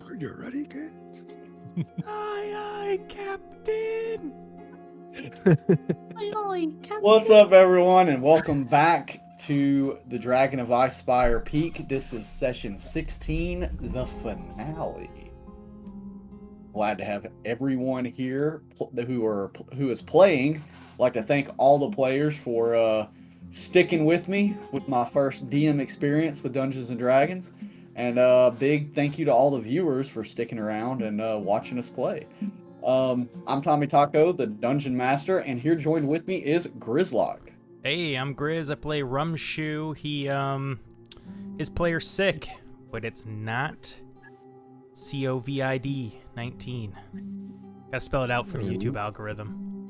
Are you ready, kids? Aye, Captain. What's up, everyone, and welcome back to the Dragon of Icespire Peak. This is session 16, the finale. Glad to have everyone here who is playing. I'd like to thank all the players for sticking with me with my first DM experience with Dungeons and Dragons. And big thank you to all the viewers for sticking around and watching us play. I'm TommieTaco, the Dungeon Master, and here joined with me is Grizlocke. Hey, I'm Grizz. I play Rumshoe. His player's sick, but it's not COVID 19. Gotta spell it out for the YouTube algorithm.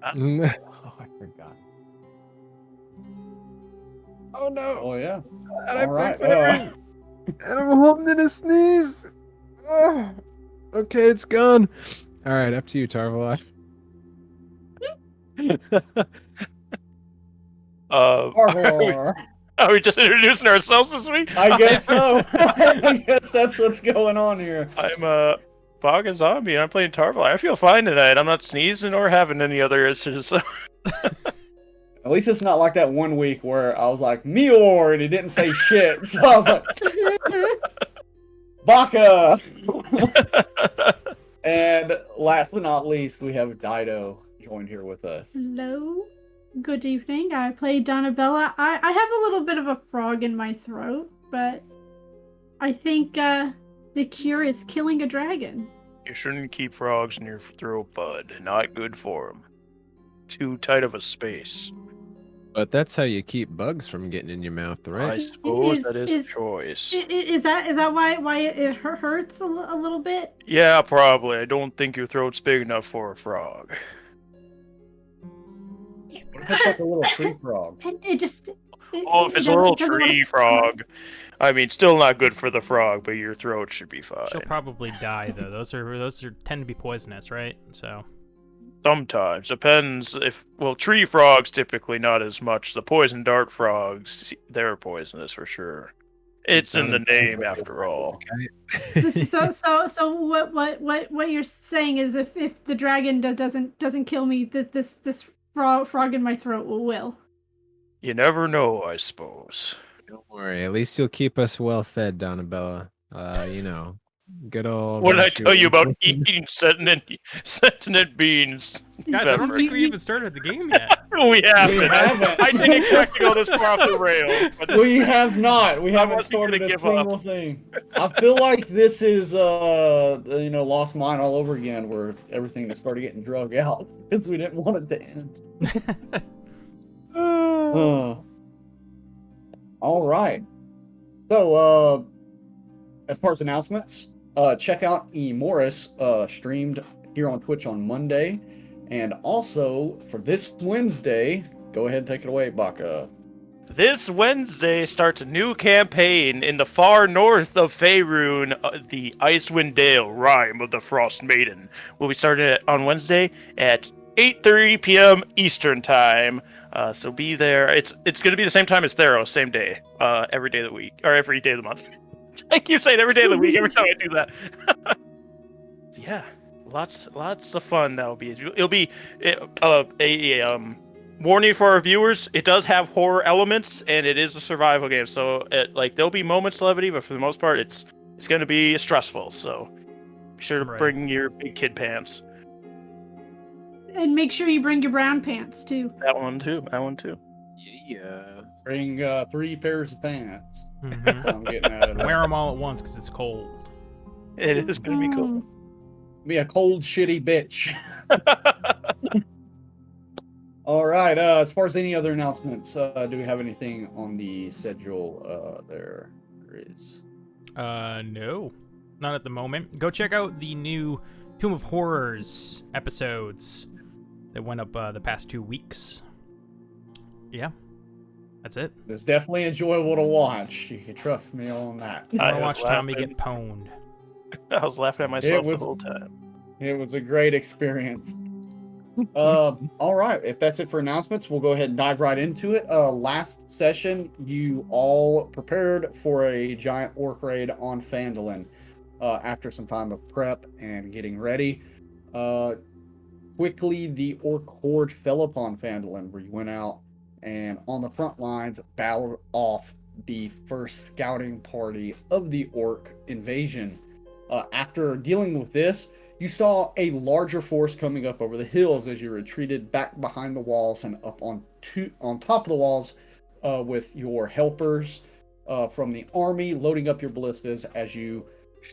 Oh, I forgot. Oh no! Oh yeah. And All right. And I'm holding in a sneeze. Okay, it's gone. All right, up to you, Tarvalon. Are we just introducing ourselves this week? I guess so. I guess that's what's going on here. I'm BakaZombie, and I'm playing Tarval. I feel fine tonight. I'm not sneezing or having any other issues. So. At least it's not like that one week where I was like, Meyore, and he didn't say shit. So I was like, Baka! And last but not least, we have Dyto joined here with us. Hello. Good evening. I play Donna Bella. I have a little bit of a frog in my throat, but I think the cure is killing a dragon. You shouldn't keep frogs in your throat, bud. Not good for them. Too tight of a space. But that's how you keep bugs from getting in your mouth, right? I suppose that is a choice. Is that why it hurts a little bit? Yeah, probably. I don't think your throat's big enough for a frog. What if it's like a little tree frog? If it's a little tree frog, I mean, still not good for the frog, but your throat should be fine. She'll probably die though. Those tend to be poisonous, right? So. Sometimes. Depends if... Well, tree frogs typically not as much. The poison dart frogs, they're poisonous for sure. It's in the name after all. So what you're saying is if the dragon doesn't kill me, this frog in my throat will. You never know, I suppose. Don't worry. At least you'll keep us well fed, Donna Bella. Good old. What did I tell you about eating sentient beans? Guys, I don't think we even started the game yet. We haven't. I didn't expect to go this far off the rail. But We have not. We haven't started a single thing. I feel like this is, Lost Mine all over again, where everything just started getting drug out because we didn't want it to end. All right. So, as far as announcements, check out Morris streamed here on Twitch on Monday. And also, for this Wednesday, go ahead and take it away, Baka. This Wednesday starts a new campaign in the far north of Faerun, the Icewind Dale Rime of the Frost Maiden. We'll be starting on Wednesday at 8:30 p.m. Eastern Time. So be there. It's going to be the same time as Theros, same day, every day of the week, or every day of the month. I keep saying every day of the week every time I do that. Yeah, lots of fun that'll be. It'll be a warning for our viewers. It does have horror elements, and it is a survival game. So there'll be moments of levity, but for the most part, it's going to be stressful. So be sure to bring your big kid pants. And make sure you bring your brown pants too. That one too. Yeah. Bring 3 pairs of pants. Mm-hmm. I'm getting at it. Wear them all at once because it's cold. It is going to be cool. Be a cold, shitty bitch. All right. As far as any other announcements, do we have anything on the schedule there, Grizz? No, not at the moment. Go check out the new Tomb of Horrors episodes that went up the past 2 weeks. Yeah, that's it. It's definitely enjoyable to watch. You can trust me on that. I want to watch Tommy get pwned. I was laughing at myself the whole time. It was a great experience. All right. If that's it for announcements, we'll go ahead and dive right into it. Last session, you all prepared for a giant orc raid on Phandalin. after some time of prep and getting ready. Quickly, the orc horde fell upon Phandalin, where you went out and on the front lines battled off the first scouting party of the orc invasion. After dealing with this, you saw a larger force coming up over the hills as you retreated back behind the walls and up on top of the walls with your helpers from the army loading up your ballistas as you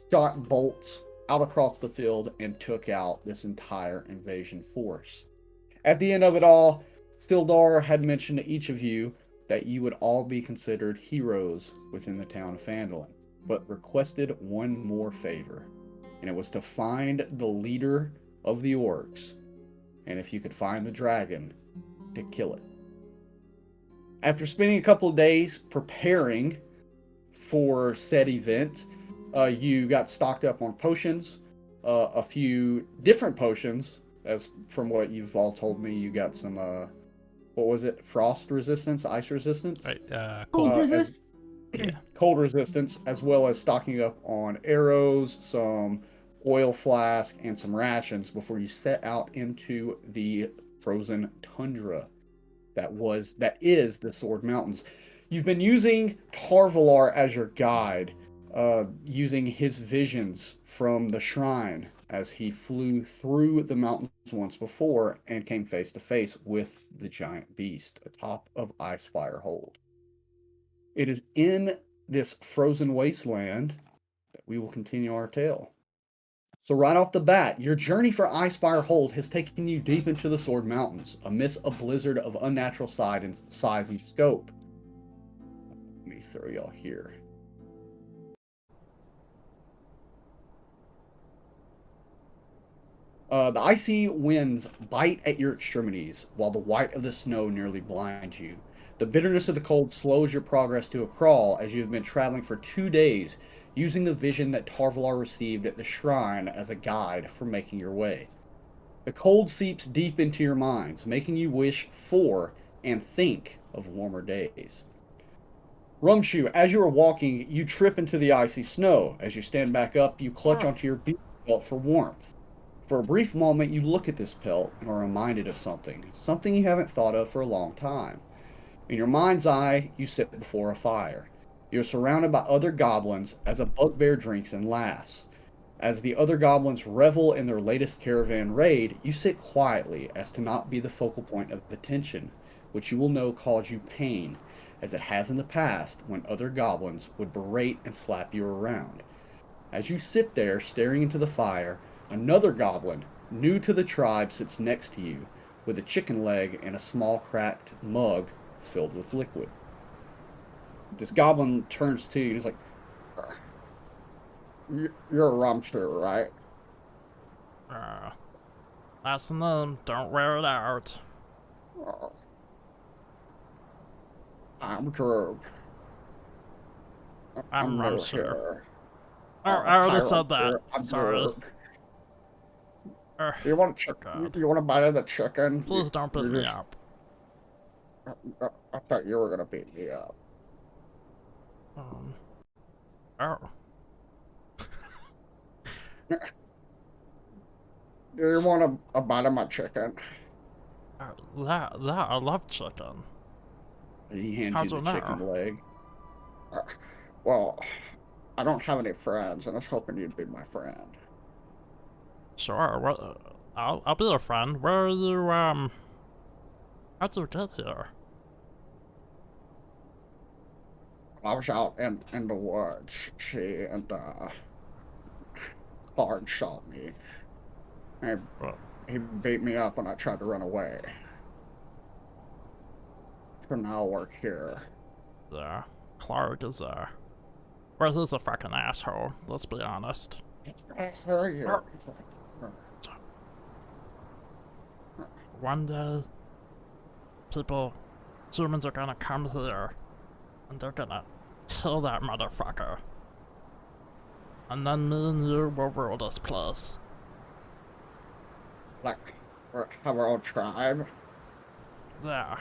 shot bolts out across the field and took out this entire invasion force. At the end of it all, Sildar had mentioned to each of you that you would all be considered heroes within the town of Phandalin, but requested one more favor, and it was to find the leader of the orcs, and if you could find the dragon, to kill it. After spending a couple of days preparing for said event, you got stocked up on potions, a few different potions, as from what you've all told me. You got some, what was it? Frost resistance, ice resistance? Right, Cold resist. Cold resistance, as well as stocking up on arrows, some oil flask, and some rations before you set out into the frozen tundra that is the Sword Mountains. You've been using Tarvalar as your guide, using his visions from the shrine as he flew through the mountains once before and came face to face with the giant beast atop of Icespire Hold. It is in this frozen wasteland that we will continue our tale. So right off the bat, your journey for Icespire Hold has taken you deep into the Sword Mountains, amidst a blizzard of unnatural size and scope. Let me throw y'all here. The icy winds bite at your extremities, while the white of the snow nearly blinds you. The bitterness of the cold slows your progress to a crawl as you have been traveling for 2 days, using the vision that Tarvalar received at the shrine as a guide for making your way. The cold seeps deep into your minds, making you wish for and think of warmer days. Rumshoe, as you are walking, you trip into the icy snow. As you stand back up, you clutch onto your belt for warmth. For a brief moment, you look at this pelt and are reminded of something you haven't thought of for a long time. In your mind's eye, you sit before a fire. You're surrounded by other goblins as a bugbear drinks and laughs. As the other goblins revel in their latest caravan raid, you sit quietly as to not be the focal point of attention, which you will know cause you pain, as it has in the past when other goblins would berate and slap you around. As you sit there staring into the fire, another goblin, new to the tribe, sits next to you, with a chicken leg and a small cracked mug filled with liquid. This goblin turns to you and he's like, "You're a Rumshoe, right?" That's the name. Don't wear it out. I'm Droog. I'm new Rumshoe. here. I already Hi, said that. Rumshoe. I'm Sorry. Droog. You want to bite of the chicken? Please don't beat me up. I thought you were gonna beat me up. Oh. Do you want a bite of my chicken? That I love chicken. He hands How'd you you the know? chicken leg. Well, I don't have any friends, and I was hoping you'd be my friend. Sure. Well, I'll be your friend. Where are you? How'd you get here? I was out in the woods. She and Clark shot me. He beat me up when I tried to run away. So now I work here. There. Clark is there. Where's this a fucking asshole? Let's be honest. Who are you? One day, humans are gonna come here, and they're gonna kill that motherfucker. And then me and you will rule this place. Like, we have our own tribe. There.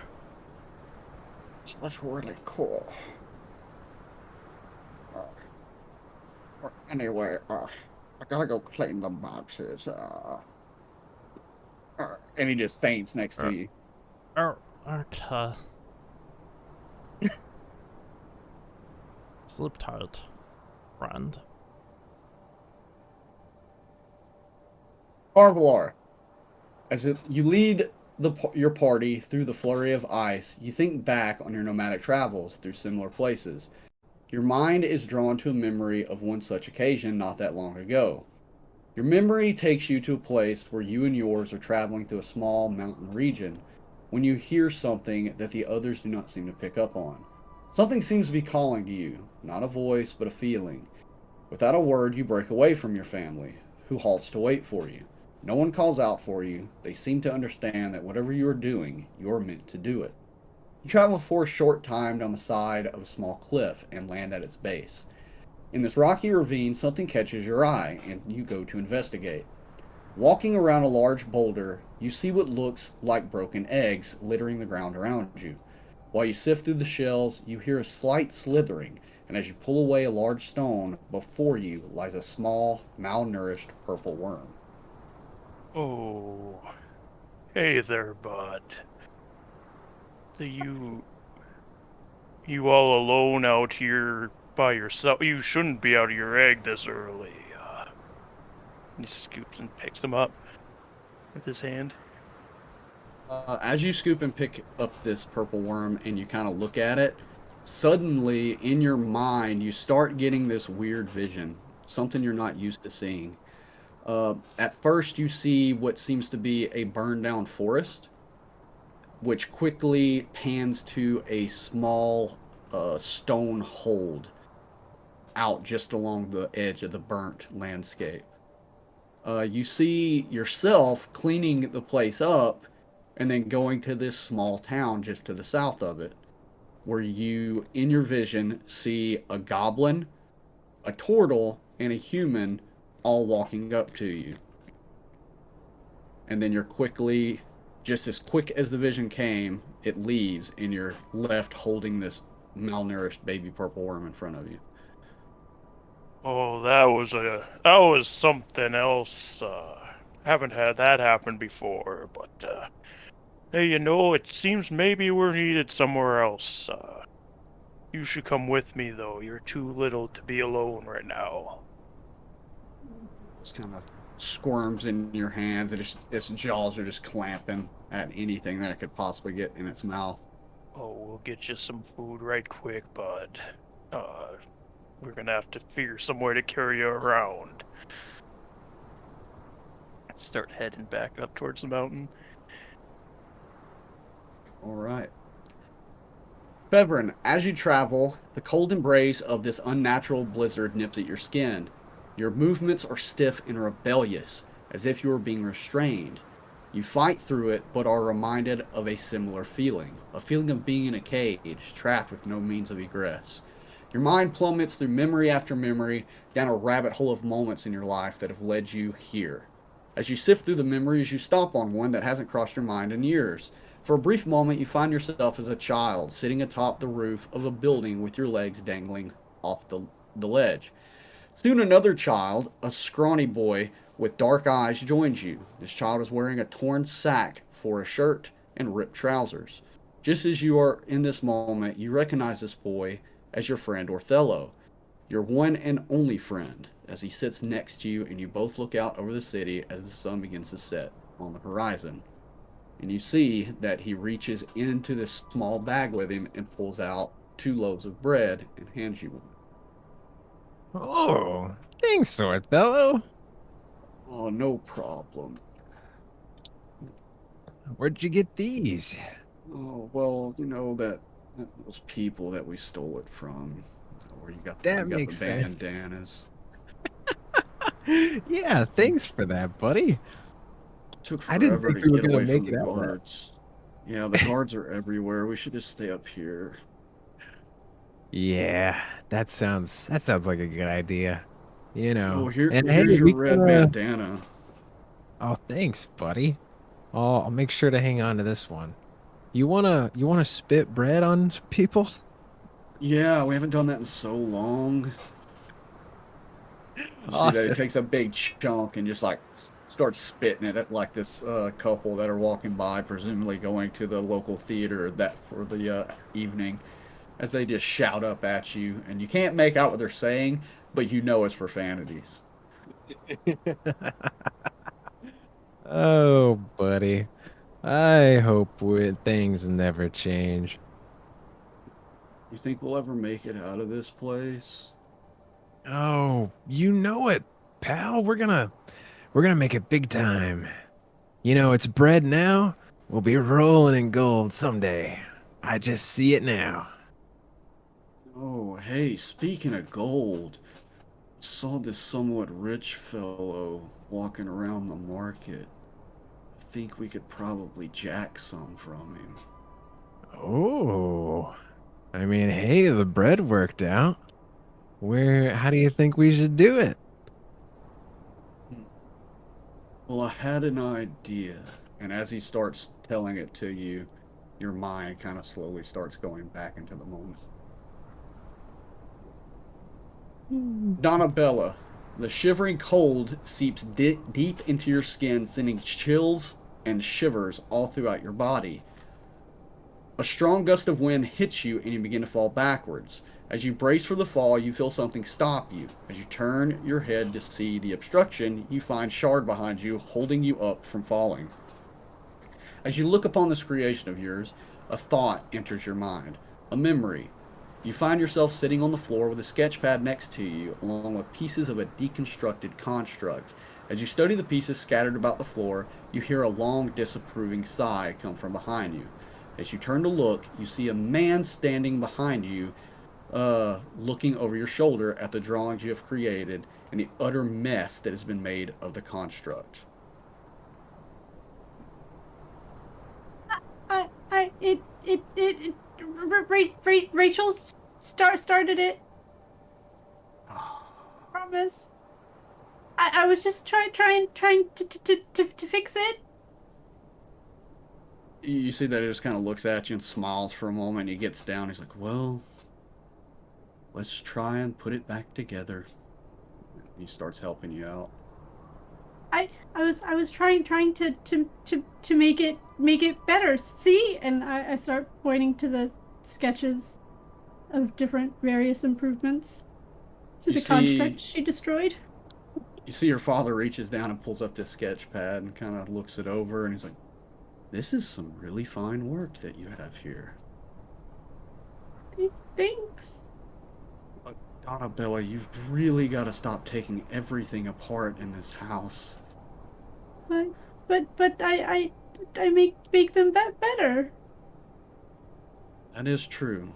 That's really cool. Anyway, I gotta go clean the boxes. And he just faints next to you. Oh, okay. Sleep tight, friend. Carvelar, you lead your party through the flurry of ice, you think back on your nomadic travels through similar places. Your mind is drawn to a memory of one such occasion not that long ago. Your memory takes you to a place where you and yours are traveling through a small mountain region when you hear something that the others do not seem to pick up on. Something seems to be calling to you, not a voice, but a feeling. Without a word, you break away from your family, who halts to wait for you. No one calls out for you. They seem to understand that whatever you are doing, you're meant to do it. You travel for a short time down the side of a small cliff and land at its base. In this rocky ravine, something catches your eye, and you go to investigate. Walking around a large boulder, you see what looks like broken eggs littering the ground around you. While you sift through the shells, you hear a slight slithering, and as you pull away a large stone, before you lies a small, malnourished purple worm. Oh, hey there, bud. So you all alone out here by yourself? You shouldn't be out of your egg this early. He scoops and picks him up with his hand. As you scoop and pick up this purple worm and you kind of look at it, suddenly in your mind you start getting this weird vision, something you're not used to seeing. At first you see what seems to be a burned down forest, which quickly pans to a small stone hold out just along the edge of the burnt landscape. You see yourself cleaning the place up and then going to this small town just to the south of it, where you, in your vision, see a goblin, a turtle, and a human all walking up to you. And then you're quickly, just as quick as the vision came, it leaves, and you're left holding this malnourished baby purple worm in front of you. Oh, that was something else. Haven't had that happen before, but hey, it seems maybe we're needed somewhere else. You should come with me, though. You're too little to be alone right now. Just kind of squirms in your hands, and its jaws are just clamping at anything that it could possibly get in its mouth. Oh, we'll get you some food right quick, bud. We're gonna have to figure some way to carry you around. Start heading back up towards the mountain. All right. Beveren, as you travel, the cold embrace of this unnatural blizzard nips at your skin. Your movements are stiff and rebellious, as if you are being restrained. You fight through it, but are reminded of a similar feeling. A feeling of being in a cage, trapped with no means of egress. Your mind plummets through memory after memory, down a rabbit hole of moments in your life that have led you here. As you sift through the memories, you stop on one that hasn't crossed your mind in years. For a brief moment, you find yourself as a child, sitting atop the roof of a building with your legs dangling off the ledge. Soon another child, a scrawny boy with dark eyes, joins you. This child is wearing a torn sack for a shirt and ripped trousers. Just as you are in this moment, you recognize this boy as your friend Othello, your one and only friend, as he sits next to you and you both look out over the city as the sun begins to set on the horizon. And you see that he reaches into this small bag with him and pulls out 2 loaves of bread and hands you one. Oh, thanks, Othello. Oh, no problem. Where'd you get these? Oh, well, those people that we stole it from, where you got That the makes sense. bandanas. Yeah, thanks for that, buddy. Took I didn't forever think to we were get gonna away from make the it out. guards. Yeah, the guards are everywhere. We should just stay up here. Yeah, that sounds like a good idea. Oh, And hey, here's your we red can, bandana. oh, thanks, buddy. I'll make sure to hang on to this one. You wanna spit bread on people? Yeah, we haven't done that in so long. You see that he Awesome. takes a big chunk and just like starts spitting it at like this couple that are walking by, presumably going to the local theater that for the evening, as they just shout up at you, and you can't make out what they're saying, but you know it's profanities. Oh, buddy. I hope things never change. You think we'll ever make it out of this place? Oh, you know it, pal. We're gonna make it big time. You know, it's bread now. We'll be rolling in gold someday. I just see it now. Oh, hey, speaking of gold, saw this somewhat rich fellow walking around the market. I think we could probably jack some from him. Oh, I mean, hey, the bread worked out. How do you think we should do it? Hmm. Well, I had an idea. And as he starts telling it to you, your mind kind of slowly starts going back into the moment. Donna Bella, the shivering cold seeps deep into your skin, sending chills and shivers all throughout your body. A strong gust of wind hits you and you begin to fall backwards. As you brace for the fall, you feel something stop you. As you turn your head to see the obstruction, you find Shard behind you, holding you up from falling. As you look upon this creation of yours, a thought enters your mind, a memory. You find yourself sitting on the floor with a sketch pad next to you, along with pieces of a deconstructed construct. As you study the pieces scattered about the floor, you hear a long, disapproving sigh come from behind you. As you turn to look, you see a man standing behind you, looking over your shoulder at the drawings you have created and the utter mess that has been made of the construct. Rachel started it. Promise. I was just trying to fix it. You see that he just kind of looks at you and smiles for a moment. He gets down. He's like, well, let's try and put it back together. He starts helping you out. I was trying to make it better. See? And I start pointing to the sketches of different various improvements to the construct she destroyed. You see your father reaches down and pulls up this sketch pad and kind of looks it over, and he's like, this is some really fine work that you have here. Thanks. But Donna Bella, you've really got to stop taking everything apart in this house. But I make them better. That is true.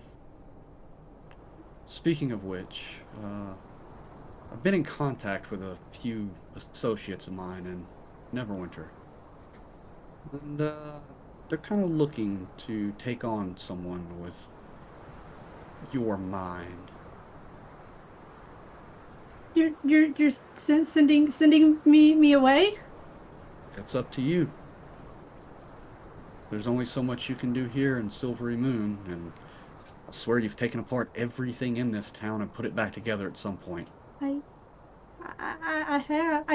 Speaking of which, I've been in contact with a few associates of mine in Neverwinter. And they're kind of looking to take on someone with your mind. You're sending me away? It's up to you. There's only so much you can do here in Silvery Moon, and I swear you've taken apart everything in this town and put it back together at some point. I have.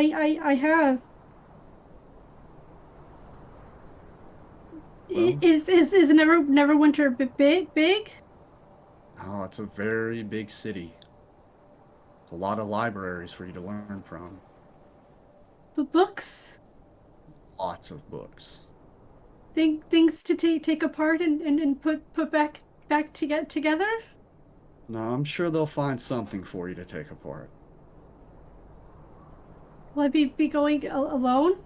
Well, Is Neverwinter big? oh, it's a very big city. It's a lot of libraries for you to learn from. But books? Lots of books. Things to take apart and put back together? No, I'm sure they'll find something for you to take apart. Will I be going alone?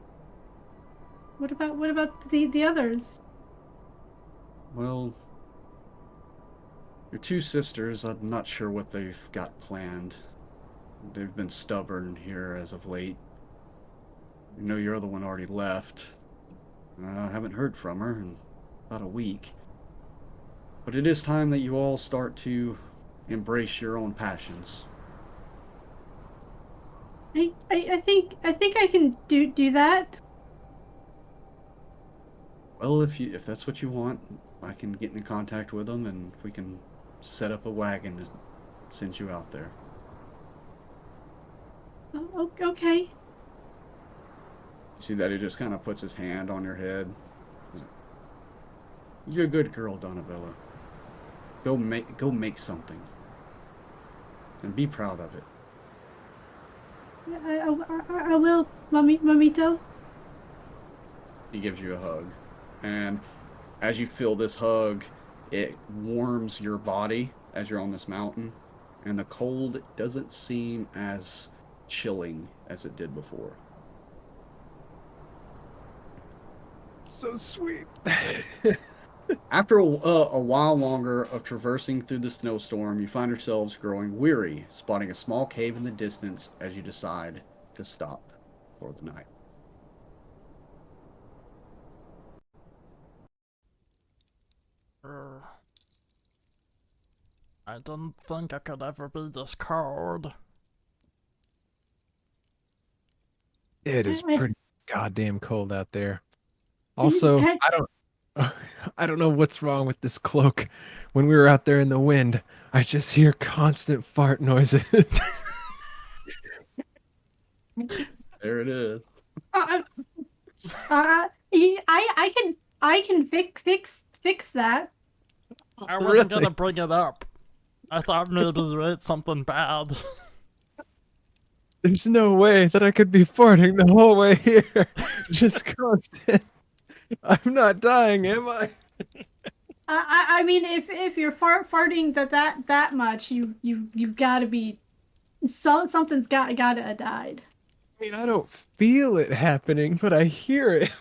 What about the others? Well, your two sisters, I'm not sure what they've got planned. They've been stubborn here as of late. I know your other one already left. I haven't heard from her in about a week. But it is time that you all start to embrace your own passions. I think I can do that. Well, if that's what you want, I can get in contact with them and we can set up a wagon to send you out there. Okay. You see that he just kind of puts his hand on your head. You're a good girl, Donna Bella. Go make something. And be proud of it. I will, Mamito. He gives you a hug. And as you feel this hug, it warms your body as you're on this mountain. And the cold doesn't seem as chilling as it did before. So sweet. After a while longer of traversing through the snowstorm, you find yourselves growing weary, spotting a small cave in the distance as you decide to stop for the night. I didn't think I could ever be this cold. It is pretty goddamn cold out there. Also, I don't know what's wrong with this cloak. When we were out there in the wind, I just hear constant fart noises. There it is. I can fix that. I wasn't gonna bring it up. I thought maybe you ate something bad. There's no way that I could be farting the whole way here. Just constant. I'm not dying, am I? I mean, if you're farting that much, you've got to be something's gotta have died. I mean, I don't feel it happening, but I hear it.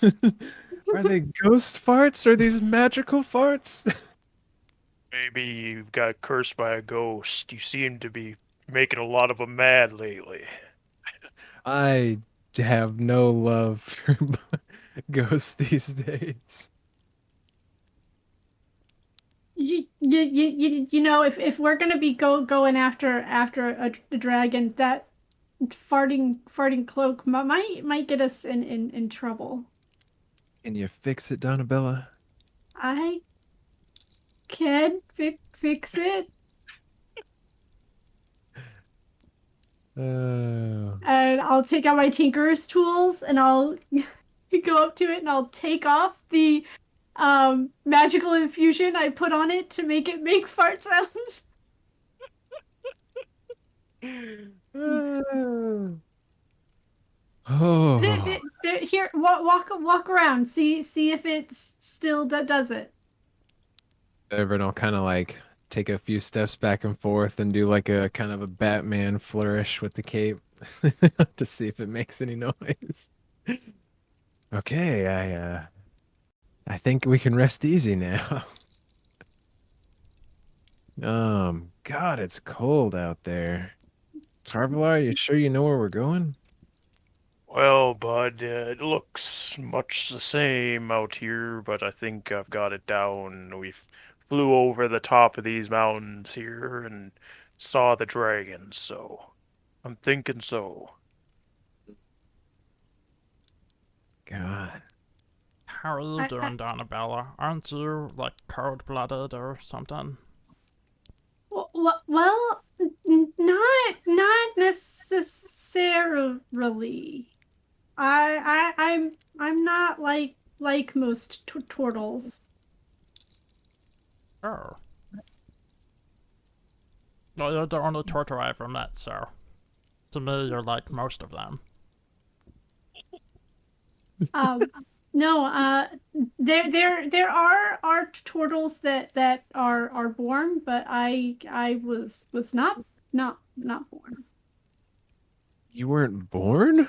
Are they ghost farts? Are these magical farts? Maybe you got cursed by a ghost. You seem to be making a lot of them mad lately. I have no love for ghosts these days. You know, if we're gonna be going after a dragon, that farting cloak might get us in trouble. Can you fix it, Donna Bella? I can fix it. And I'll take out my tinkerer's tools and I'll go up to it and I'll take off the magical infusion I put on it to make it make fart sounds. Oh. Here, walk around. See if it still does it. Ever, and I'll kind of like take a few steps back and forth and do like a kind of a Batman flourish with the cape to see if it makes any noise. Okay, I think we can rest easy now. God, it's cold out there. Tarvalar, you sure you know where we're going? Well, bud, it looks much the same out here, but I think I've got it down. We flew over the top of these mountains here and saw the dragons, so I'm thinking so. God. How are you doing, Donna Bella? Aren't you, like, cold-blooded or something? Well, not necessarily. I'm not like most turtles. Oh. Well, you're the only turtle I ever met, so to me, you're like most of them. No, there are turtles that are born, but I was not born. You weren't born?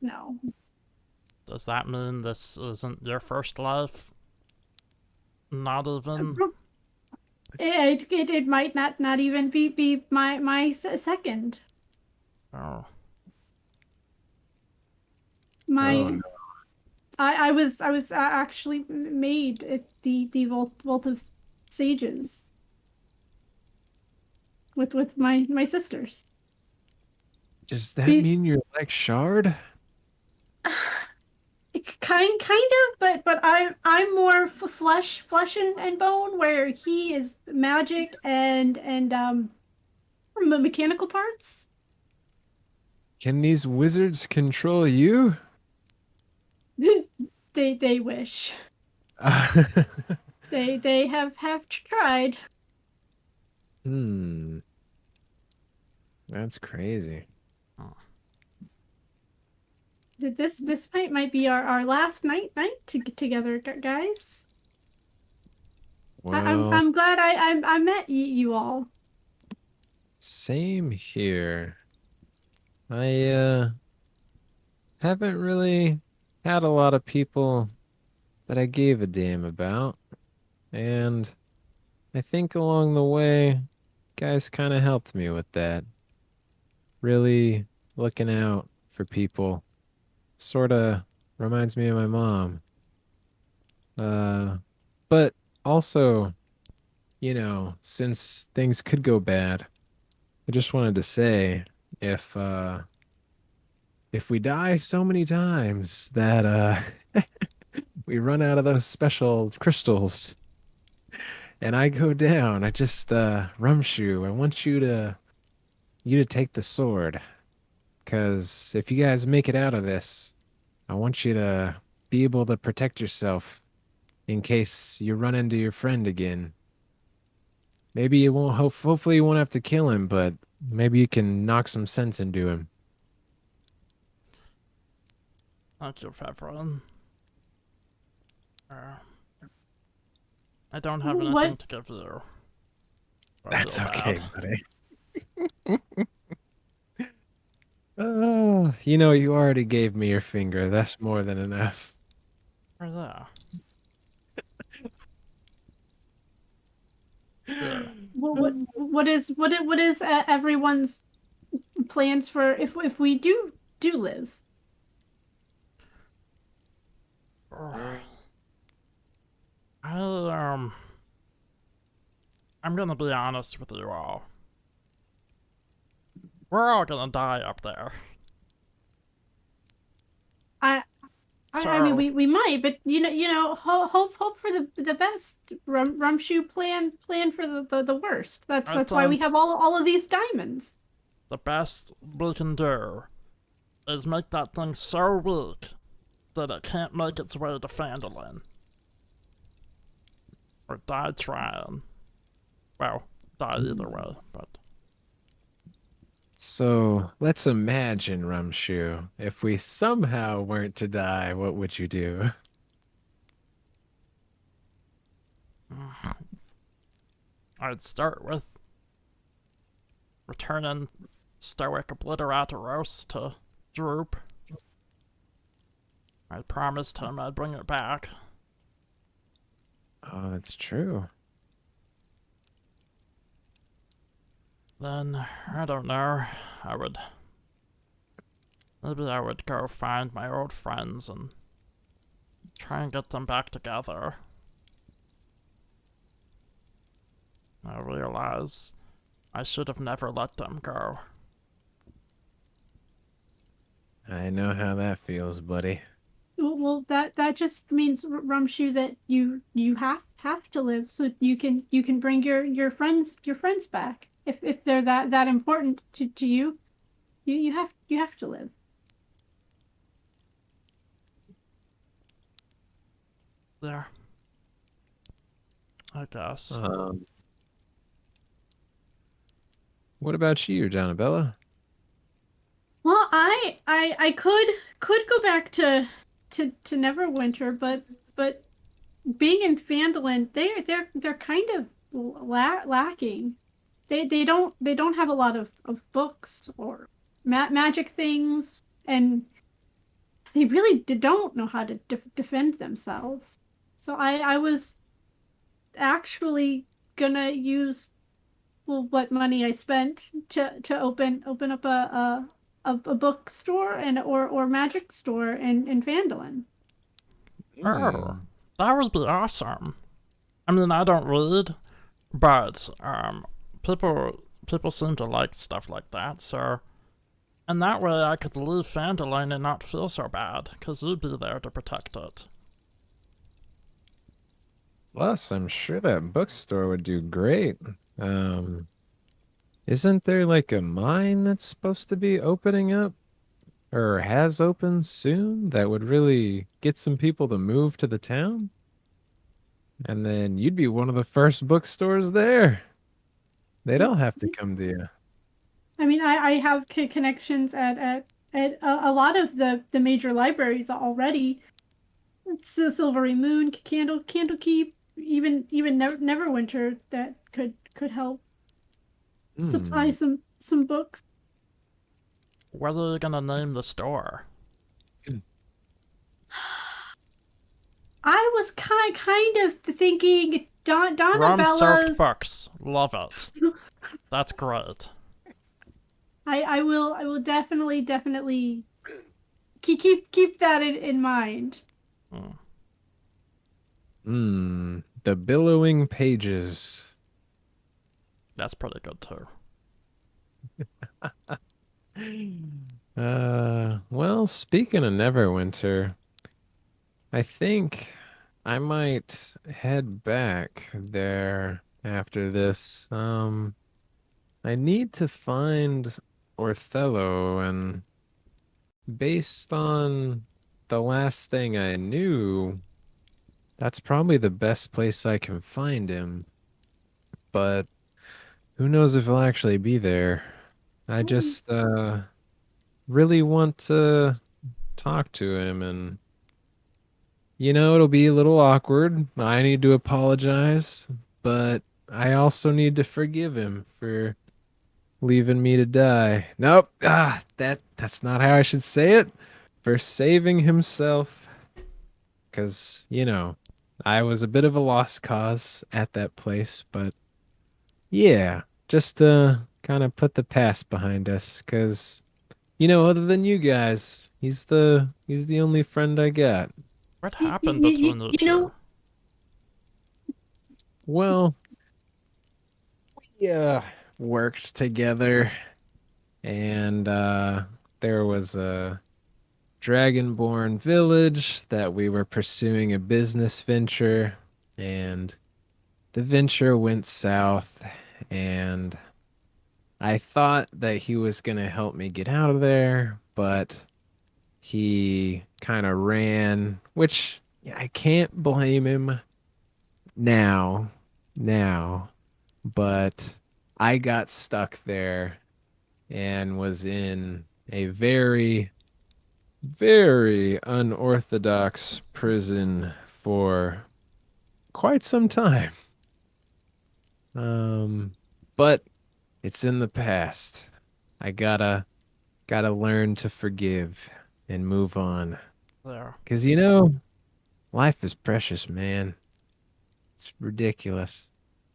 No. Does that mean this isn't your first life? Not even. It might not even be my second. Oh. Oh, no. I was actually made at the Vault of Sages with my sisters. Does that mean you're like Shard? Kind of, but I'm more flesh and bone, where he is magic and mechanical parts. Can these wizards control you? They wish. They have tried. Hmm. That's crazy. This might be our last night together, guys. Well, I'm glad I met you all. same here. I haven't really had a lot of people that I gave a damn about, and I think along the way, guys kind of helped me with that. Really looking out for people. Sort of reminds me of my mom. Uh, but also, since things could go bad, I just wanted to say if we die so many times that we run out of those special crystals and I go down, I just Rumshoe, I want you to take the sword. 'Cause if you guys make it out of this, I want you to be able to protect yourself in case you run into your friend again. Maybe you won't hopefully you won't have to kill him, but maybe you can knock some sense into him. Thank you, Fevron. I don't have anything What? to give you. I That's feel okay, bad. buddy. Oh, you already gave me your finger. That's more than enough. Where's that? There. What is everyone's plans for if we do live? I I'm gonna be honest with you all. We're all gonna die up there. I mean we might, but hope for the best. Rumshoe plan for the worst. That's why we have all of these diamonds. The best we can do is make that thing so weak that it can't make its way to Phandalin. Or die trying. Well, die either way, but... So let's imagine, Rumshoe, if we somehow weren't to die, what would you do? I'd start with returning Stoic Obliteratoros to Droop. I promised him I'd bring it back. Oh, that's true. Then, I don't know, maybe I would go find my old friends and try and get them back together. I realize I should have never let them go. I know how that feels, buddy. Well, that just means, Rumshoe, that you have to live so you can bring your friends back. If they're that important to you, you have to live. There. I guess. What about you, Donna Bella? Well, I could go back to Neverwinter, but being in Phandalin, they're kind of lacking. They don't have a lot of books or magic things, and they really don't know how to defend themselves. So I was actually gonna use what money I spent to open up a bookstore or magic store in Phandalin. Oh, that would be awesome. I mean, I don't read, but people seem to like stuff like that, so... And that way I could leave Phandalin and not feel so bad, because you'd be there to protect it. Plus, I'm sure that bookstore would do great. Isn't there like a mine that's supposed to be opening up or has opened soon that would really get some people to move to the town. And then you'd be one of the first bookstores there. They don't have to come to you. I mean, I have connections at a lot of the major libraries already. It's the Silvery Moon, Candlekeep, even Neverwinter that could help supply some books. What are you gonna name the store? I was kind of thinking Donna Rum-soaked Bella's. books. Love it. That's great. I will definitely keep that in mind. The billowing pages. That's pretty good too. Well, speaking of Neverwinter, I think I might head back there after this. I need to find Othello, and based on the last thing I knew, that's probably the best place I can find him. But who knows if he'll actually be there. I just really want to talk to him, and it'll be a little awkward. I need to apologize, but I also need to forgive him for leaving me to die. Nope. That's not how I should say it. For saving himself. 'Cause, I was a bit of a lost cause at that place, but yeah, just to kind of put the past behind us, 'cause other than you guys, he's the only friend I got. What happened between the two? Well, we worked together, and there was a dragonborn village that we were pursuing a business venture, and the venture went south, and I thought that he was going to help me get out of there, but he kind of ran, which I can't blame him now, but I got stuck there and was in a very, very unorthodox prison for quite some time. But it's in the past. I gotta learn to forgive and move on. There. 'Cause life is precious, man. It's ridiculous.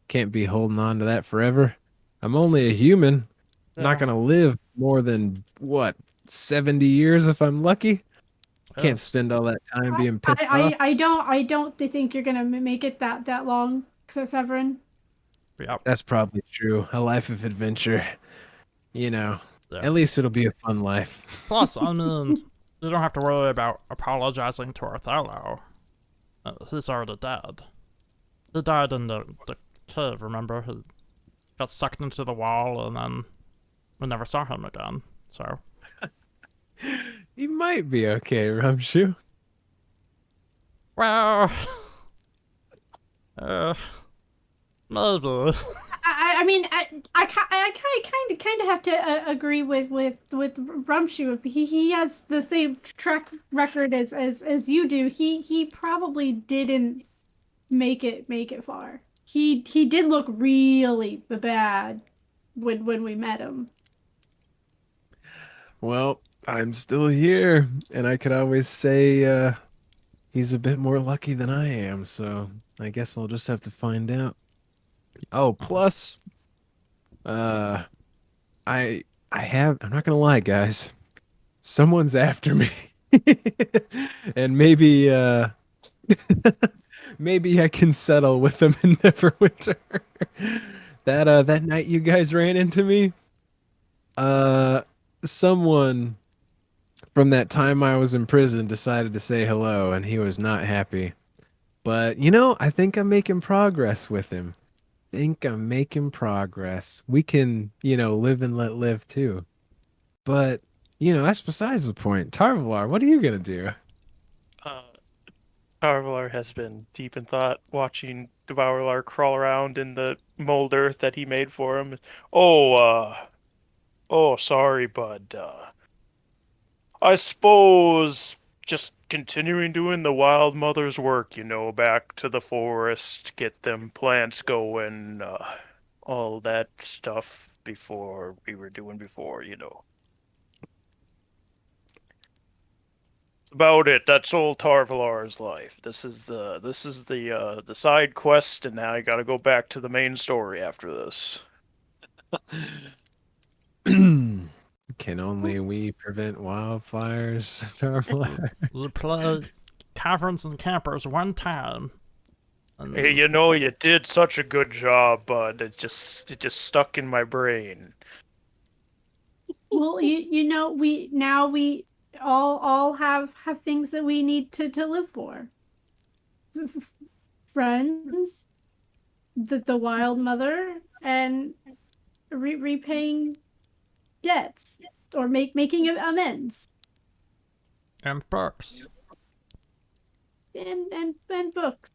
Can't be holding on to that forever. I'm only a human. I'm not gonna live more than, what, 70 years if I'm lucky? Can't Yes. spend all that time being pissed off. I don't think you're gonna make it that long, Fevrin. Yep. That's probably true. A life of adventure. Yeah. At least it'll be a fun life. Plus, I mean, you don't have to worry about apologizing to Othello. He's already dead. He died in the cave, remember? He got sucked into the wall, and then we never saw him again, so. He might be okay, Rumshoe. Well, maybe. I mean, I kind of have to agree with Rumshoe. If he has the same track record as you do, he probably didn't make it far. He did look really bad when we met him. Well, I'm still here, and I could always say he's a bit more lucky than I am, so I guess I'll just have to find out. Oh, plus, I'm not gonna lie, guys. Someone's after me. And maybe maybe I can settle with them in Neverwinter. That night you guys ran into me, someone from that time I was in prison decided to say hello, and he was not happy. But I think I'm making progress with him. Think I'm making progress. We can, live and let live too. But that's besides the point. Tarvalar, what are you gonna do? Uh, Carvelar has been deep in thought, watching Devourlar crawl around in the mold earth that he made for him. Oh, sorry, bud. I suppose just continuing doing the wild mother's work, back to the forest, get them plants going, all that stuff before we were doing before. About it. That's old Tarvalar's life. This is the side quest, and now I gotta go back to the main story after this. Can only we prevent wildfires, Tarvalar? You play Caverns and Campers one time. And Hey, you did such a good job, bud. It just stuck in my brain. Well, we all have things that we need to live for. Friends, the wild mother, and repaying debts or making amends, and books. and books.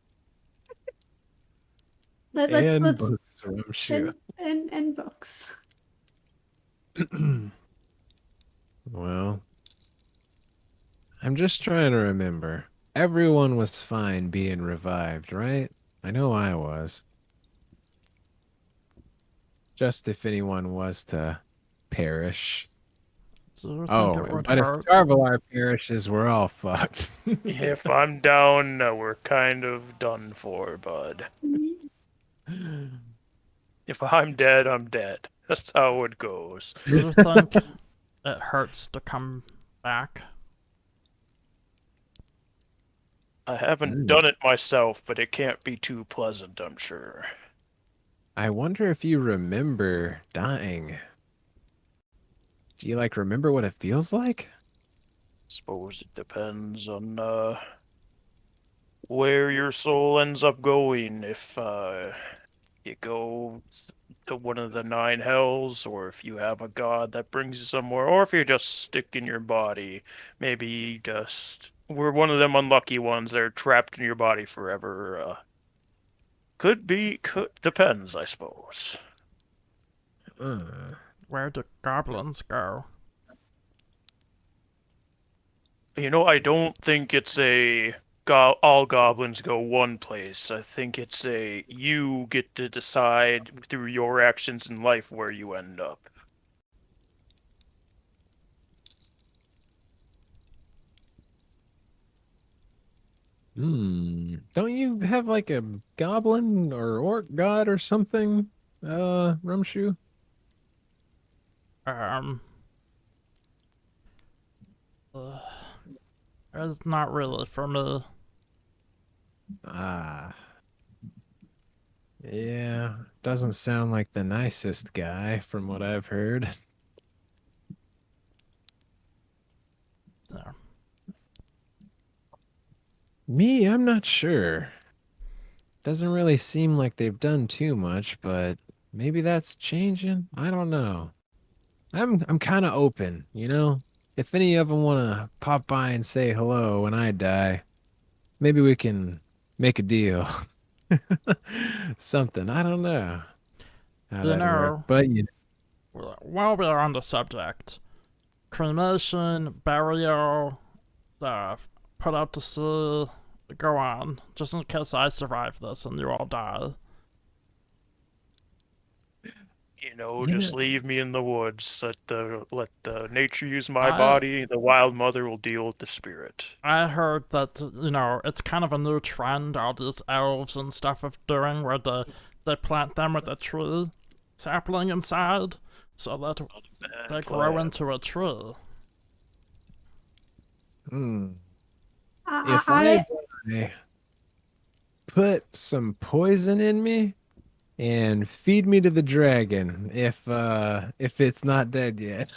And Let's books, I'm sure. and books. Well, I'm just trying to remember. Everyone was fine being revived, right? I know I was. Just if anyone was to perish. So you think Oh, it would but if hurt? Tarvalar perishes, we're all fucked. If I'm down, we're kind of done for, bud. If I'm dead, I'm dead. That's how it goes. Do you think it hurts to come back? I haven't done it myself, but it can't be too pleasant, I'm sure. I wonder if you remember dying. Do you remember what it feels like? Suppose it depends on where your soul ends up going. If you go to one of the 9 hells, or if you have a god that brings you somewhere, or if you just stick in your body. Maybe we're one of them unlucky ones that are trapped in your body forever. Depends, I suppose. Where do goblins go? I don't think it's all goblins go one place. I think it's you get to decide through your actions in life where you end up. Don't you have a goblin or orc god or something, Rumshu? It's not really for me. Ah. Yeah, doesn't sound like the nicest guy from what I've heard. There. Me, I'm not sure. Doesn't really seem like they've done too much, but maybe that's changing. I don't know. I'm kind of open, If any of them want to pop by and say hello when I die, maybe we can make a deal. Something. I don't know how that'd work, but while we're on the subject, cremation, burial, put out to sea, go on, just in case I survive this and you all die. Just leave me in the woods. Let the nature use my body. The wild mother will deal with the spirit. I heard that it's kind of a new trend all these elves and stuff of doing, where they plant them with a tree sapling inside, so that they grow into a tree. If I put some poison in me and feed me to the dragon, if it's not dead yet.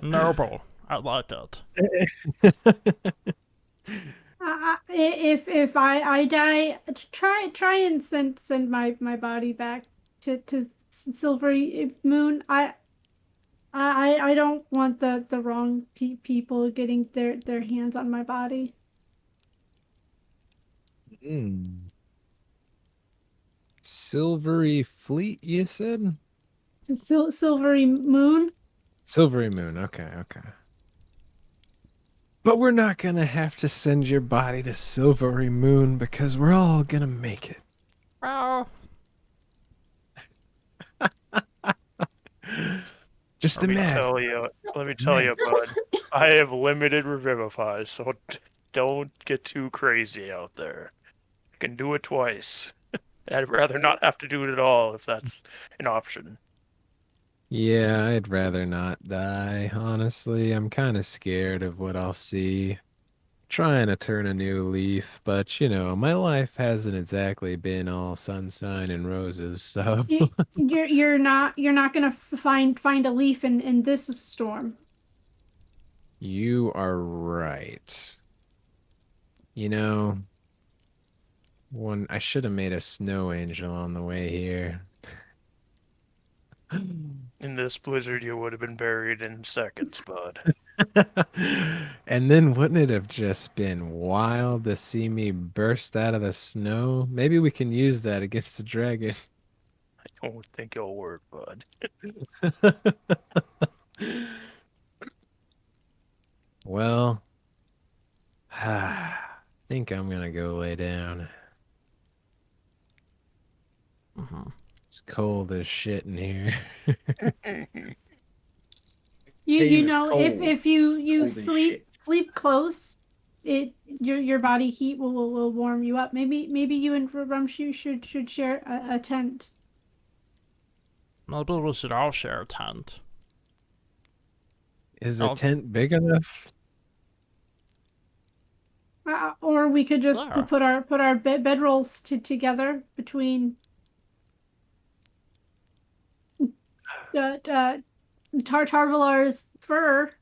Noble, I like it. If I die, try and send my body back to Silvery Moon. I don't want the wrong people getting their hands on my body. Hmm. Silvery Fleet, you said? It's a silvery moon. Silvery Moon. Okay, okay. But we're not gonna have to send your body to Silvery Moon because we're all gonna make it. Oh, Just Let me imagine. tell you, bud. I have limited revivify, so don't get too crazy out there. I can do it twice. I'd rather not have to do it at all if that's an option. Yeah, I'd rather not die. Honestly, I'm kind of scared of what I'll see. Trying to turn a new leaf, but my life hasn't exactly been all sunshine and roses, so You're not gonna find a leaf in this storm. you are right. You know, I should have made a snow angel on the way here. In this blizzard, you would have been buried in seconds, bud. And then wouldn't it have just been wild to see me burst out of the snow? Maybe we can use that against the dragon. I don't think it'll work, bud. Well, I think I'm gonna go lay down. It's cold as shit in here. You Cave is know cold. if you Cold as sleep close, your body heat will warm you up. Maybe you and Rumshu should share a tent. maybe we should all share a tent. Is a I'll- tent big enough? Or we could just Sure. put our bedrolls together between Tarvalar's fur.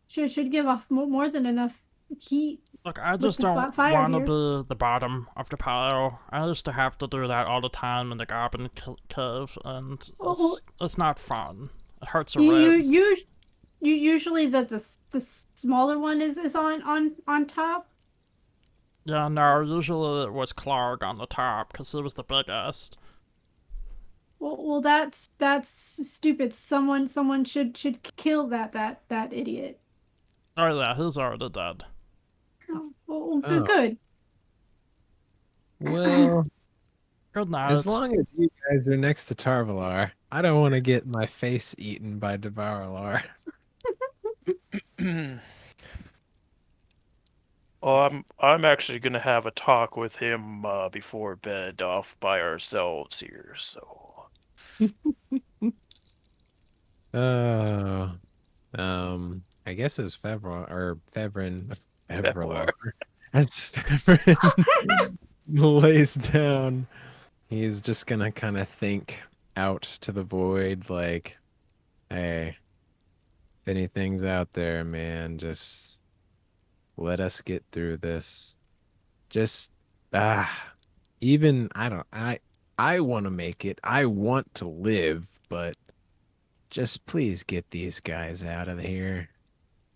Should give off more than enough heat. Look, I With just the don't fire want to here. be the bottom of the pile. I used to have to do that all the time in the Goblin Cave, and Well, it's not fun. It hurts the You ribs. usually the smaller one is on top. Yeah, no, usually it was Clark on the top, because he was the biggest. Well, that's stupid. Someone should kill that idiot. Oh yeah, he's already dead. Oh, well, Oh. good. Well, Good night. as long as you guys are next to Tarvalar, I don't want to get my face eaten by Devourar. Well, I'm actually gonna have a talk with him before bed off by ourselves here, so Oh, I guess as Fevrin, as Fevrin lays down, he's just gonna kind of think out to the void, like, "Hey, if anything's out there, man, just let us get through this. Just even I want to make it. I want to live, but." Just please get these guys out of here.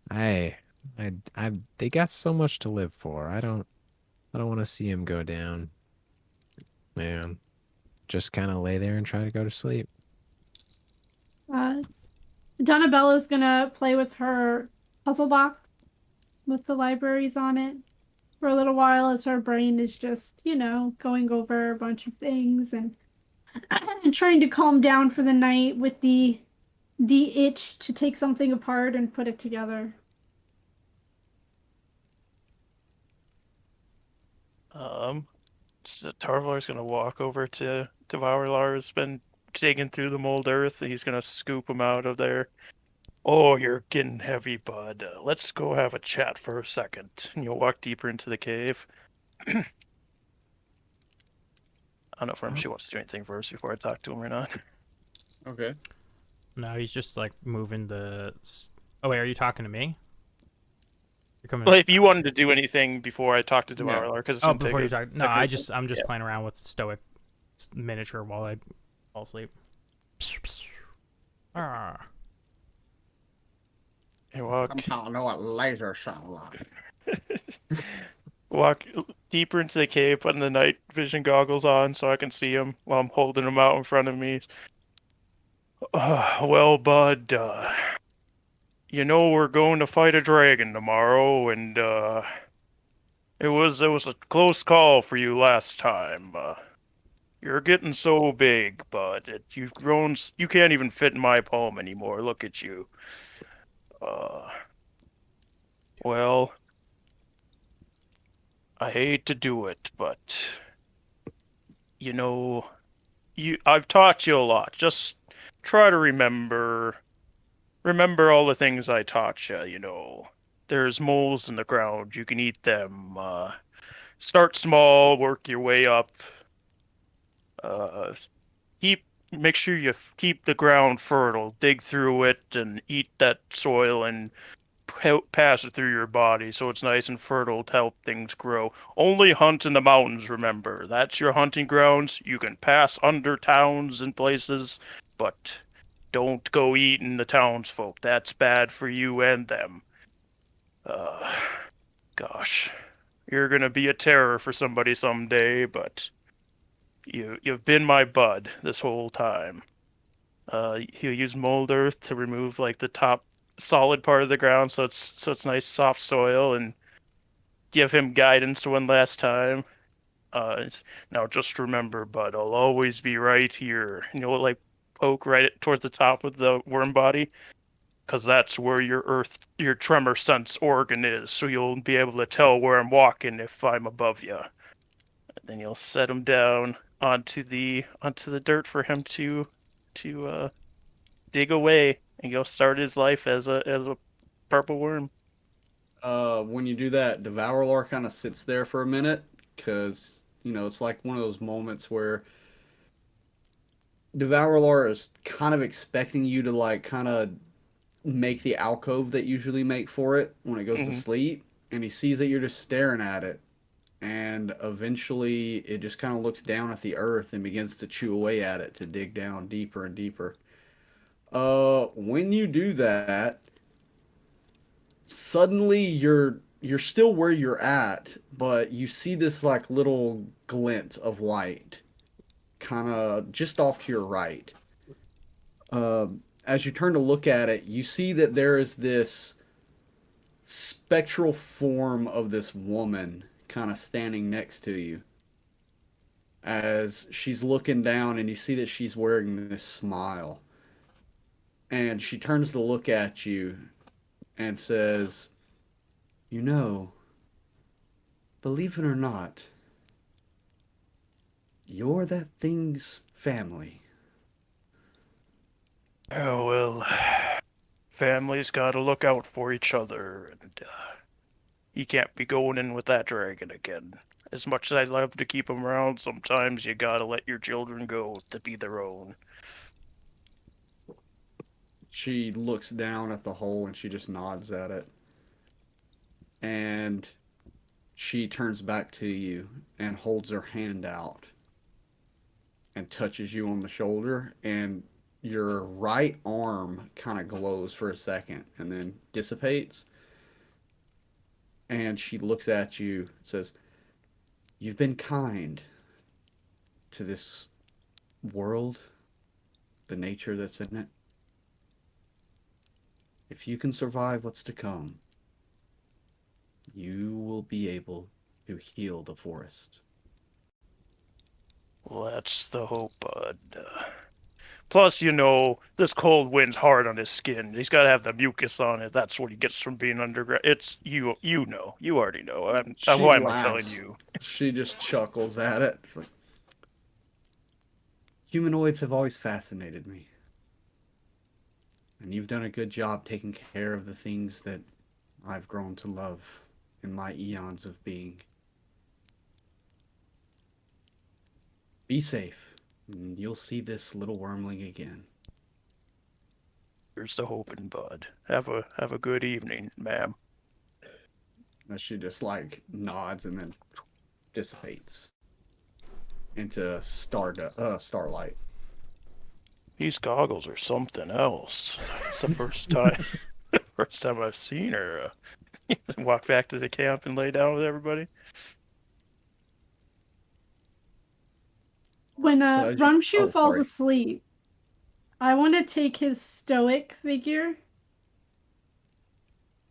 They got so much to live for. I don't want to see them go down. Man, just kind of lay there and try to go to sleep. Donna Bella's gonna play with her puzzle box with the libraries on it for a little while as her brain is just, going over a bunch of things and trying to calm down for the night with the itch to take something apart and put it together. So Tarvalar's gonna walk over to Devourar, who's been digging through the mold earth, and he's gonna scoop him out of there. Oh, you're getting heavy, bud. Let's go have a chat for a second. And you'll walk deeper into the cave. I don't know if she wants to do anything first before I talk to him or not. Okay. No, he's just like moving the. Oh wait, are you talking to me? You're coming. Well, if you wanted to do anything before I talk to Devourar, because it's Oh, gonna before you take talk. No, I'm just playing around with Stoic miniature while I fall asleep. Ah. You walk, Somehow I know what lasers sound like. walk deeper into the cave, putting the night vision goggles on so I can see him while I'm holding him out in front of me. Well, bud, you know we're going to fight a dragon tomorrow, and it was a close call for you last time. You're getting so big, bud. You've grown. You can't even fit in my palm anymore. Look at you. Uh, well, I hate to do it, but you know, I've taught you a lot. Just try to remember all the things I taught you. You know, there's moles in the ground. You can eat them. Start small, work your way up. Uh, make sure you keep the ground fertile. Dig through it and eat that soil and pass it through your body so it's nice and fertile to help things grow. Only hunt in the mountains, remember. That's your hunting grounds. You can pass under towns and places, but don't go eating the townsfolk. That's bad for you and them. Gosh. You're gonna be a terror for somebody someday, but you've been my bud this whole time. He'll use mold earth to remove like the top solid part of the ground, so it's nice soft soil, and give him guidance one last time. Now just remember, bud, I'll always be right here. And you'll like poke right towards the top of the worm body, because that's where your tremor sense organ is. So you'll be able to tell where I'm walking if I'm above you. And then you'll set him down onto the dirt for him to dig away, and he'll start his life as a purple worm. When you do that, Devourlord kind of sits there for a minute, because, it's like one of those moments where Devourlord is kind of expecting you to, like, kind of make the alcove that usually make for it when it goes to sleep, and he sees that you're just staring at it, and eventually it just kind of looks down at the earth and begins to chew away at it to dig down deeper and deeper. When you do that, suddenly you're still where you're at, but you see this like little glint of light kind of just off to your right. As you turn to look at it, you see that there is this spectral form of this woman kind of standing next to you. As she's looking down, and you see that she's wearing this smile. And she turns to look at you and says, believe it or not, you're that thing's family. Oh, well, families gotta look out for each other, and you can't be going in with that dragon again. As much as I'd love to keep them around, sometimes you gotta let your children go to be their own. She looks down at the hole and she just nods at it. And she turns back to you and holds her hand out and touches you on the shoulder, and your right arm kind of glows for a second and then dissipates. And she looks at you and says, "You've been kind to this world, the nature that's in it. If you can survive what's to come, you will be able to heal the forest." Well, that's the hope, bud. Plus, this cold wind's hard on his skin. He's got to have the mucus on it. That's what he gets from being underground. It's, you already know. Why am I telling you? She just chuckles at it. She's like, "Humanoids have always fascinated me. And you've done a good job taking care of the things that I've grown to love in my eons of being. Be safe, and you'll see this little wormling again." Here's the hoping, bud. Have a good evening, ma'am. And she just like nods and then dissipates into starlight. These goggles are something else. It's the first time, first time I've seen her walk back to the camp and lay down with everybody. When So as you- Rumshoe oh, falls sorry. asleep, I want to take his stoic figure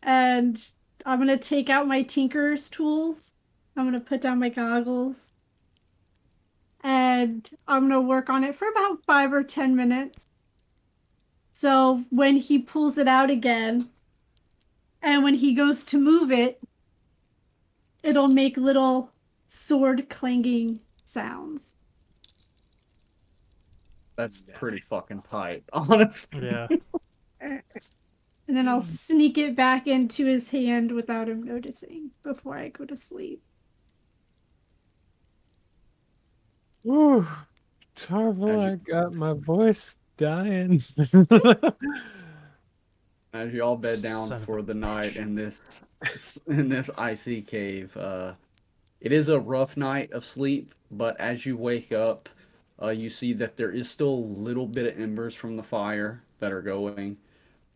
and I'm going to take out my tinker's tools. I'm going to put down my goggles. And I'm going to work on it for about 5 or 10 minutes. So when he pulls it out again, and when he goes to move it, it'll make little sword clanging sounds. That's pretty fucking tight, honestly. Yeah. And then I'll sneak it back into his hand without him noticing before I go to sleep. Woo, Tarvel, I got my voice dying. As you all bed Son down of for a the night bitch. in this icy cave, it is a rough night of sleep. But as you wake up, you see that there is still a little bit of embers from the fire that are going.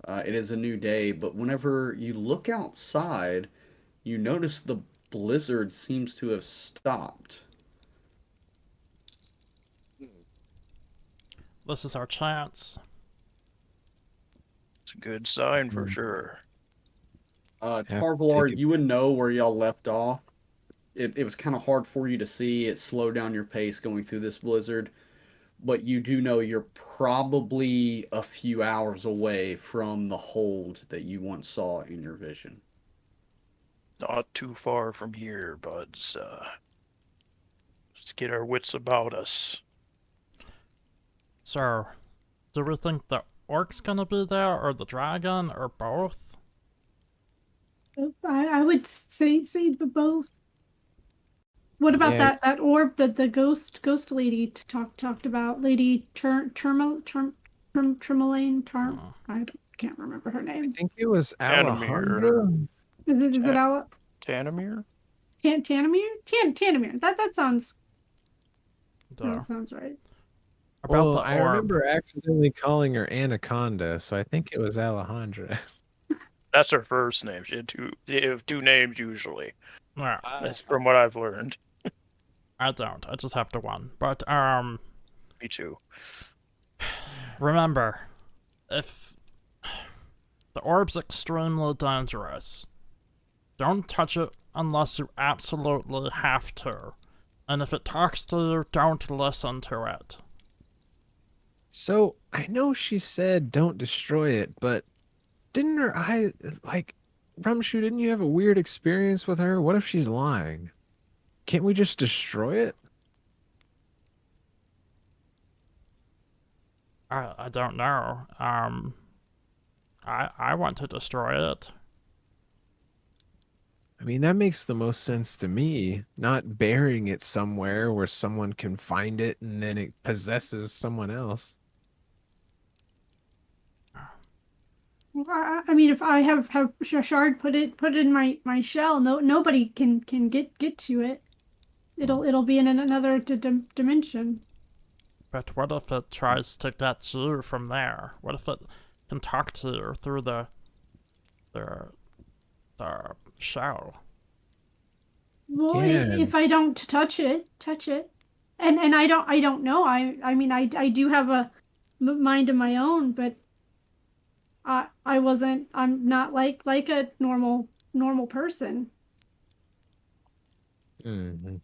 It is a new day, but whenever you look outside, you notice the blizzard seems to have stopped. This is our chance. It's a good sign for sure. to Tarvalar, take it you would know where y'all left off. It was kind of hard for you to see. It slowed down your pace going through this blizzard. But you do know you're probably a few hours away from the hold that you once saw in your vision. Not too far from here, buds. Let's get our wits about us. So, do we think the orc's gonna be there, or the dragon, or both? I would say both. What about Yeah. that orb that the ghost lady talked about? Lady Tourmaline. Can't remember her I name. think it was Tanamir. Alejandra. Is it Ala? Tanamir? Tanamir? Tanamir. That sounds Duh. that sounds right. About Well, the I orb. remember accidentally calling her Anaconda, so I think it was Alejandra. That's her first name. They have two names usually. Yeah, That's from what I've learned. I don't. I just have the one. But Me too. remember, if the orb's extremely dangerous, don't touch it unless you absolutely have to. And if it talks to you, don't listen to it. So I know she said don't destroy it, but didn't her eye like Rumshoe, didn't you have a weird experience with her? What if she's lying? Can't we just destroy it? I don't know. I want to destroy it. I mean, that makes the most sense to me, not burying it somewhere where someone can find it and then it possesses someone else. I mean, if I have Shard put it in my shell, nobody can get to it. It'll be in another dimension. But what if it tries to get you from there? What if it can talk to you through the shell? Well, Yeah. if I don't touch it, and I don't know. I mean, I do have a mind of my own, but I'm not like a normal person. Mm-hmm.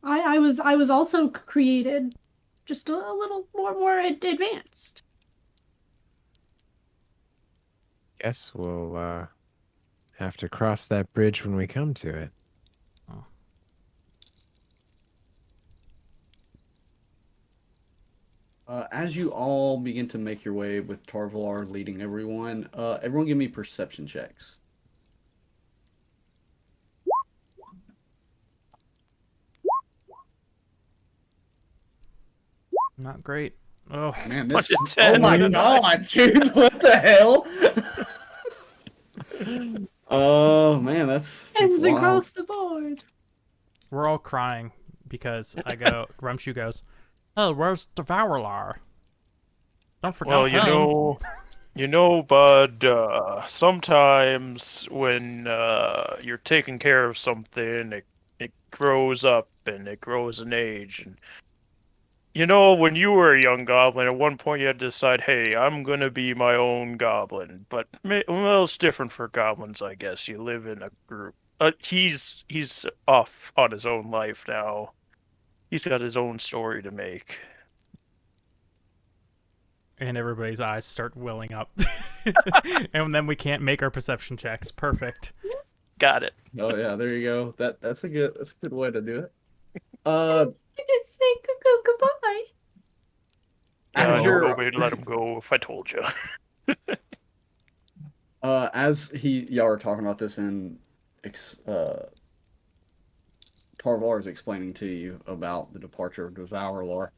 I was also created just a little more advanced. Guess we'll have to cross that bridge when we come to it. As you all begin to make your way with Tarvalar leading everyone, everyone give me perception checks. Not great. Oh, Man, What this is oh that? my god, dude, what the hell? Oh man, that's Ends wild. across the board. we're all crying because I go. Rumshoe goes, "Oh, where's Devourlar?" Don't forget Well, him. bud, sometimes when you're taking care of something, it grows up and it grows in age. And when you were a young goblin, at one point you had to decide, hey, I'm gonna be my own goblin. But well, it's different for goblins, I guess. You live in a group. He's off on his own life now. He's got his own story to make. And everybody's eyes start welling up. And then we can't make our perception checks. Perfect. Got it. Oh yeah, there you go. That's a good way to do it. I just say goodbye. I don't After- know way to let him go if I told you. As y'all are talking about this, and Tarvar is explaining to you about the departure of Devourlord.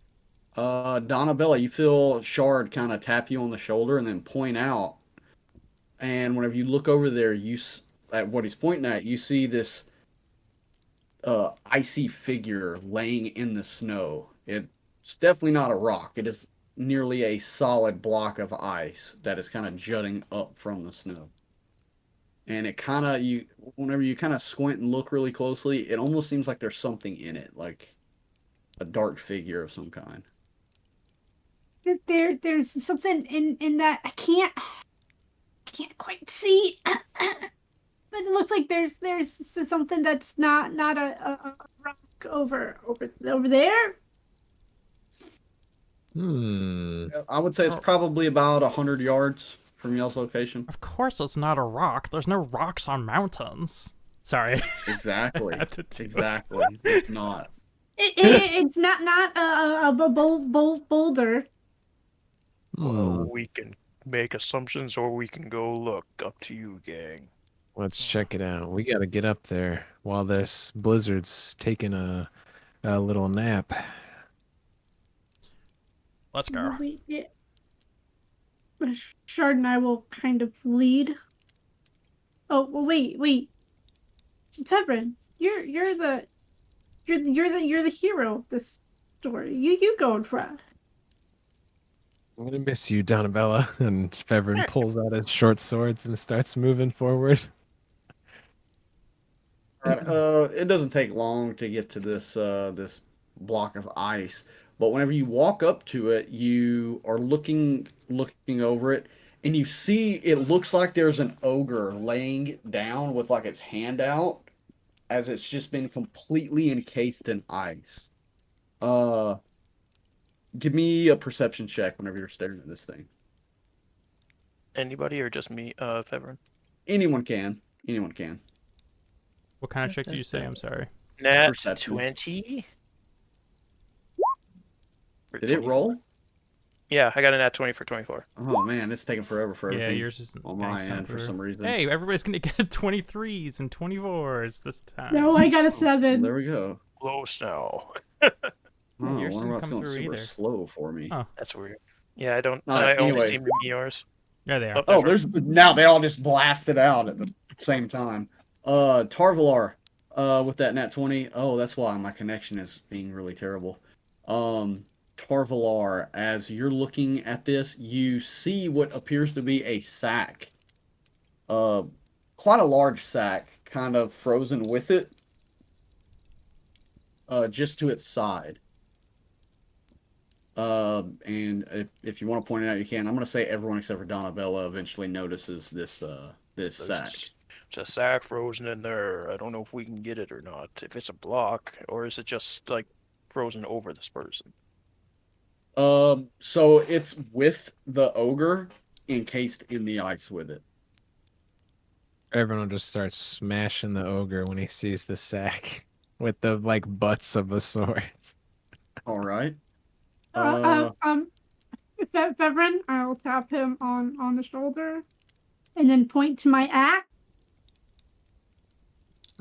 Donna Bella, you feel Shard kind of tap you on the shoulder and then point out, and whenever you look over there, at what he's pointing at, you see this icy figure laying in the snow. It's definitely not a rock. It is nearly a solid block of ice that is kind of jutting up from the snow. And it kind of, whenever you kind of squint and look really closely, it almost seems like there's something in it, like a dark figure of some kind. There's something in that I can't quite see, but it looks like there's something that's not a rock over there. I would say it's probably about 100 yards from y'all's location. Of course it's not a rock. There's no rocks on mountains. Sorry. Exactly. Had to do it. Exactly. It's not. It's not a boulder. Well, we can make assumptions or we can go look. Up to you, gang. Let's check it out. We gotta get up there while this blizzard's taking a little nap. Let's go. Shard and I will kind of lead. Oh, well, wait. Pevrin, you're the hero of this story. You go in front. I'm gonna miss you, Donna Bella. And Fevrin pulls out his short swords and starts moving forward. All right. It doesn't take long to get to this block of ice, but whenever you walk up to it, you are looking over it, and you see it looks like there's an ogre laying down with like its hand out, as it's just been completely encased in ice. Give me a perception check whenever you're staring at this thing. Anybody or just me, Fevrin? Anyone can. Anyone can. What kind of check did you say? I'm sorry. Nat Perception. 20. Did it roll? Yeah, I got a nat 20 for 24. Oh man, it's taking forever for Yeah, everything. yours isn't on my getting end for through. some reason. Hey, everybody's gonna get 23s and 24s this time. No, I got a 7. There we go. Close now. Oh, I yours wonder didn't why it's come going through super either. slow for me. Huh. That's weird. Yeah, I don't. Alright, I only anyways. see Meyore's. There they are. Oh, right. there's now they all just blasted out at the same time. Tarvalar, with that nat 20. Oh, that's why my connection is being really terrible. Tarvalar, as you're looking at this, you see what appears to be a sack. Quite a large sack, kind of frozen with it. Just to its side. And if you want to point it out, you can. I'm going to say everyone except for Donna Bella eventually notices this sack. It's a sack frozen in there. I don't know if we can get it or not. If it's a block, or is it just like frozen over this person? So it's with the ogre encased in the ice with it. Everyone just starts smashing the ogre when he sees the sack with the like butts of the swords. All right. Fevrin, I will tap him on the shoulder, and then point to my axe.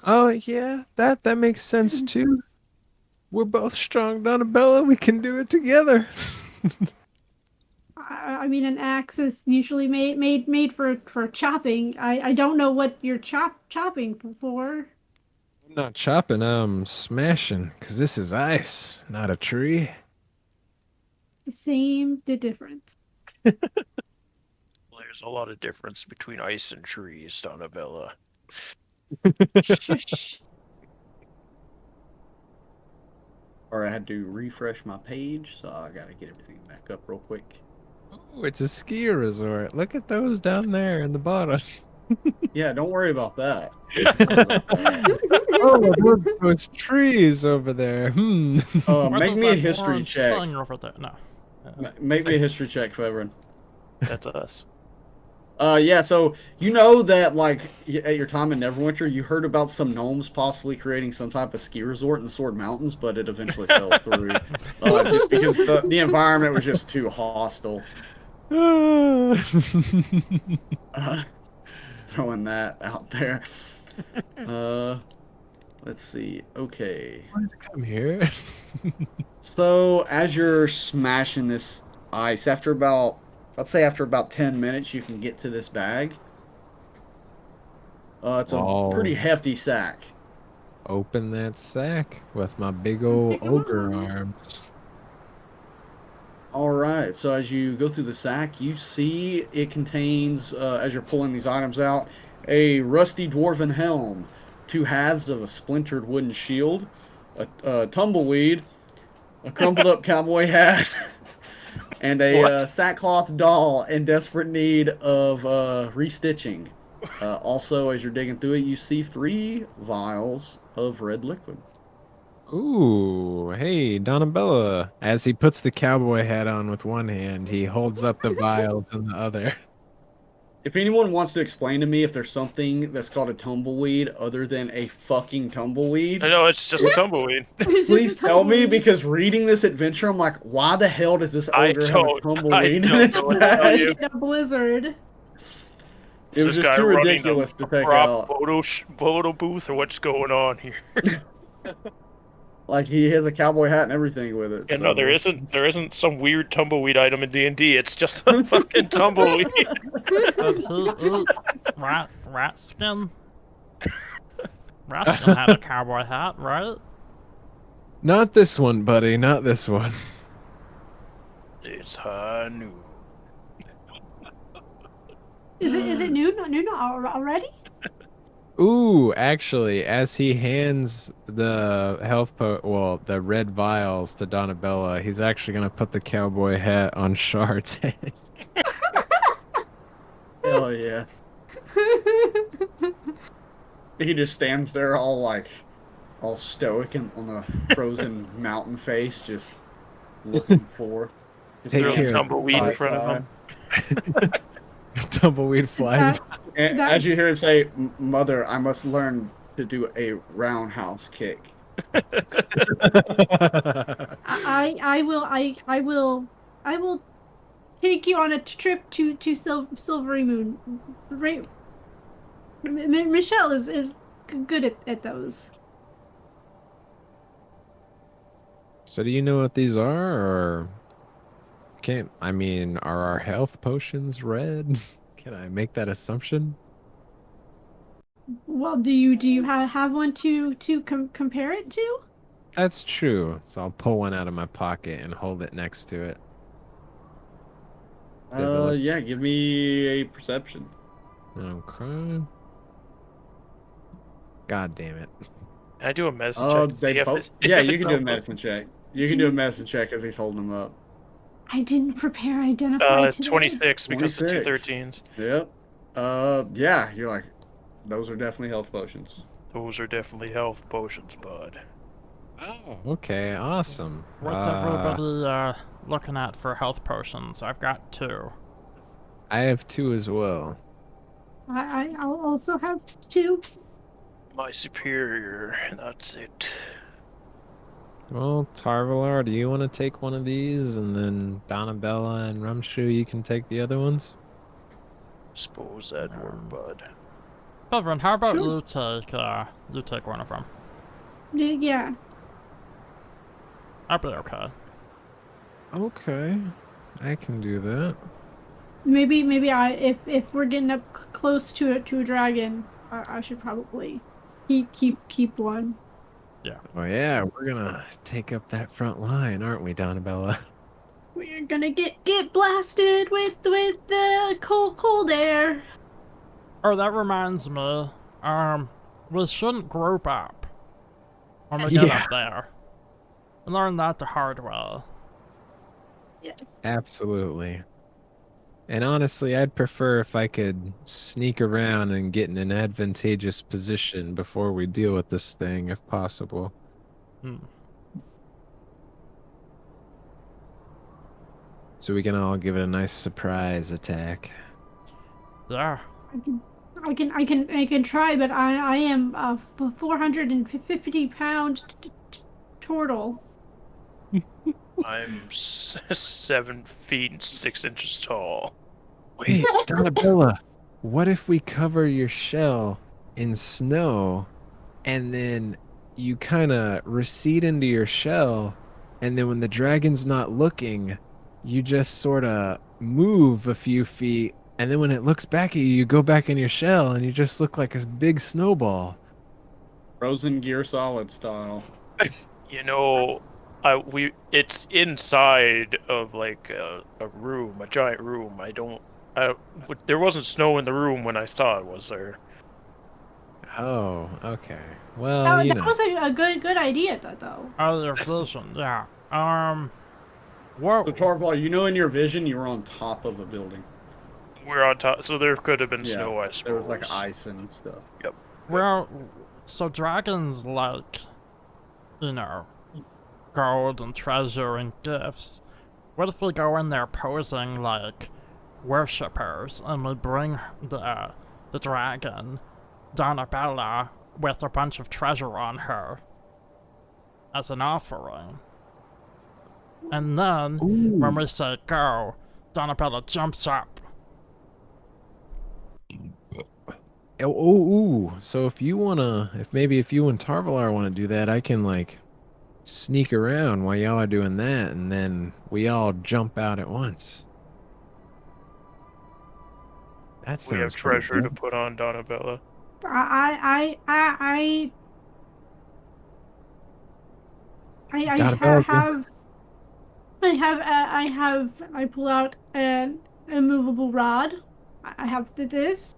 Oh yeah, that makes sense too. We're both strong, Donna Bella. We can do it together. I mean, an axe is usually made for chopping. I don't know what you're chopping for. I'm not chopping, I'm smashing, because this is ice, not a tree. The same, the difference. There's a lot of difference between ice and trees, Donna Bella. Shush. Or I had to refresh my page, so I gotta get everything back up real quick. Oh, it's a ski resort. Look at those down there in the bottom. Yeah, don't worry about that. Oh, those trees over there. What Make is me a that history orange check. thing over there? No. Make me a history check, Fevrin. That's us. Yeah, so you know that, like, at your time in Neverwinter, you heard about some gnomes possibly creating some type of ski resort in the Sword Mountains, but it eventually fell through. Just because the environment was just too hostile. Just throwing that out there. Let's see. Okay. Come here. So as you're smashing this ice, let's say after about 10 minutes, you can get to this bag. It's a pretty hefty sack. Open that sack with my big old ogre arms. All right. So as you go through the sack, you see it contains, as you're pulling these items out, a rusty dwarven helm, 2 halves of a splintered wooden shield, a tumbleweed, a crumpled up cowboy hat, and a sackcloth doll in desperate need of restitching. Also, as you're digging through it, you see 3 vials of red liquid. Ooh, hey, Donna Bella. As he puts the cowboy hat on with one hand, he holds up the vials in the other. If anyone wants to explain to me if there's something that's called a tumbleweed other than a fucking tumbleweed, I know, it's just a tumbleweed. please tell me, because reading this adventure, I'm like, why the hell does this ogre have a tumbleweed in its bag? In a blizzard. It was just too ridiculous to take out. Photo booth, or what's going on here? Like, he has a cowboy hat and everything with it. Yeah, so. no, there isn't some weird tumbleweed item in D&D. It's just a fucking tumbleweed. Did he eat rat skin? Rat skin had a cowboy hat, right? Not this one, buddy. Not this one. It's high noon. Is it noon already? Ooh, actually, as he hands the the red vials to Donna Bella, he's actually gonna put the cowboy hat on Shard's head. Hell yes. He just stands there all stoic and on the frozen mountain face, just looking for. Take care. Tumbleweed in front of him. Tumbleweed flies. And as you hear him say, "Mother, I must learn to do a roundhouse kick." I will take you on a trip to Silvery Moon. Right, Michelle is good at those. So do you know what these are, or are our health potions red? Can I make that assumption? Well, do you have one to compare it to? That's true. So I'll pull one out of my pocket and hold it next to it. Yeah, give me a perception. Okay. God damn it. Can I do a medicine check? Yeah, you can do a medicine check. You can do a medicine check as he's holding them up. I didn't prepare identify today. 26 because the 2 26. 13s. Yep. Yeah, you're like, those are definitely health potions. Those are definitely health potions, bud. Oh, okay, awesome. What's everybody looking at for health potions? I've got 2. I have 2 as well. I'll also have 2. My superior, that's it. Well, Tarvalar, do you want to take one of these, and then Donna Bella and Rumshu, you can take the other ones? Suppose that'd work, bud. Belvin, how about Sure. you take one of them? Yeah. I'll be okay. Okay, I can do that. Maybe if we're getting up close to a dragon, I should probably keep one. Yeah. Oh yeah, we're gonna take up that front line, aren't we, Donna Bella? We're gonna get blasted with the cold air. Oh, that reminds me. We shouldn't group up when we get Yeah. up there. We learned that the hard way. Yes. Absolutely. And honestly, I'd prefer if I could sneak around and get in an advantageous position before we deal with this thing, if possible. Hmm. So we can all give it a nice surprise attack. Yeah. I can try, but I am a 450-pound turtle. I'm 7 feet and 6 inches tall. Wait, Donna Bella, what if we cover your shell in snow and then you kind of recede into your shell, and then when the dragon's not looking, you just sort of move a few feet, and then when it looks back at you, you go back in your shell and you just look like a big snowball. Frozen Gear Solid style. You know, it's inside of like a room, a giant room. There wasn't snow in the room when I saw it, was there? Oh, okay. Well, you That know. was a good idea, though. Oh, your vision. Yeah. Whoa. So Tarval, you know, in your vision, you were on top of a building. We're on top, so there could have been Yeah, snow, I suppose. there was like ice and stuff. Yep. Well, so dragons like, gold and treasure and gifts. What if we go in there posing like worshippers and we bring the dragon, Donna Bella, with a bunch of treasure on her as an offering? And then, when we say go, Donna Bella jumps up. Ooh. So if you and Tarvalar wanna do that, I can like sneak around while y'all are doing that, and then we all jump out at once. That sounds We have pretty treasure to good. put on Donna Bella. I pull out an immovable rod. I have this.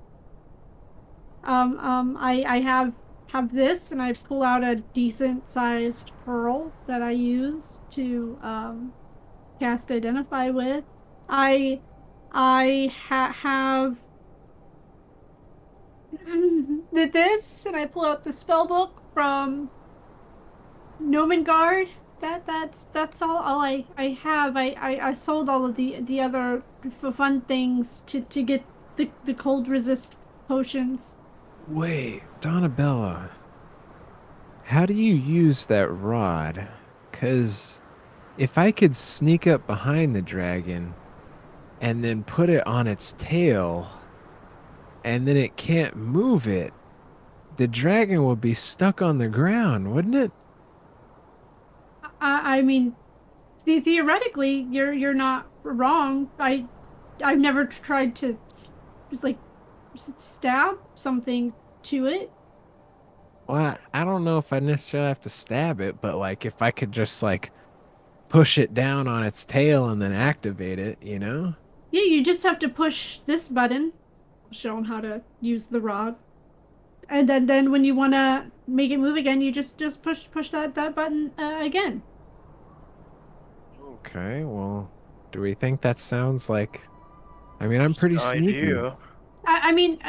I have this, and I pull out a decent sized pearl that I use to cast identify with. Have this, and I pull out the spell book from Nomengard. That's all I have. I sold all of the other fun things to get the cold resist potions. Wait, Donabella, how do you use that rod? 'Cause if I could sneak up behind the dragon and then put it on its tail, and then it can't move it, the dragon will be stuck on the ground, wouldn't it? I mean, theoretically, you're not wrong. I've never tried to just like stab something to it. Well, I don't know if I necessarily have to stab it, but like if I could just like push it down on its tail and then activate it, you know? Yeah, you just have to push this button. Show them how to use the rod. And then when you want to make it move again, you just push that button again. Okay, well, do we think that sounds like... I mean, I'm pretty sneaky. Idea. I mean,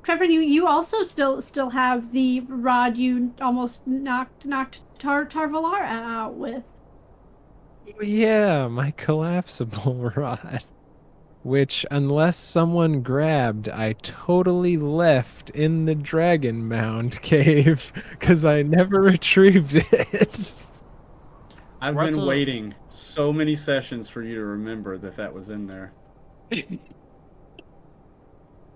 Trevor, you also still have the rod you almost knocked Tarvalar out with. Oh, yeah, my collapsible rod. Which, unless someone grabbed, I totally left in the dragon mound cave because I never retrieved it. I've What's been a- waiting so many sessions for you to remember that was in there.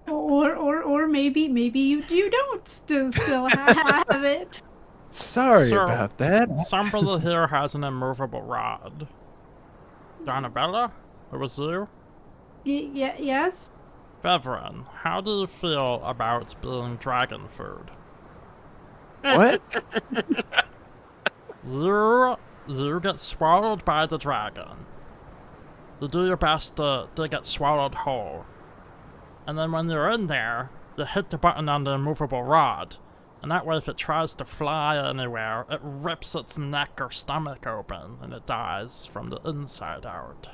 Or maybe you don't still have it. Sorry So- about that. Somebody here has an immovable rod. Donna Bella? It was you? Yes. Beveren, how do you feel about being dragon food? What? You get swallowed by the dragon. you do your best to get swallowed whole. And then when you're in there, you hit the button on the immovable rod. And that way, if it tries to fly anywhere, it rips its neck or stomach open, and it dies from the inside out.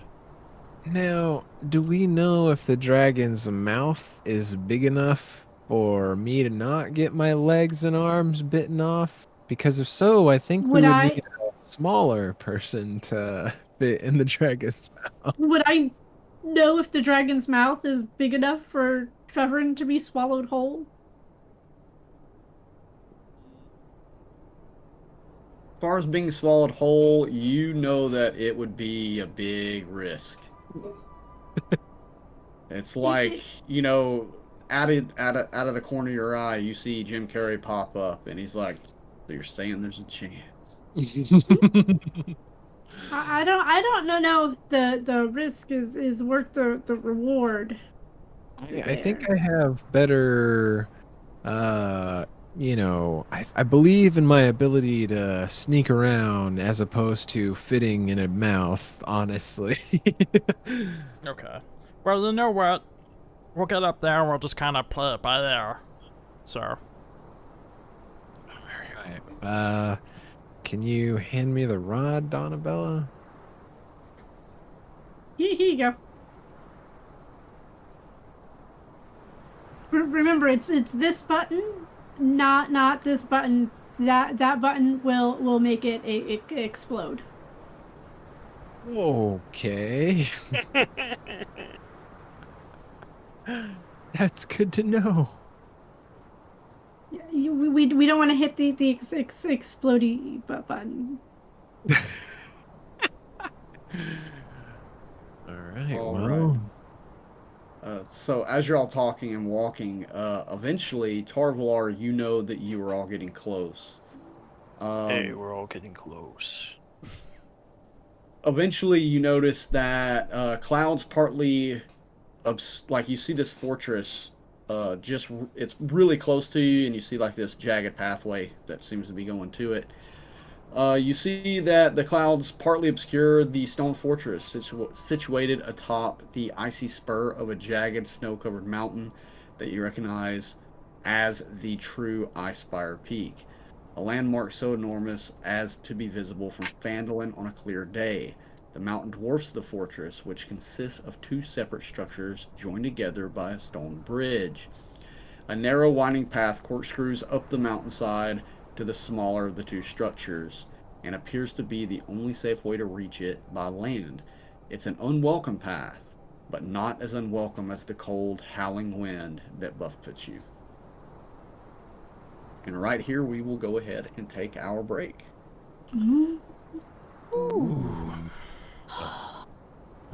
Now, do we know if the dragon's mouth is big enough for me to not get my legs and arms bitten off? Because if so, I think we Would would I- need a smaller person to fit in the dragon's mouth. Would I know if the dragon's mouth is big enough for Feverin to be swallowed whole? As far as being swallowed whole, you know that it would be a big risk. It's like, you know, out of the corner of your eye, you see Jim Carrey pop up, and he's like, "So you're saying there's a chance?" I don't know if the risk is worth the reward. I think I have better, you know, I believe in my ability to sneak around as opposed to fitting in a mouth, honestly. Okay. Well, you know what? We'll get up there and we'll just kind of play it by ear. So. Alright, can you hand me the rod, Donna Bella? Here you go. Remember, it's this button, not this button. That button will make it explode. Okay. That's good to know. We don't want to hit the explodey button. Alright, All well. So as you're all talking and walking, eventually, Tarvalar, you know that you are all getting close. Hey, we're all getting close. Eventually, you notice that clouds partly, like you see this fortress, it's really close to you, and you see like this jagged pathway that seems to be going to it. You see that the clouds partly obscure the stone fortress situated atop the icy spur of a jagged snow-covered mountain that you recognize as the true Icespire Peak, a landmark so enormous as to be visible from Phandalin on a clear day. The mountain dwarfs the fortress, which consists of two separate structures joined together by a stone bridge. A narrow winding path corkscrews up the mountainside to the smaller of the two structures, and appears to be the only safe way to reach it by land. It's an unwelcome path, but not as unwelcome as the cold, howling wind that buffets you. And right here, we will go ahead and take our break.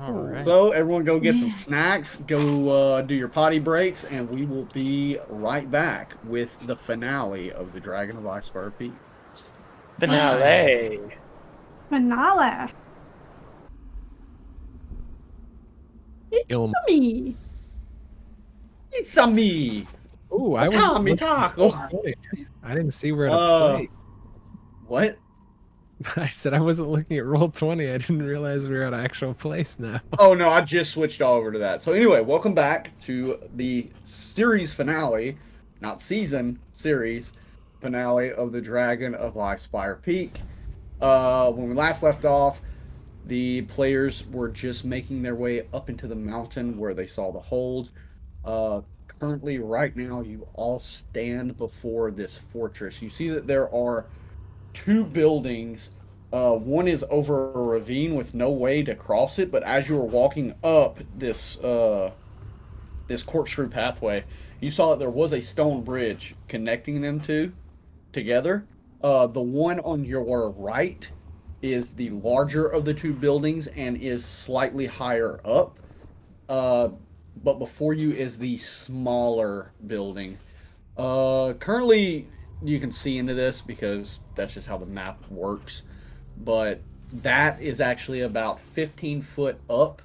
Alright. So, everyone go get some snacks, go do your potty breaks, and we will be right back with the finale of the Dragon of Icespire Peak. Finale. Finale. It's me. It's a me! Ooh, I was TommieTaco! I didn't see where to play. What? I said I wasn't looking at Roll20. I didn't realize we were at actual place now. Oh no, I just switched over to that. So anyway, welcome back to the series finale, not season, series finale of the Dragon of Icespire Peak. When we last left off, the players were just making their way up into the mountain where they saw the hold. Currently, right now, you all stand before this fortress. You see that there are two buildings. One is over a ravine with no way to cross it, but as you were walking up this this corkscrew pathway, you saw that there was a stone bridge connecting them together. The one on your right is the larger of the two buildings and is slightly higher up. But before you is the smaller building. Currently, you can see into this because that's just how the map works. But that is actually about 15 foot up.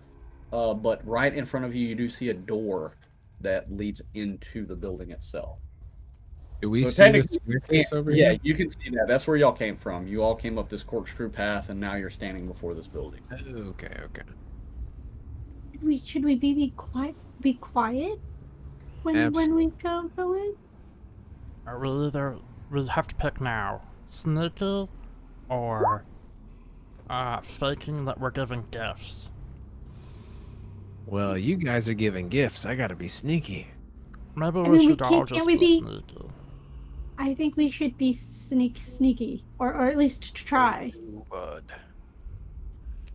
But right in front of you, you do see a door that leads into the building itself. Do we So see the technically, staircase over yeah, here? you can see that. That's where y'all came from. You all came up this corkscrew path, and now you're standing before this building. Okay. Should we be quiet? Be quiet when we go in? We have to pick now. Sneaky or faking that we're giving gifts. Well, you guys are giving gifts. I gotta be sneaky. Maybe I we mean, should all can't just we be be- sneaky. I think we should be sneaky, or at least try. Ooh, bud.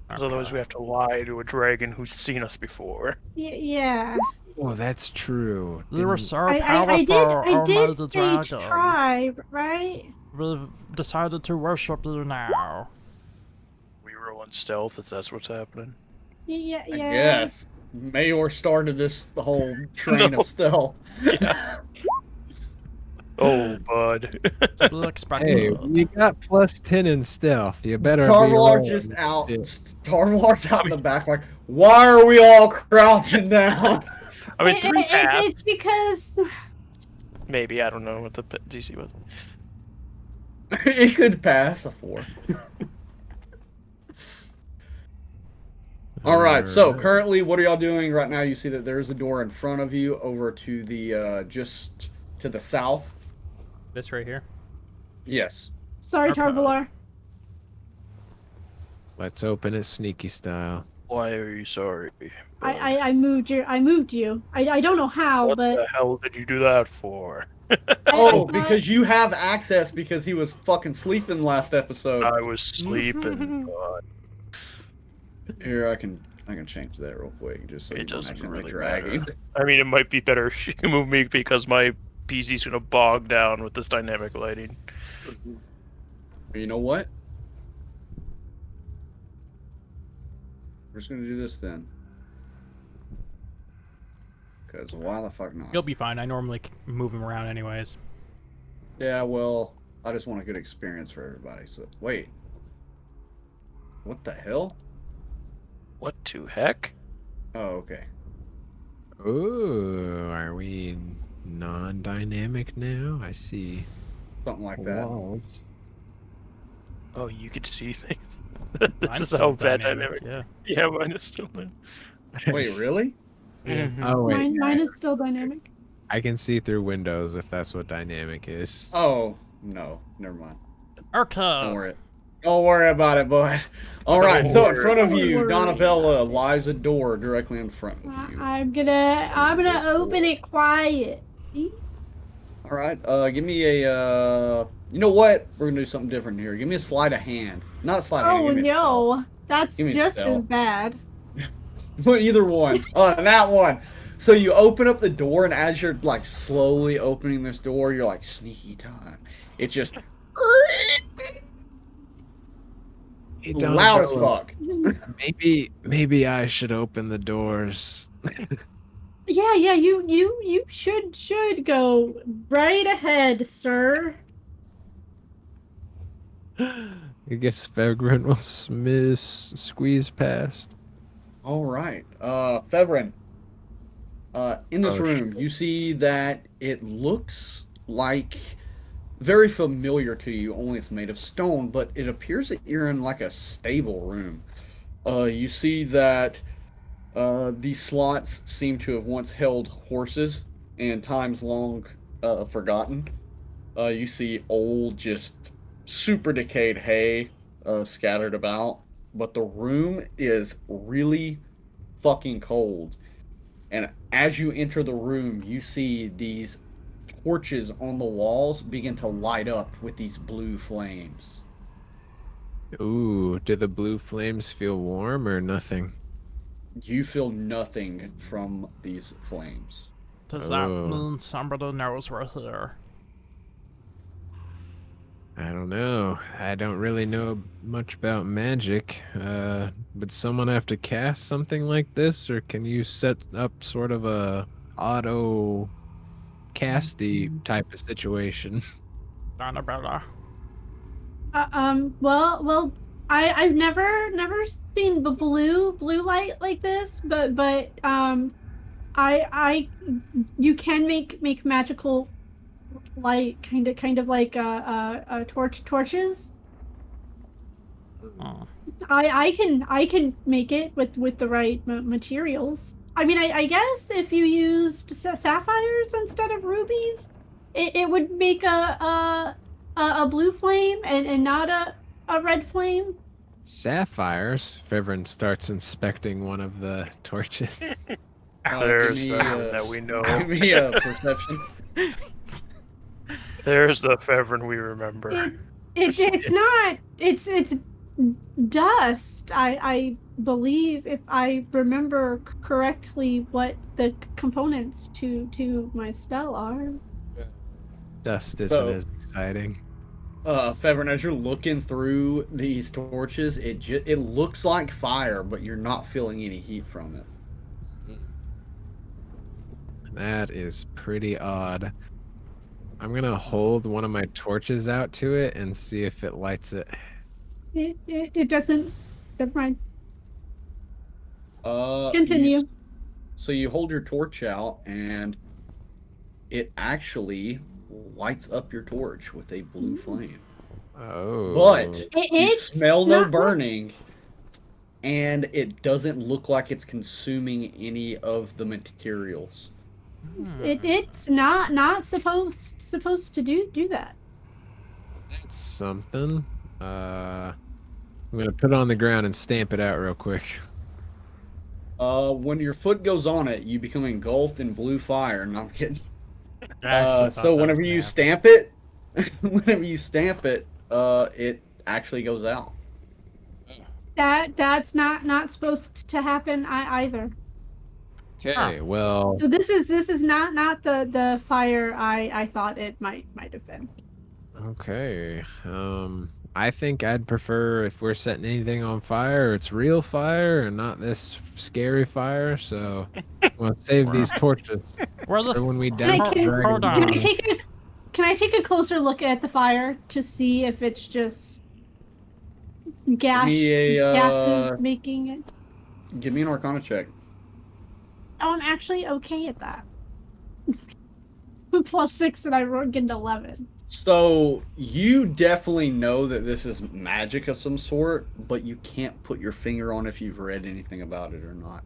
'Cause otherwise Okay. we have to lie to a dragon who's seen us before. Yeah. Oh, that's true. You were Didn't- so powerful, I did almighty say dragon. try, right? We've decided to worship you now. We roll in stealth if that's what's happening. Yeah. I guess. Meyore started this whole train No. of stealth. Yeah. Oh, bud. To be expected. Hey, you got +10 in stealth. You better be Tarvalar rolling just out. shit. Tarvalar's out in the back, like, why are we all crouching down? I mean, 3 pass. It's because Maybe, I don't know what the DC was. It could pass a 4. All right. So currently, what are y'all doing right now? You see that there is a door in front of you, over to the just to the south. This right here. Yes. sorry, Okay. Tarvalar. Let's open it sneaky style. Why are you sorry? bud? I moved you. I don't know how, What but the hell did you do that for? Oh, I- because you have access because he was fucking sleeping last episode. I was sleeping. God. Here, I can change that real quick, just so It you don't doesn't accidentally really drag matter. him. I mean, it might be better if you move me because my PC's gonna bog down with this dynamic lighting. You know what? We're just gonna do this then. Because why the fuck not? You'll be fine. I normally move him around anyways. Yeah, well, I just want a good experience for everybody. So wait, what the hell? What to heck? Oh, okay. Ooh, are we non-dynamic now? I see. Something like that. Walls. Oh, you could see things. Mine's This is still how bad dynamic. Yeah. Yeah, mine is still in. Wait, really? Mhm. Oh wait, mine is still dynamic. I can see through windows if that's what dynamic is. Oh no, never mind. Okay. Don't worry about it, bud. All right, so in front of Don't you, worry. Donna Bella lies a door directly in front of you. I'm gonna open it quiet. All right, give me a. You know what? We're gonna do something different here. Give me a sleight of hand. Not a sleight of hand. Oh Give me a no, that's Give me a just spell. as bad. But either one. That one. So you open up the door, and as you're like slowly opening this door, you're like sneaky time. It's just Hey, Donna loud as Bella, fuck. Maybe I should open the doors. Yeah, you should go right ahead, sir. I guess Vagrant will squeeze past. All right, Fevrin. In this Oh, room, you see that it looks like very familiar to you. Only it's made of stone, but it appears that you're in like a stable room. You see that these slots seem to have once held horses, and times long forgotten. You see old, just super decayed hay scattered about, but the room is really fucking cold. And as you enter the room, you see these torches on the walls begin to light up with these blue flames. Ooh, do the blue flames feel warm or nothing? You feel nothing from these flames. Does that Oh. mean somebody knows we're here? I don't know. I don't really know much about magic. Would someone have to cast something like this, or can you set up sort of a auto casty type of situation? Donna Bella. Well, I've never seen the blue light like this, but you can make magical light kind of like torches. Oh. I can make it with the right materials. I mean, I guess if you used sapphires instead of rubies, it would make a blue flame and not a red flame. Sapphires. Fevrin starts inspecting one of the torches. There's Give me, that we know. give me a perception. There's the Fevrin we remember. It's not. It's dust. I believe, if I remember correctly, what the components to my spell are. Dust isn't as exciting. Fevrin, as you're looking through these torches, it looks like fire, but you're not feeling any heat from it. That is pretty odd. I'm gonna hold one of my torches out to it and see if it lights it. It doesn't. Never mind. Uh, Continue. So you hold your torch out, and it actually lights up your torch with a blue flame. Oh. But you It's smell no not- burning, and it doesn't look like it's consuming any of the materials. It's not supposed to do that. That's something. I'm gonna put it on the ground and stamp it out real quick. When your foot goes on it, you become engulfed in blue fire. No, I'm kidding. I actually thought So that was whenever gonna you happen. stamp it, it actually goes out. That's not supposed to happen either. Okay, well, So this is not the fire I thought it might have been. okay. I think I'd prefer, if we're setting anything on fire, it's real fire and not this scary fire. So we'll save these torches Where the for when we Can down. I, can, Hold can on. I take a closer look at the fire to see if it's just me a, gases making it? Give me an Arcana check. Oh, I'm actually okay at that. +6 and I rolled an 11. So you definitely know that this is magic of some sort, but you can't put your finger on if you've read anything about it or not.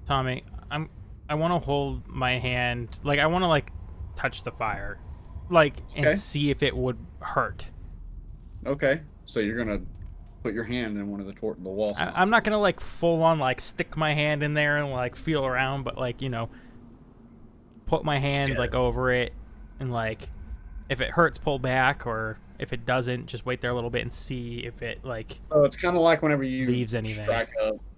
Tommy, I want to hold my hand, like I want to like touch the fire, like and Okay. see if it would hurt. Okay, so you're gonna put your hand in one of the wall slots. I'm not gonna like full on like stick my hand in there and like feel around, but like put my hand like over it and like if it hurts, pull back, or if it doesn't, just wait there a little bit and see if it like So it's kind of like whenever you leaves anything. strike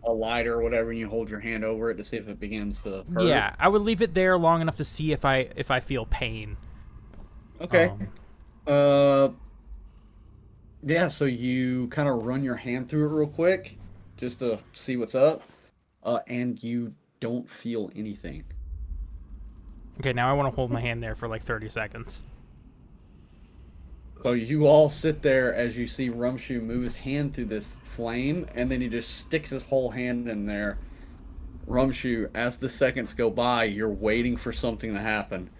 a lighter or whatever, and you hold your hand over it to see if it begins to hurt. Yeah, I would leave it there long enough to see if I feel pain. Okay. Yeah, so you kind of run your hand through it real quick just to see what's up, and you don't feel anything. Okay, now I want to hold my hand there for like 30 seconds. So you all sit there as you see Rumshoe move his hand through this flame, and then he just sticks his whole hand in there. Rumshoe, as the seconds go by, you're waiting for something to happen,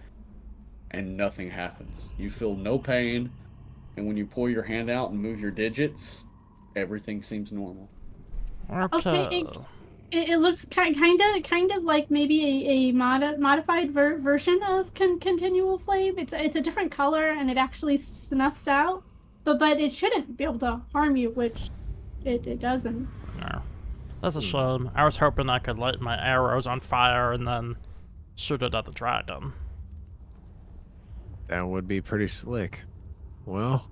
and nothing happens. You feel no pain, and when you pull your hand out and move your digits, everything seems normal. Okay. It looks kind of like maybe a modified version of continual flame. It's a different color and it actually snuffs out, but it shouldn't be able to harm you, which it doesn't. No. That's a shame. I was hoping I could light my arrows on fire and then shoot it at the dragon. That would be pretty slick. Well,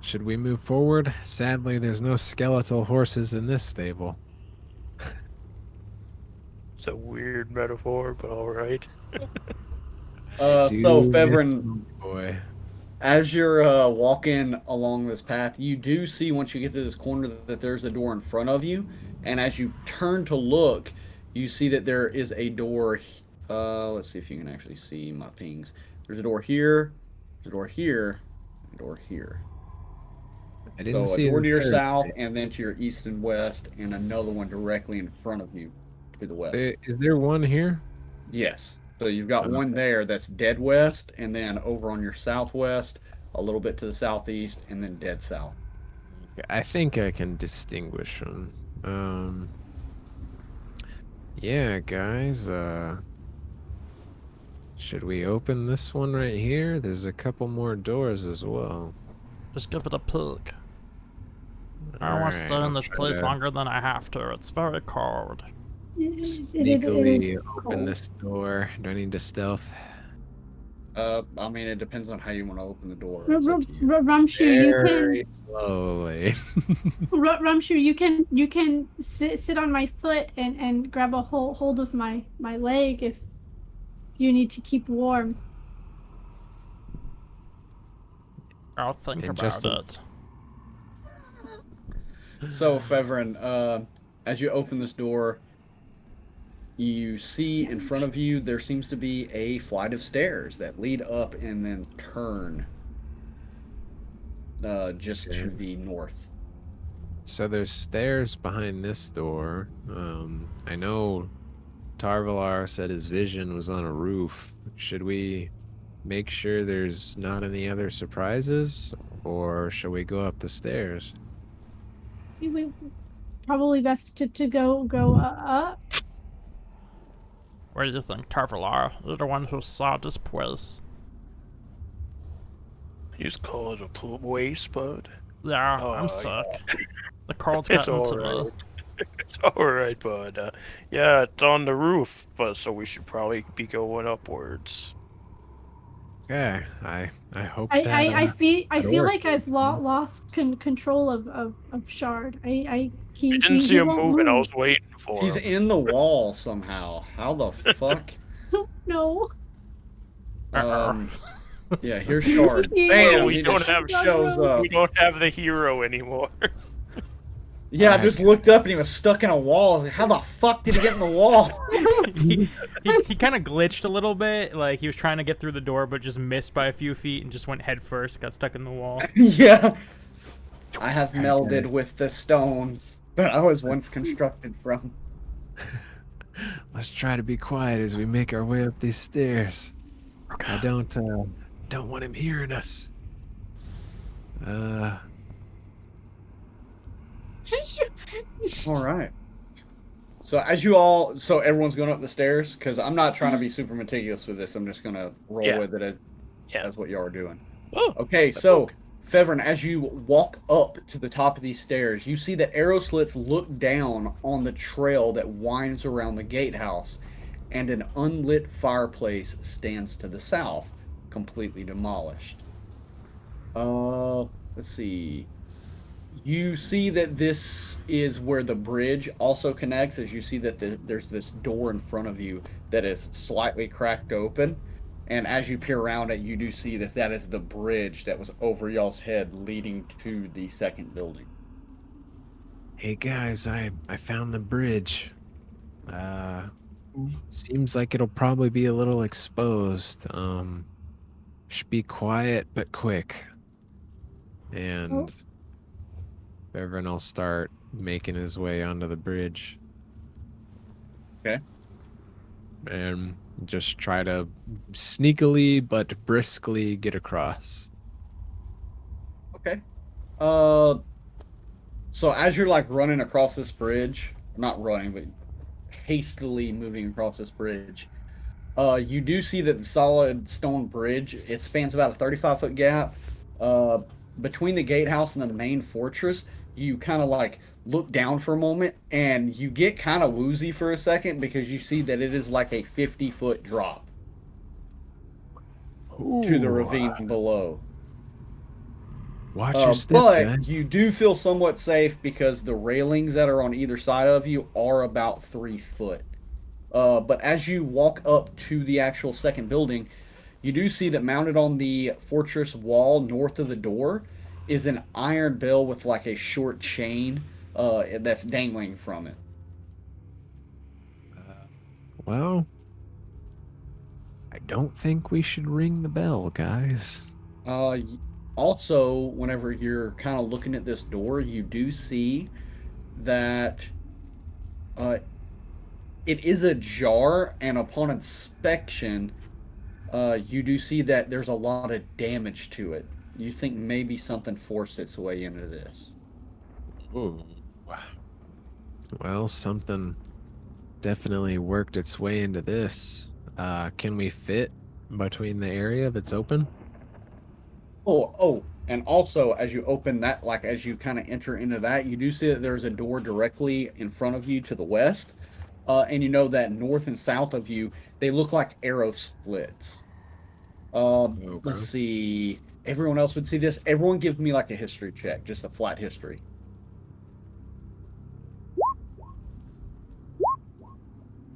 should we move forward? Sadly, there's no skeletal horses in this stable. It's a weird metaphor, but all right. So Dude, Fevrin, boy. as you're walking along this path, you do see once you get to this corner that there's a door in front of you, and as you turn to look, you see that there is a door. Let's see if you can actually see my pings. There's a door here, there's a door here, a door here. I didn't So see a door the to your third. south, and then to your east and west, and another one directly in front of you to the west. Is there one here? Yes. So you've got one there that's dead west, and then over on your southwest, a little bit to the southeast, and then dead south. I think I can distinguish them. Yeah, guys, should we open this one right here? There's a couple more doors as well. Just give it a peek. I don't want to Alright, stay in I'll this try place to longer than I have to. It's very cold. It is sneakily open cold. this door. Do I need to stealth? I mean, it depends on how you want to open the door. R- It's up to you. Rumshoe, you can Very slowly. Rumshoe, you can sit on my foot and grab a hold of my leg if you need to keep warm. I'll think And about just a- it. So, Fevrin, as you open this door, you see in front of you there seems to be a flight of stairs that lead up and then turn just to the north. So there's stairs behind this door. I know Tarvalar said his vision was on a roof. Should we make sure there's not any other surprises, or should we go up the stairs? We probably best to go up. What do you think, Tarvalar? You're the one who saw this place. You just call it a waste, bud. Yeah, Oh, I'm sick. The cold's It's gotten to me. alright. It's alright, bud. Yeah, it's on the roof, but so we should probably be going upwards. Okay, I hope I that. I feel work. like I've lost control of Shard. I I didn't see him won't moving. I move. was waiting for He's him. in the wall somehow. How the fuck? No. Yeah, here's Shard. Yeah. Bam! We he don't just have- shows up. We don't have the hero anymore. Yeah, I just looked up and he was stuck in a wall. I was like, how the fuck did he get in the wall? he kind of glitched a little bit. Like, he was trying to get through the door, but just missed by a few feet and just went head first, got stuck in the wall. Yeah. I have melded with the stone that I was once constructed from. Let's try to be quiet as we make our way up these stairs. I don't want him hearing us. All right. So everyone's going up the stairs because I'm not trying to be super meticulous with this. I'm just gonna roll Yeah. with it Yeah. as what y'all are doing. Oh, Okay, so Fevrin, as you walk up to the top of these stairs, you see that arrow slits look down on the trail that winds around the gatehouse, and an unlit fireplace stands to the south, completely demolished. Let's see. You see that this is where the bridge also connects, as you see that there's this door in front of you that is slightly cracked open. And as you peer around it, you do see that that is the bridge that was over y'all's head leading to the second building. Hey guys, I found the bridge. Seems like it'll probably be a little exposed. Should be quiet but quick. And everyone will start making his way onto the bridge. Okay. And just try to sneakily but briskly get across. Okay. So as you're like running across this bridge, not running, but hastily moving across this bridge, you do see that the solid stone bridge, it spans about a 35-foot gap. Between the gatehouse and the main fortress, you kind of like look down for a moment and you get kind of woozy for a second because you see that it is like a 50-foot drop to the ravine below. Watch your step, But guys. you do feel somewhat safe because the railings that are on either side of you are about 3 foot. But as you walk up to the actual second building, you do see that mounted on the fortress wall north of the door is an iron bell with like a short chain that's dangling from it. Well, I don't think we should ring the bell, guys. Also, whenever you're kind of looking at this door, you do see that it is ajar, and upon inspection, you do see that there's a lot of damage to it. You think maybe something forced its way into this. Ooh. Well, something definitely worked its way into this. Can we fit between the area that's open? Oh, and also as you open that, like as you kind of enter into that, you do see that there's a door directly in front of you to the west. And you know that north and south of you, they look like arrow slits. Let's Okay. see. Everyone else would see this. Everyone give me like a history check, just a flat history.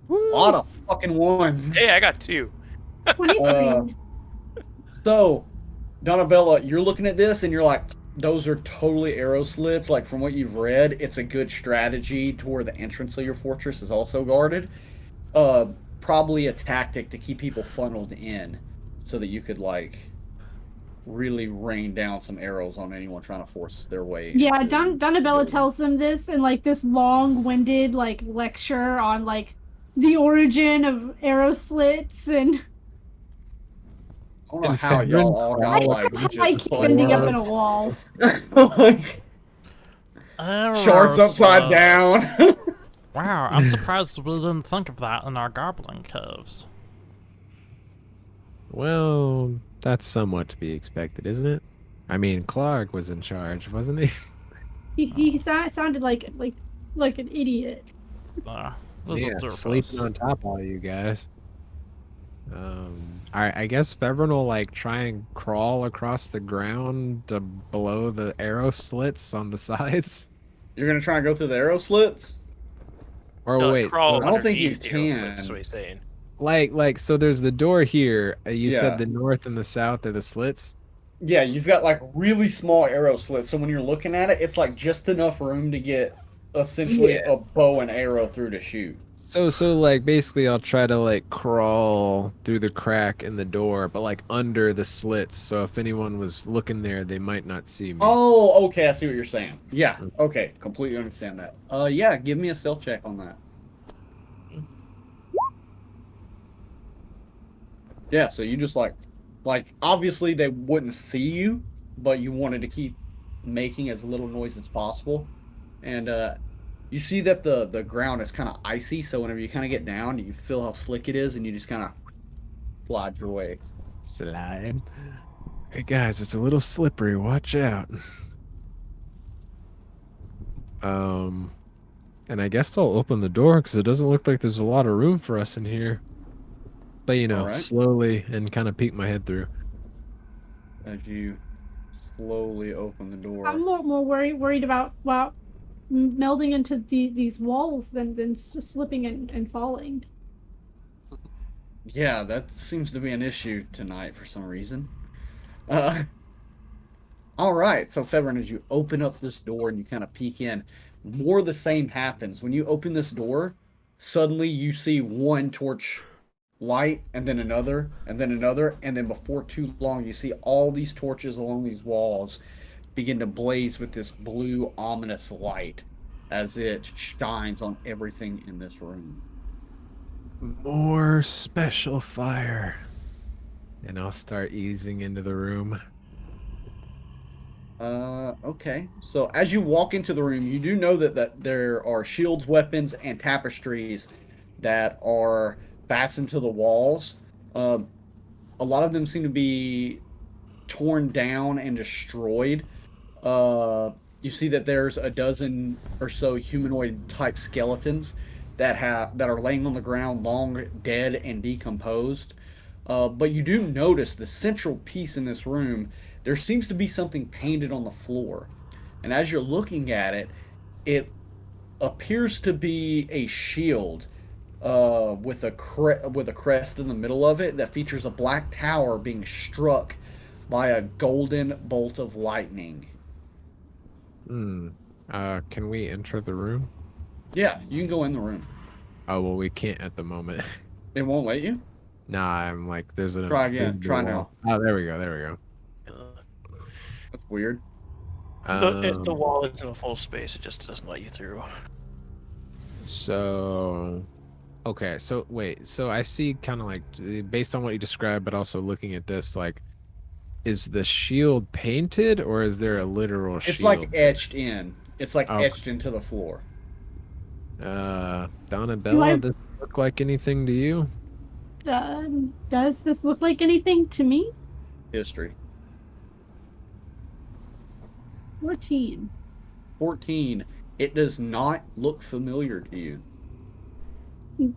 A lot of fucking ones. Hey, I got 2. 23. So, Donna Bella, you're looking at this and you're like, those are totally arrow slits. Like from what you've read, it's a good strategy to where the entrance of your fortress is also guarded. Probably a tactic to keep people funneled in so that you could like really rain down some arrows on anyone trying to force their way Yeah, into Donna Bella building. tells them this in like this long-winded like lecture on like the origin of arrow slits and I don't know And how y'all all got Fandrin like I widgets keep ending up in a plugged. wall. Like charts upside down. Wow, I'm surprised we didn't think of that in our goblin curves. Well, that's somewhat to be expected, isn't it? I mean, Clark was in charge, wasn't he? He sounded like an idiot. This Yeah, will do sleeping us. on top of all you guys. I guess Fevrin will like try and crawl across the ground to below the arrow slits on the sides. You're gonna try and go through the arrow slits? Or No, wait, crawl I don't think you underneath the arrow slits, can. is what he's saying. like so there's the door here. You Yeah. said the north and the south are the slits. Yeah, you've got like really small arrow slits, so when you're looking at it, it's like just enough room to get essentially Yeah. a bow and arrow through to shoot. So like basically I'll try to like crawl through the crack in the door, but like under the slits. So if anyone was looking there, they might not see me. Oh, okay, I see what you're saying. Yeah, okay, completely understand that. Yeah, give me a stealth check on that. Yeah, so you just like obviously they wouldn't see you, but you wanted to keep making as little noise as possible. And you see that the ground is kind of icy, so whenever you kind of get down, you feel how slick it is, and you just kind of slide your way. Slide. Hey guys, it's a little slippery. Watch out. And I guess I'll open the door because it doesn't look like there's a lot of room for us in here. But you know, Alright. slowly and kind of peek my head through. As you slowly open the door. I'm more worried about melding into these walls than slipping and falling. Yeah, that seems to be an issue tonight for some reason. All right, so Fevrin, as you open up this door and you kind of peek in, more of the same happens. When you open this door, suddenly you see one torch light, and then another, and then another, and then before too long, you see all these torches along these walls begin to blaze with this blue, ominous light as it shines on everything in this room. More special fire. And I'll start easing into the room. Okay. So as you walk into the room, you do know that there are shields, weapons, and tapestries that are fastened to the walls. A lot of them seem to be torn down and destroyed. You see that there's a dozen or so humanoid type skeletons that are laying on the ground, long dead and decomposed. But you do notice the central piece in this room. There seems to be something painted on the floor, and as you're looking at it, it appears to be a shield with a crest in the middle of it that features a black tower being struck by a golden bolt of lightning. Can we enter the room? Yeah, you can go in the room. Oh, well, we can't at the moment. It won't let you? Nah, I'm like, there's an Try again. invisible Try wall. now. Oh, there we go. There we go. That's weird. If the wall is in a full space, it just doesn't let you through. So, okay. So wait. So I see kind of like based on what you described, but also looking at this, like, is the shield painted or is there a literal shield? It's like etched in. It's like Oh. etched into the floor. Donna Bella, I- does this look like anything to you? Does this look like anything to me? History. 14. 14. It does not look familiar to you.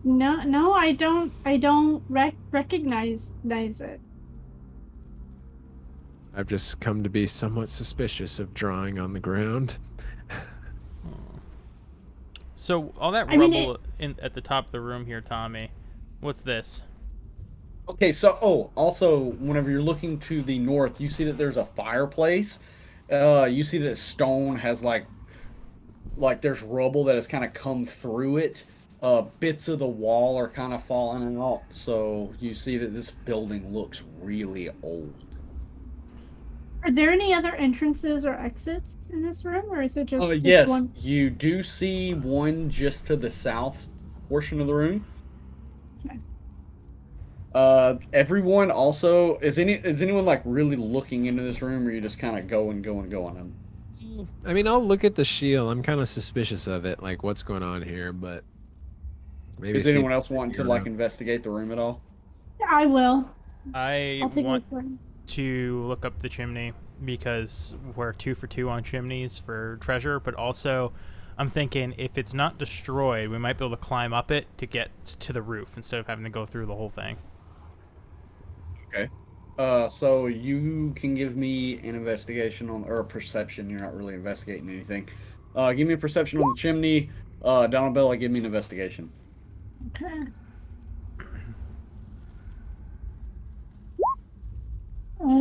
No, I don't. I don't recognize it. I've just come to be somewhat suspicious of drawing on the ground. So all that I mean, rubble at the top of the room here, Tommy. What's this? Okay, so also whenever you're looking to the north, you see that there's a fireplace. You see that stone has like there's rubble that has kind of come through it. Bits of the wall are kind of falling out, so you see that this building looks really old. Are there any other entrances or exits in this room, or is it just this Yes, one? you do see one just to the south portion of the room. Okay. Everyone also is anyone like really looking into this room, or are you just kind of going? I mean, I'll look at the shield. I'm kind of suspicious of it, like what's going on here, but maybe Is see anyone else wanting to around. like investigate the room at all? I will. I I'll take a want look for him. to look up the chimney because we're 2 for 2 on chimneys for treasure, but also I'm thinking if it's not destroyed, we might be able to climb up it to get to the roof instead of having to go through the whole thing. Okay. So you can give me an investigation or a perception. You're not really investigating anything. Give me a perception on the chimney. Donna Bella, give me an investigation. Okay.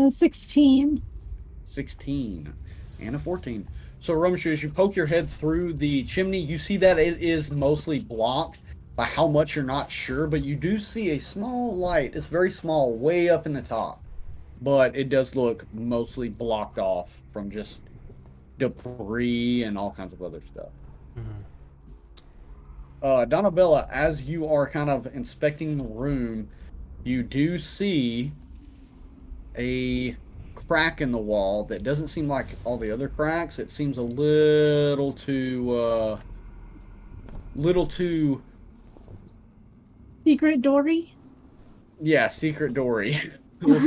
16. 16 and a 14. So Rumshu, as you poke your head through the chimney, you see that it is mostly blocked. By how much you're not sure, but you do see a small light. It's very small, way up in the top. But it does look mostly blocked off from just debris and all kinds of other stuff. Donna Bella, as you are kind of inspecting the room, you do see a crack in the wall that doesn't seem like all the other cracks. It seems a little too Secret Dory? yeah, secret dory. We'll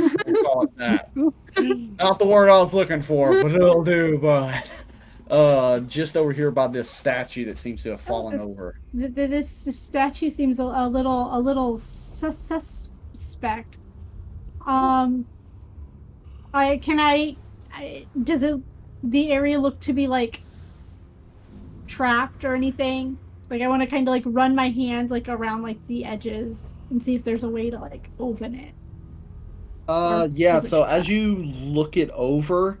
call it that. Not the word I was looking for, but it'll do. But just over here by this statue that seems to have fallen over. This statue seems a little suspect. Does the area look to be like trapped or anything? Like I want to kind of like run my hands like around like the edges and see if there's a way to like open it. Yeah, so as you look it over,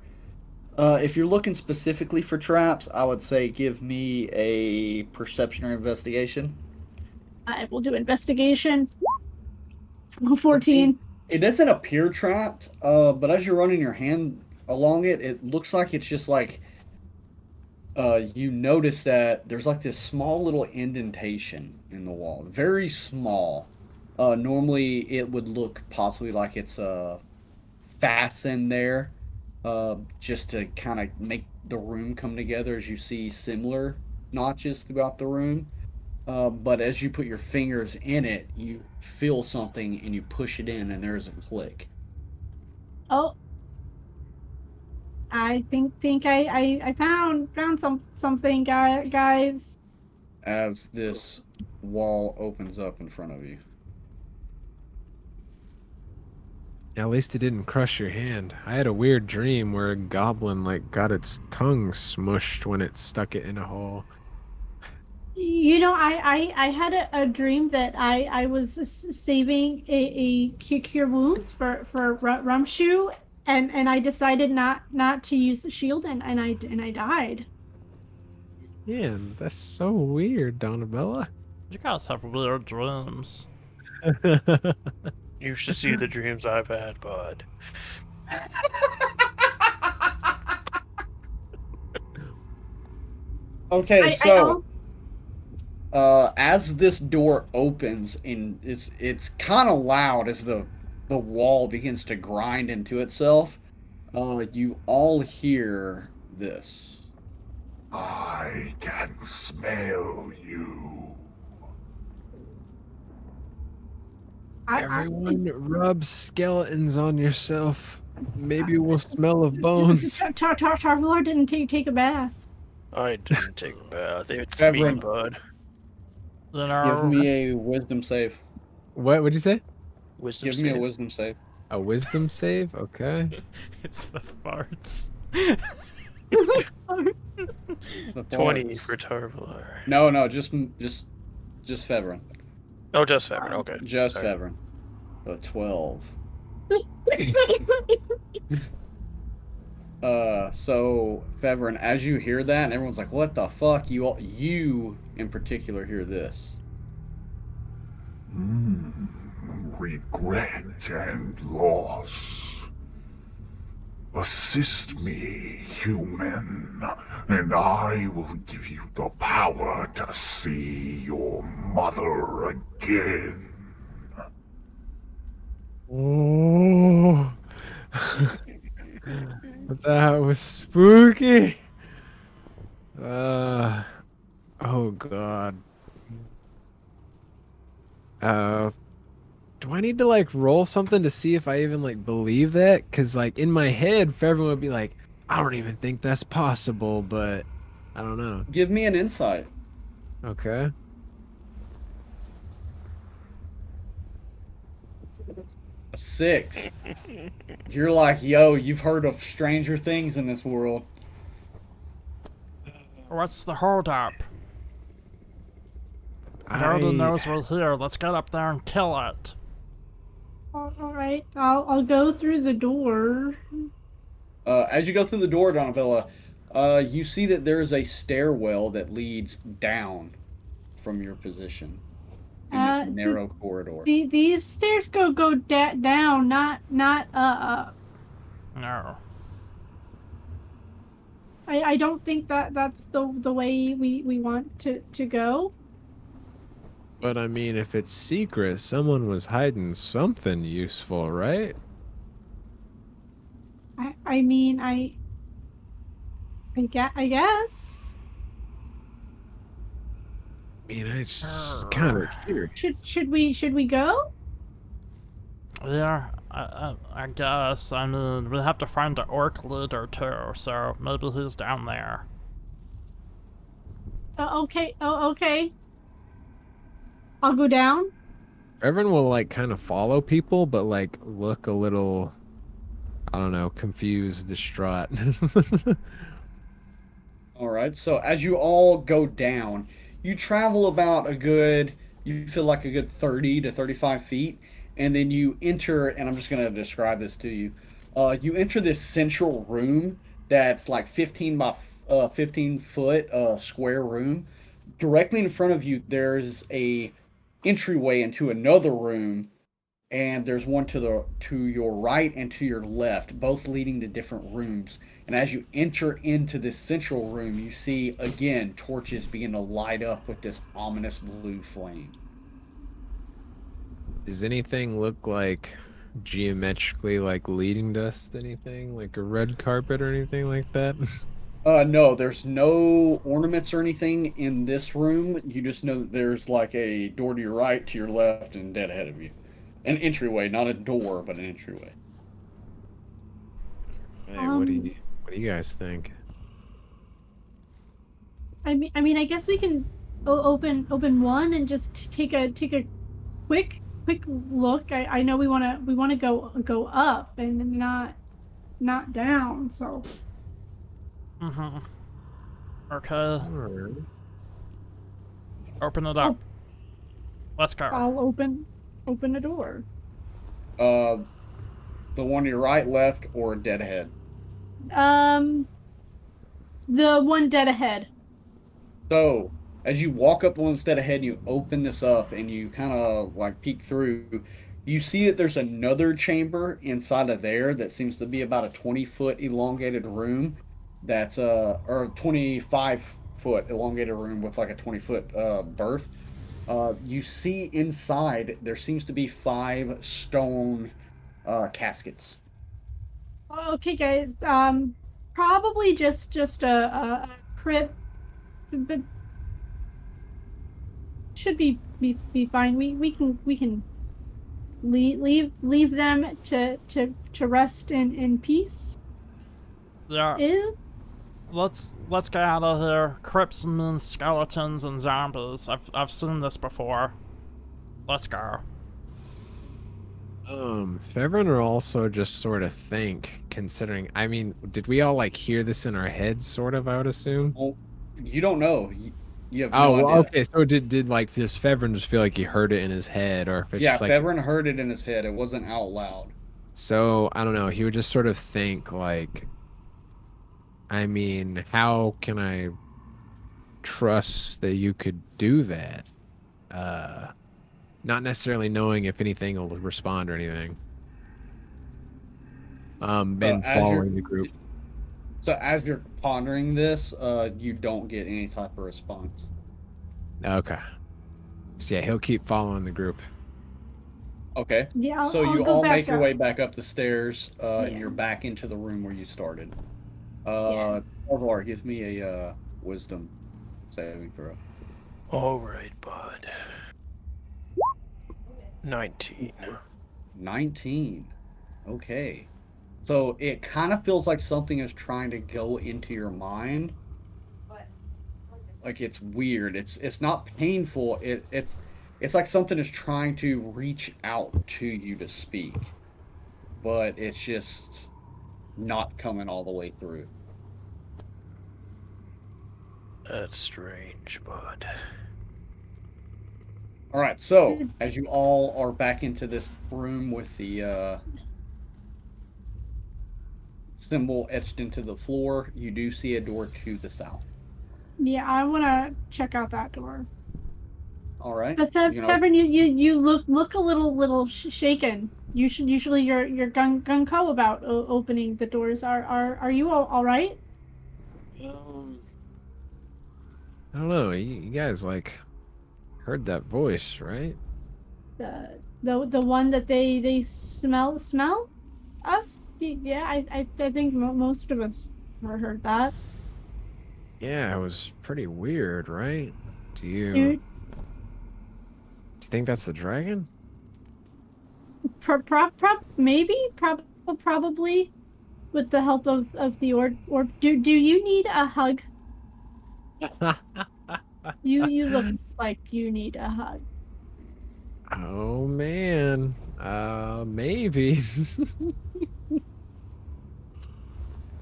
if you're looking specifically for traps, I would say give me a perception or investigation. I will do investigation. 14. It doesn't appear trapped, but as you're running your hand along it, it looks like it's just like you notice that there's like this small little indentation in the wall, very small. Normally it would look possibly like it's fastened there, just to kind of make the room come together, as you see similar notches throughout the room. But as you put your fingers in it, you feel something and you push it in, and there's a click. Oh, I think I found something, guys. As this wall opens up in front of you. At least it didn't crush your hand. I had a weird dream where a goblin like got its tongue smushed when it stuck it in a hole. You know, I had a dream that I was saving a cure wounds for Rumshu, and I decided not to use the shield, and I died. Man, that's so weird, Donabella. You guys have weird dreams. You should see the dreams I've had, bud. Okay, so as this door opens, and it's kind of loud as the wall begins to grind into itself, you all hear this. I can smell you. Everyone rub skeletons on yourself. Maybe we'll smell of bones. Tarvalor didn't take a bath. I didn't take a bath. It's me, Everyone, bud. give me a wisdom save. What would you say? Wisdom Give me a save. wisdom save. A wisdom save? Okay. It's the farts. The 20 points. for Tarvalar. No, just Fevrin. Oh, just Fevrin. Okay. Just Sorry. Fevrin. So 12. So Fevrin, as you hear that, and everyone's like, "What the fuck?" You in particular hear this. Regret and loss. Assist me, human, and I will give you the power to see your mother again. Oh. That was spooky. Oh god. Do I need to like roll something to see if I even like believe that? Cause like in my head, everyone would be like, I don't even think that's possible, but I don't know. Give me an insight. Okay. A 6. You're like, yo, you've heard of stranger things in this world. What's the holdup? Nobody knows we're here. Let's get up there and kill it. All right, I'll go through the door. As you go through the door, Donna Bella, you see that there is a stairwell that leads down from your position in this narrow corridor. These stairs go down, not up. No. I don't think that's the way we want to go. But I mean, if it's secret, someone was hiding something useful, right? I mean, I guess. I mean, it's kind of weird. Should we go? Yeah, I guess. I mean, we have to find the orc leader too, so maybe he's down there. Okay. Oh, okay. I'll go down. Everyone will like kind of follow people, but like look a little, I don't know, confused, distraught. All right. So as you all go down, you travel about you feel like a good 30 to 35 feet, and then you enter, and I'm just going to describe this to you. You enter this central room that's like 15 by 15 foot square room. Directly in front of you, there's a entryway into another room, and there's one to your right and to your left, both leading to different rooms. And as you enter into this central room, you see again torches begin to light up with this ominous blue flame. Does anything look like geometrically like leading dust? Anything like a red carpet or anything like that? No, there's no ornaments or anything in this room. You just know that there's like a door to your right, to your left, and dead ahead of you. An entryway, not a door, but an entryway. Hey, what do you guys think? I mean, I guess we can open one and just take a quick look. I know we wanna go up and not down. So. Mm-hmm. Okay. Alright. Open it up. Let's go. I'll open the door. The one to your right, left, or dead ahead? The one dead ahead. So, as you walk up one step ahead, you open this up and you kind of like peek through. You see that there's another chamber inside of there that seems to be about a 20-foot elongated room. That's or a 25-foot elongated room with like a 20-foot berth. You see inside there seems to be 5 stone caskets. Okay, guys. Probably just a crypt but should be fine. We can leave them to rest in peace. Yeah. Let's get out of here. Crypts and skeletons and zombies. I've seen this before. Let's go. Fevrin will also just sort of think, considering, I mean, did we all like hear this in our heads, sort of, I would assume? Well, you don't know. You have no Oh, idea. well, okay, so did like this Fevrin just feel like he heard it in his head, or if it's Yeah, just like... Fevrin heard it in his head. It wasn't out loud. So, I don't know, he would just sort of think like, I mean, how can I trust that you could do that? Not necessarily knowing if anything will respond or anything. And following the group. So as you're pondering this, you don't get any type of response. Okay. So yeah, he'll keep following the group. Okay. Yeah. So I'll you go all back make your up. way back up the stairs, and Yeah. you're back into the room where you started. Yeah. Orvar, give me a wisdom saving throw. All right, bud. 19. 19. Okay. So it kind of feels like something is trying to go into your mind. Like it's weird. It's not painful. It's like something is trying to reach out to you to speak. But it's just not coming all the way through. That's strange, bud. All right, so as you all are back into this room with the symbol etched into the floor, you do see a door to the south. Yeah, I want to check out that door. All right. But You know- Pepper, you look a little shaken. Usually you're gung ho about opening the doors. Are you all right? I don't know. You guys like heard that voice, right? The one that they smell us? Yeah, I think most of us heard that. Yeah, it was pretty weird, right? Do you Dude, think that's the dragon? probably with the help of the orb. Do you need a hug? You look like you need a hug. Oh man. Maybe.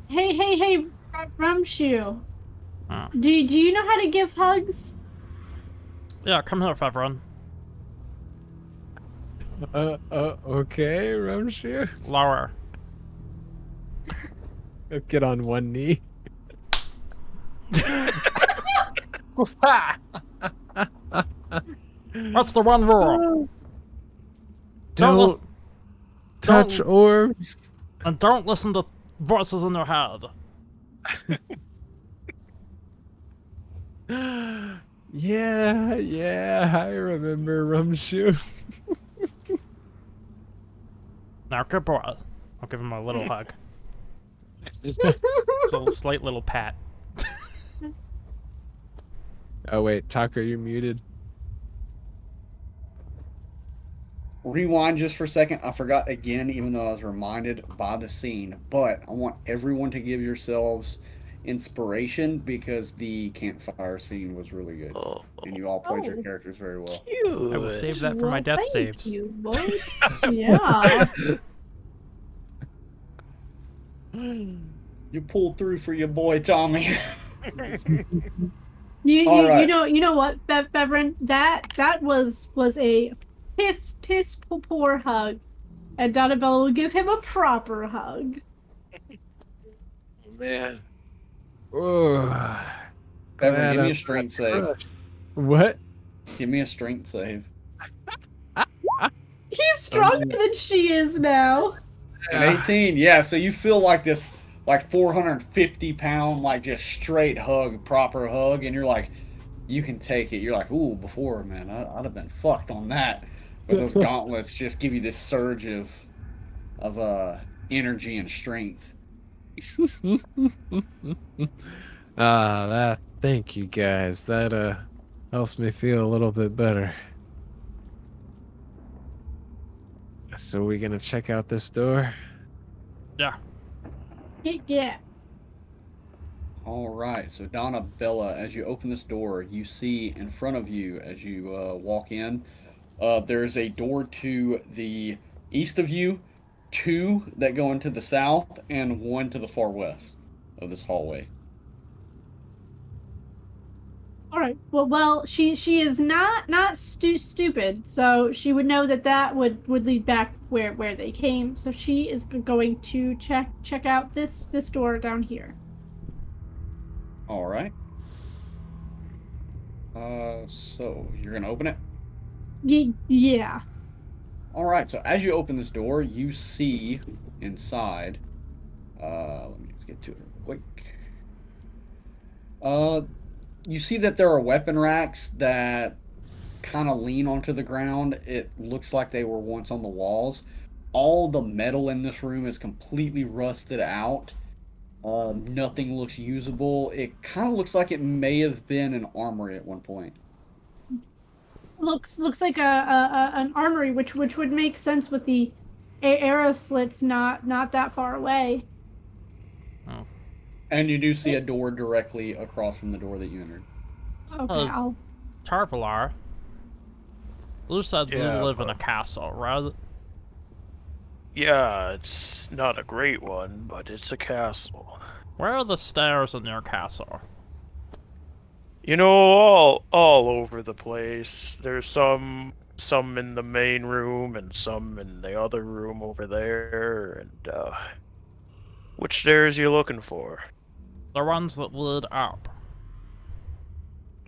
Hey, Rumshoe. Huh. Do you know how to give hugs? Yeah, come here, Fevron. Okay, Rumshoe. Lower. Get on one knee. What's the one rule? Don't touch don't- orbs. And don't listen to voices in your head. Yeah, I remember Rumshoe. Now, good boy. I'll give him a little hug. Just a slight little pat. Oh wait, Taco, you're muted. Rewind just for a second. I forgot again, even though I was reminded by the scene. But I want everyone to give yourselves inspiration because the campfire scene was really good. Oh, And you all played your Oh. characters very well. cute. I will save that for my death Thank saves. you, boy. Yeah. You pulled through for your boy Tommy. You All right. you know what, Beveren? That was a piss poor hug, and Donna Bella will give him a proper hug. Man. Oh, Evan, glad give me I'm a strength save. crushed. What? Give me a strength save. He's stronger than she is now. An 18, yeah. So you feel like this, like 450-pound, like just straight hug, proper hug, and you're like, you can take it. You're like, ooh, before, man, I'd have been fucked on that. But those gauntlets just give you this surge of energy and strength. Ah, Thank you guys. That helps me feel a little bit better. So we gonna check out this door? Yeah. Yeah. All right. So Donna Bella, as you open this door, you see in front of you as you walk in, there's a door to the east of you, two that go into the south, and one to the far west of this hallway. All right. Well, she is not stupid, so she would know that would lead back where they came. So she is going to check out this door down here. All right. So you're gonna open it. Yeah. All right. So as you open this door, you see inside. Let me just get to it real quick. You see that there are weapon racks that kind of lean onto the ground. It looks like they were once on the walls. All the metal in this room is completely rusted out. Nothing looks usable. It kind of looks like it may have been an armory at one point. Looks like an armory, which would make sense with the arrow slits not that far away. Oh. And you do see a door directly across from the door that you entered. Okay, I'll. Tarvalar. You said you Yeah, live in a castle, right? Yeah, it's not a great one, but it's a castle. Where are the stairs in your castle? You know, all over the place. There's some in the main room and some in the other room over there. And which stairs are you looking for? The ones that lead up.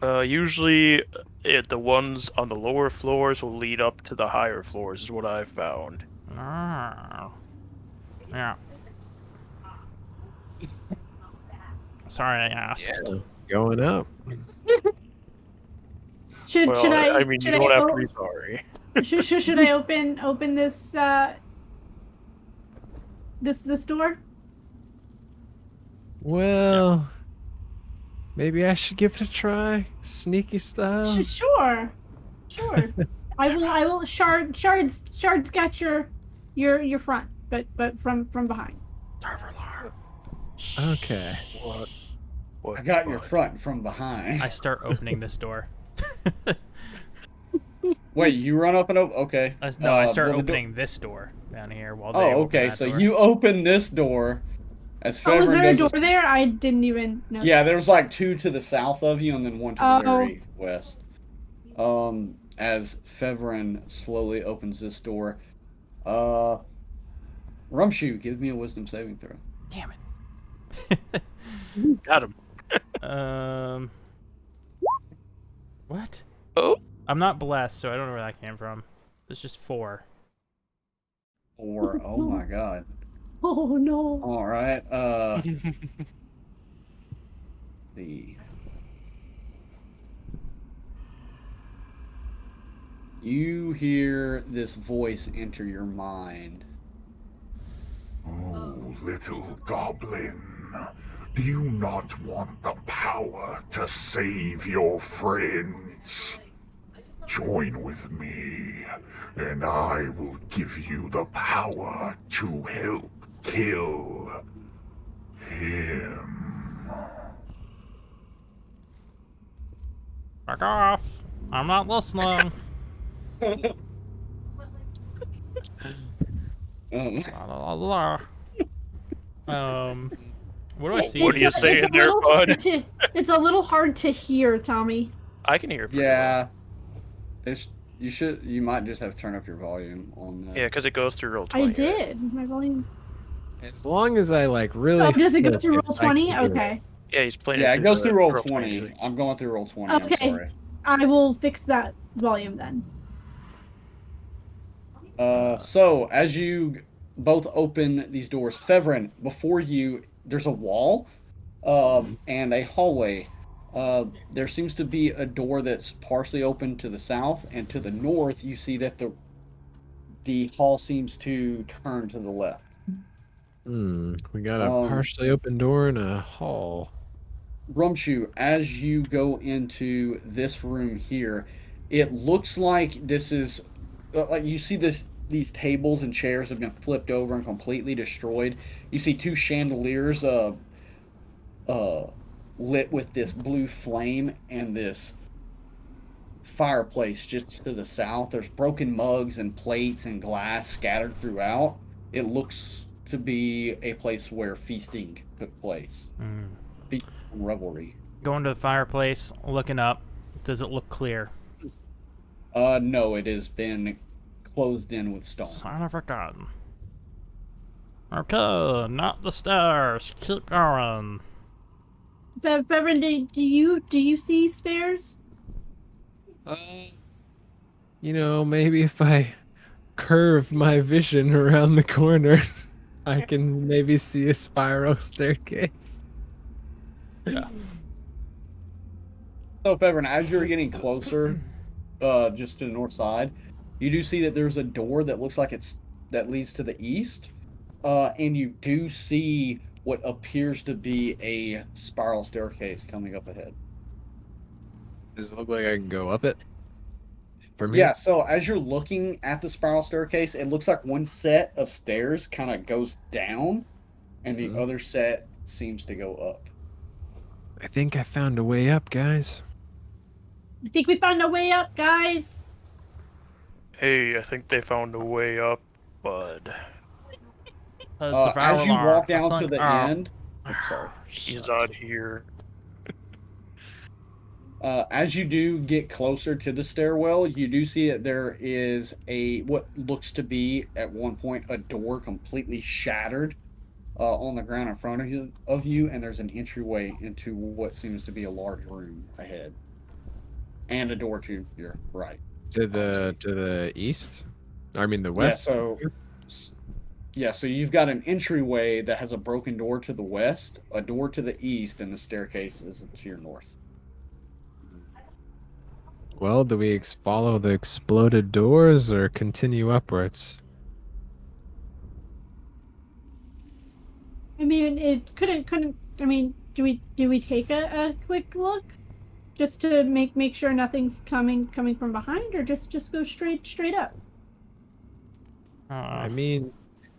Usually, the ones on the lower floors will lead up to the higher floors, is what I've found. Oh. Yeah. Sorry I asked. Yeah. Going up. Should I? I mean, you should don't I have to be sorry. should I open this this door? Well, maybe I should give it a try, sneaky style. Sure. I will shards got your front, but from behind. Tarvalar. Okay. What? I got your front from behind. I start opening this door. Wait, you run up and open? Okay. I start well, the door- opening this door down here while they Oh, open okay. that So door. you open this door. As Oh, was Fevrin there a goes door there? I didn't even know. Yeah, there was like two to the south of you and then one to the Oh. very west. As Fevrin slowly opens this door, Rumshoe, give me a wisdom saving throw. Damn it. Got him. What? Oh. I'm not blessed, so I don't know where that came from. It's just 4. Or oh my god. Oh no. All right. You hear this voice enter your mind. Oh, little goblin, do you not want the power to save your friends? Join with me, and I will give you the power to help kill him. Fuck off. I'm not listening. La, la, la, la. What do I see? What are you saying there, bud? It's a little hard to hear, Tommy. I can hear it pretty Yeah. You might just have to turn up your volume on that. well. Yeah, because it goes through roll 20. I did. My volume. As long as I like really. Oh, does it go flip through it, roll I can 20? hear it. Okay. Yeah, he's playing Yeah, it it goes the through roll 20. 20. I'm going through roll 20. Okay. I'm sorry. I will fix that volume then. So as you both open these doors, Fevrin, before you, there's a wall, and a hallway. There seems to be a door that's partially open to the south, and to the north, you see that the hall seems to turn to the left. We got a Um, partially open door in a hall. Rumshu, as you go into this room here, it looks like this is like you see these tables and chairs have been flipped over and completely destroyed. You see two chandeliers uh lit with this blue flame and this fireplace just to the south. There's broken mugs and plates and glass scattered throughout. It looks to be a place where feasting took place. Feasting and revelry. Going to the fireplace, looking up. Does it look clear? No, it has been closed in with stone. Son of a gun. Okay, not the stairs. Keep going. Bevan, do you see stairs? Maybe if I curve my vision around the corner, I can maybe see a spiral staircase. Yeah. So, Bevan, as you're getting closer, just to the north side, you do see that there's a door that looks like that leads to the east, and you do see what appears to be a spiral staircase coming up ahead. Does it look like I can go up it? From here? Yeah, so as you're looking at the spiral staircase, it looks like one set of stairs kind of goes down, and the other set seems to go up. I think I found a way up, guys. I think we found a way up, guys. Hey, I think they found a way up, bud. As you walk down to the end, I'm sorry. He's out here. As you do get closer to the stairwell, you do see that there is what looks to be at one point a door completely shattered on the ground in front of you, and there's an entryway into what seems to be a large room ahead, and a door to your right. To the east? I mean the west? So you've got an entryway that has a broken door to the west, a door to the east, and the staircase is to your north. Well, do we follow the exploded doors or continue upwards? I mean, it couldn't. I mean, do we take a quick look, just to make sure nothing's coming from behind, or just go straight up? I mean,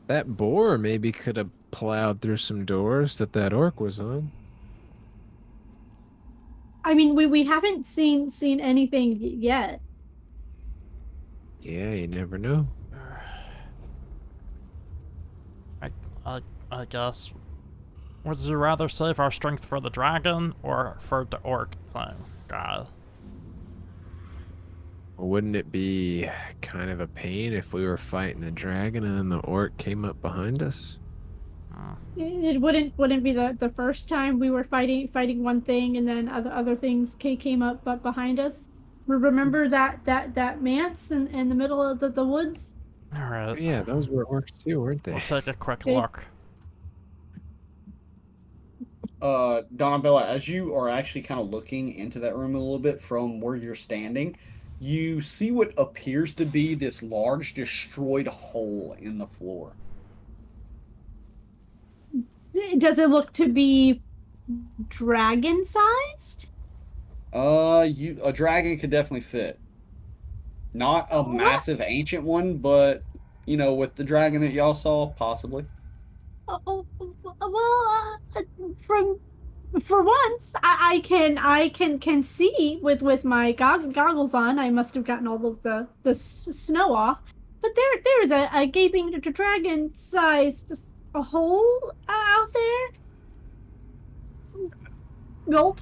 that boar maybe could have plowed through some doors that orc was on. I mean, we haven't seen anything yet. Yeah, you never know. I guess. Would you rather save our strength for the dragon or for the orc thing, guy? Well, wouldn't it be kind of a pain if we were fighting the dragon and then the orc came up behind us? It wouldn't be the first time we were fighting one thing and then other things came up but behind us. Remember that manse in the middle of the woods? All right. Yeah, those were orcs too, weren't they? We'll take a quick look. Donna Bella, as you are actually kind of looking into that room a little bit from where you're standing, you see what appears to be this large destroyed hole in the floor. Does it look to be dragon-sized? A dragon could definitely fit. Not a massive ancient one, but with the dragon that y'all saw, possibly. For once, I can see with my goggles on. I must have gotten all of the snow off, but there is a gaping dragon-sized a hole out there. Gulp.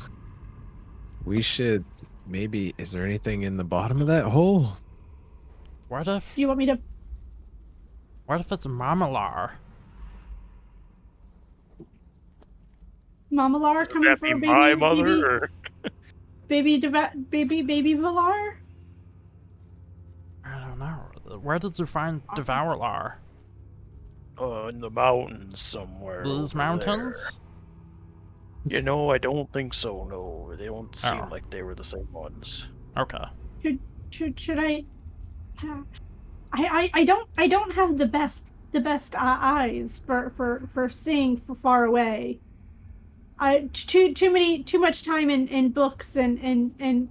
We should maybe. Is there anything in the bottom of that hole? What if? Do you want me to? What if it's Marmalar? Mamalar Would coming that for be a my mother? Or... baby Valar? I don't know. Where did you find Devourlar? In the mountains somewhere. These over mountains? there. I don't think so. No, they don't seem like they were the same ones. Okay. Should I? I don't have the best eyes for seeing far away. too much time in books and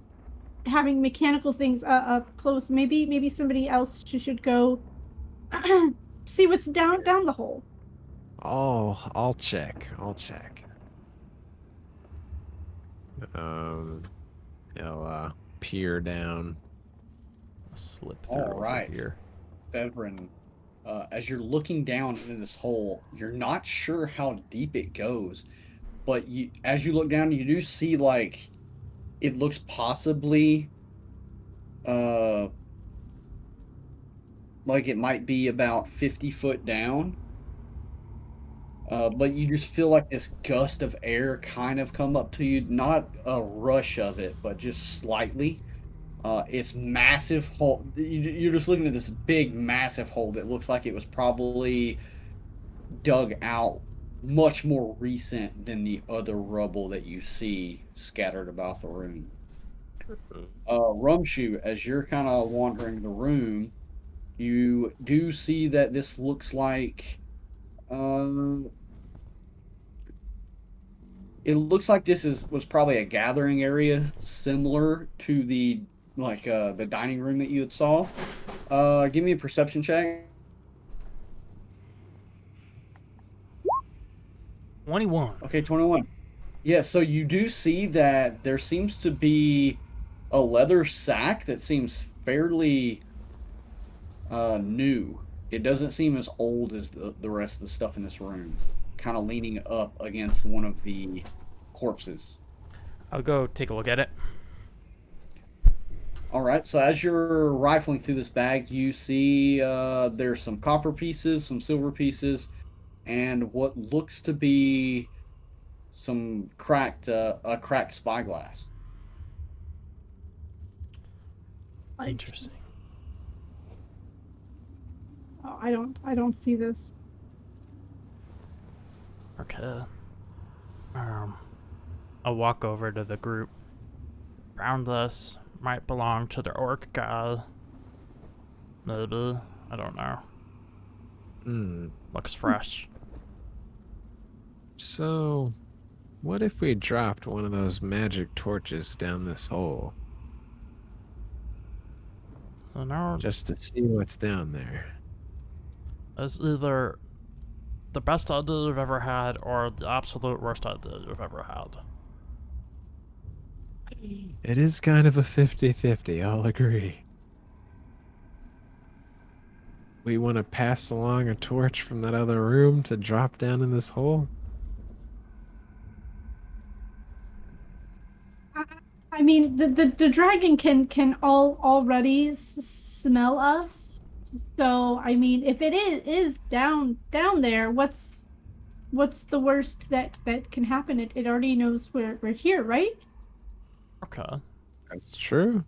having mechanical things up close. Maybe somebody else should go see what's down the hole. I'll check. He'll peer down. Slip through All over right, here. Beveren, as you're looking down into this hole, you're not sure how deep it goes, but as you look down, you do see like it looks possibly like it might be about 50 foot down. But you just feel like this gust of air kind of come up to you, not a rush of it, but just slightly. It's massive hole. You're just looking at this big, massive hole that looks like it was probably dug out much more recent than the other rubble that you see scattered about the room. Rumshoe, as you're kind of wandering the room, you do see that this looks like it looks like this was probably a gathering area similar to the dining room that you had saw. Give me a perception check. 21. Okay, 21. Yeah, so you do see that there seems to be a leather sack that seems fairly new. It doesn't seem as old as the rest of the stuff in this room. Kind of leaning up against one of the corpses. I'll go take a look at it. All right, so as you're rifling through this bag, you see there's some copper pieces, some silver pieces, and what looks to be some cracked spyglass. Interesting. Oh, I don't see this. Okay. I'll walk over to the group. Found this. Might belong to the orc guy. Maybe. I don't know. Looks fresh. So, what if we dropped one of those magic torches down this hole? So now Just to see what's down there. it's either the best idea you've ever had or the absolute worst idea you've ever had. It is kind of a 50-50, I'll agree. We want to pass along a torch from that other room to drop down in this hole? I mean, the dragon can already smell us. So I mean, if it is down there, what's the worst that can happen? It already knows we're here, right? Okay. That's true.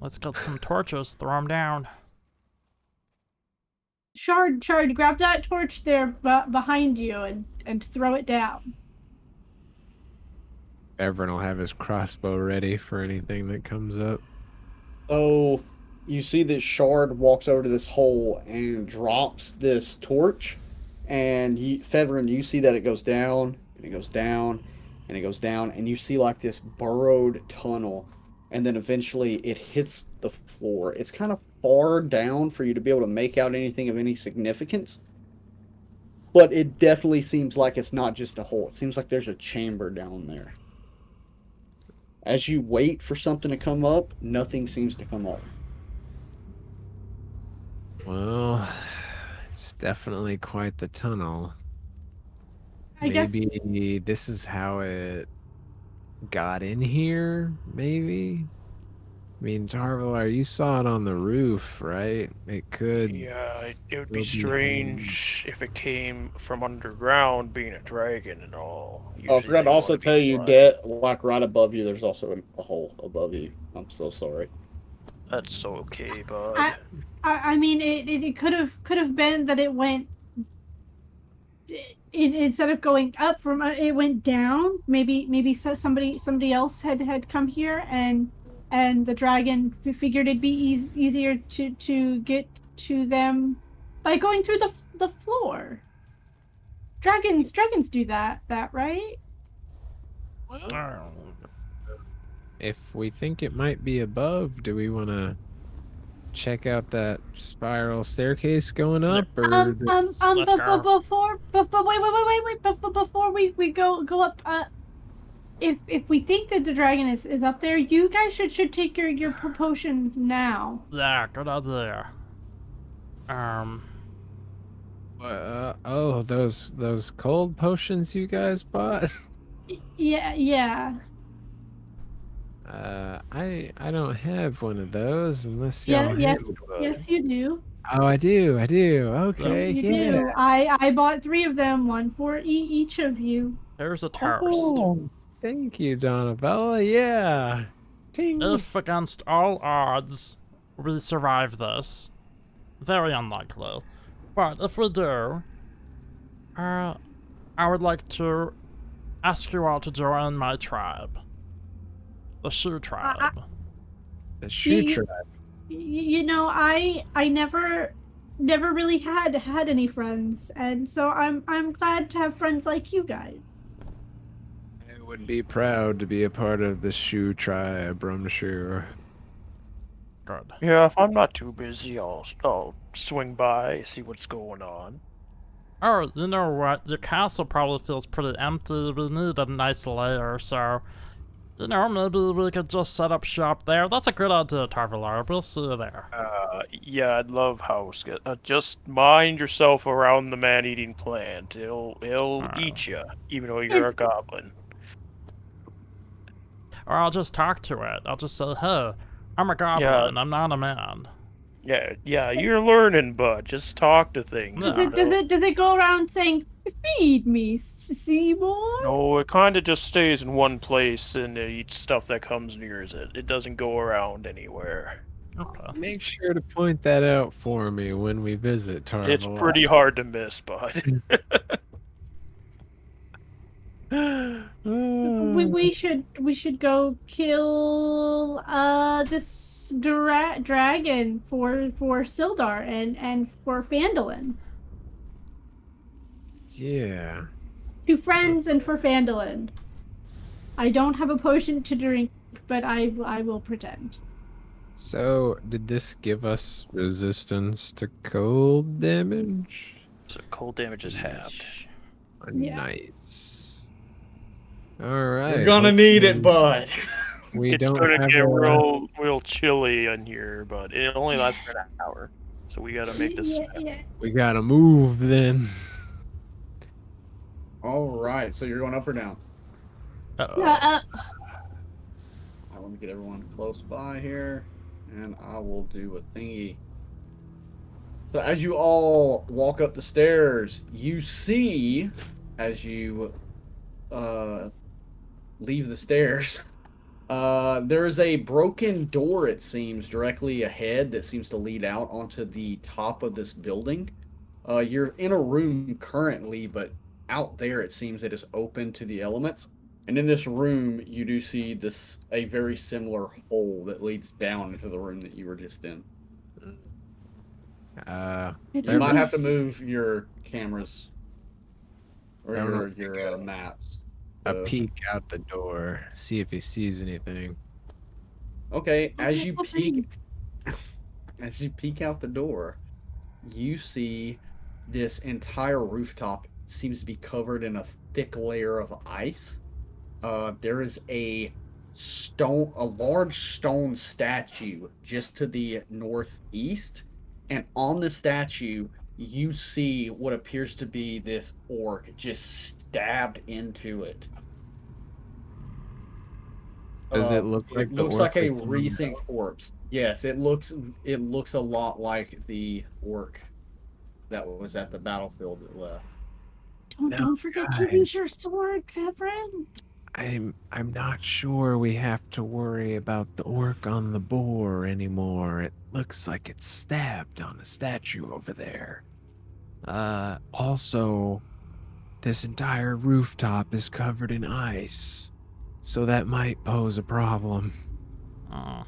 Let's get some torches, throw them down. Shard, grab that torch there behind you and throw it down. Everyone will have his crossbow ready for anything that comes up. So you see that Shard walks over to this hole and drops this torch, and Feveren, you see that it goes down and it goes down and it goes down, and you see like this burrowed tunnel, and then eventually it hits the floor. It's kind of far down for you to be able to make out anything of any significance, but it definitely seems like it's not just a hole. It seems like there's a chamber down there. As you wait for something to come up, nothing seems to come up. Well, it's definitely quite the tunnel. I guess Maybe this is how it got in here, maybe? I mean, Tarvalar, you saw it on the roof, right? It could... Yeah, it would be still strange if it came from underground, being a dragon and all. Oh, I Usually forgot to they also wanna be tell you flying. that, like right above you, there's also a hole above you. I'm so sorry. That's so okay, bud. I mean, it could have been that it went. Instead of going up from it went down. Maybe somebody else had come here and the dragon figured it'd be easier to get to them by going through the floor. dragons do that, right? Well, if we think it might be above, do we want to check out that spiral staircase going up, or Let's But go. before we go up, if we think that the dragon is up there, you guys should take your potions now. Yeah, good idea. oh, those cold potions you guys bought? Yeah. I don't have one of those unless y'all Yes, have one. yes, you do. Oh, I do. Okay, You yeah. do. I bought 3 of them, one for each of you. Here's a toast. Oh, thank you, Donna Bella. Yeah. Ting. If against all odds we survive this, very unlikely, but if we do, I would like to ask you all to join my tribe, the Shoe Tribe. The shoe you- tribe. You know, I never really had any friends, and so I'm glad to have friends like you guys. I would be proud to be a part of the shoe tribe, I'm sure. Good. Yeah, if I'm not too busy, I'll swing by, see what's going on. Oh, you know what? Your castle probably feels pretty empty. We need a nice lair, so, you know, maybe we could just set up shop there. That's a good idea, Tarvalar. We'll see you there. Yeah, I'd love house. Just mind yourself around the man-eating plant. He'll eat you, even though you're a goblin. Or I'll just talk to it. I'll just say, hey, I'm a goblin. I'm not a man. Yeah, you're learning, bud. Just talk to things. Yeah. Does it go around saying, "Feed me, Seymour"? No, it kind of just stays in one place and it eats stuff that comes near it. It doesn't go around anywhere. Okay. Make sure to point that out for me when we visit Tarvalar. It's pretty hard to miss, bud. We should go kill this dragon for Sildar and for Phandalin. Yeah. 2 friends and for Phandalin. I don't have a potion to drink, but I will pretend. So, did this give us resistance to cold damage? So cold damage is halved. Yeah. Nice. Alright. You're gonna need it, bud. We It's don't gonna have get a... real chilly in here, but it only lasts for an hour. So we gotta make this. Yeah. We gotta move then. All right, so you're going up or down? Uh-oh. Let me get everyone close by here, and I will do a thingy. So as you all walk up the stairs, you see, as you leave the stairs, there is a broken door, it seems, directly ahead that seems to lead out onto the top of this building. You're in a room currently, but out there it seems it is open to the elements. And in this room, you do see a very similar hole that leads down into the room that you were just in. You might have to move your cameras or your maps. A So- peek out the door, see if he sees anything. Okay, as you peek out the door, you see this entire rooftop seems to be covered in a thick layer of ice. There is a large stone statue just to the northeast, and on the statue you see what appears to be this orc just stabbed into it. Does it look like It the looks orc like a is in the recent corpse? Yes, it looks a lot like the orc that was at the battlefield that left. Don't forget to use your sword, Fevrin. I'm not sure we have to worry about the orc on the boar anymore. It looks like it's stabbed on a statue over there. Also, this entire rooftop is covered in ice, so that might pose a problem. Oh.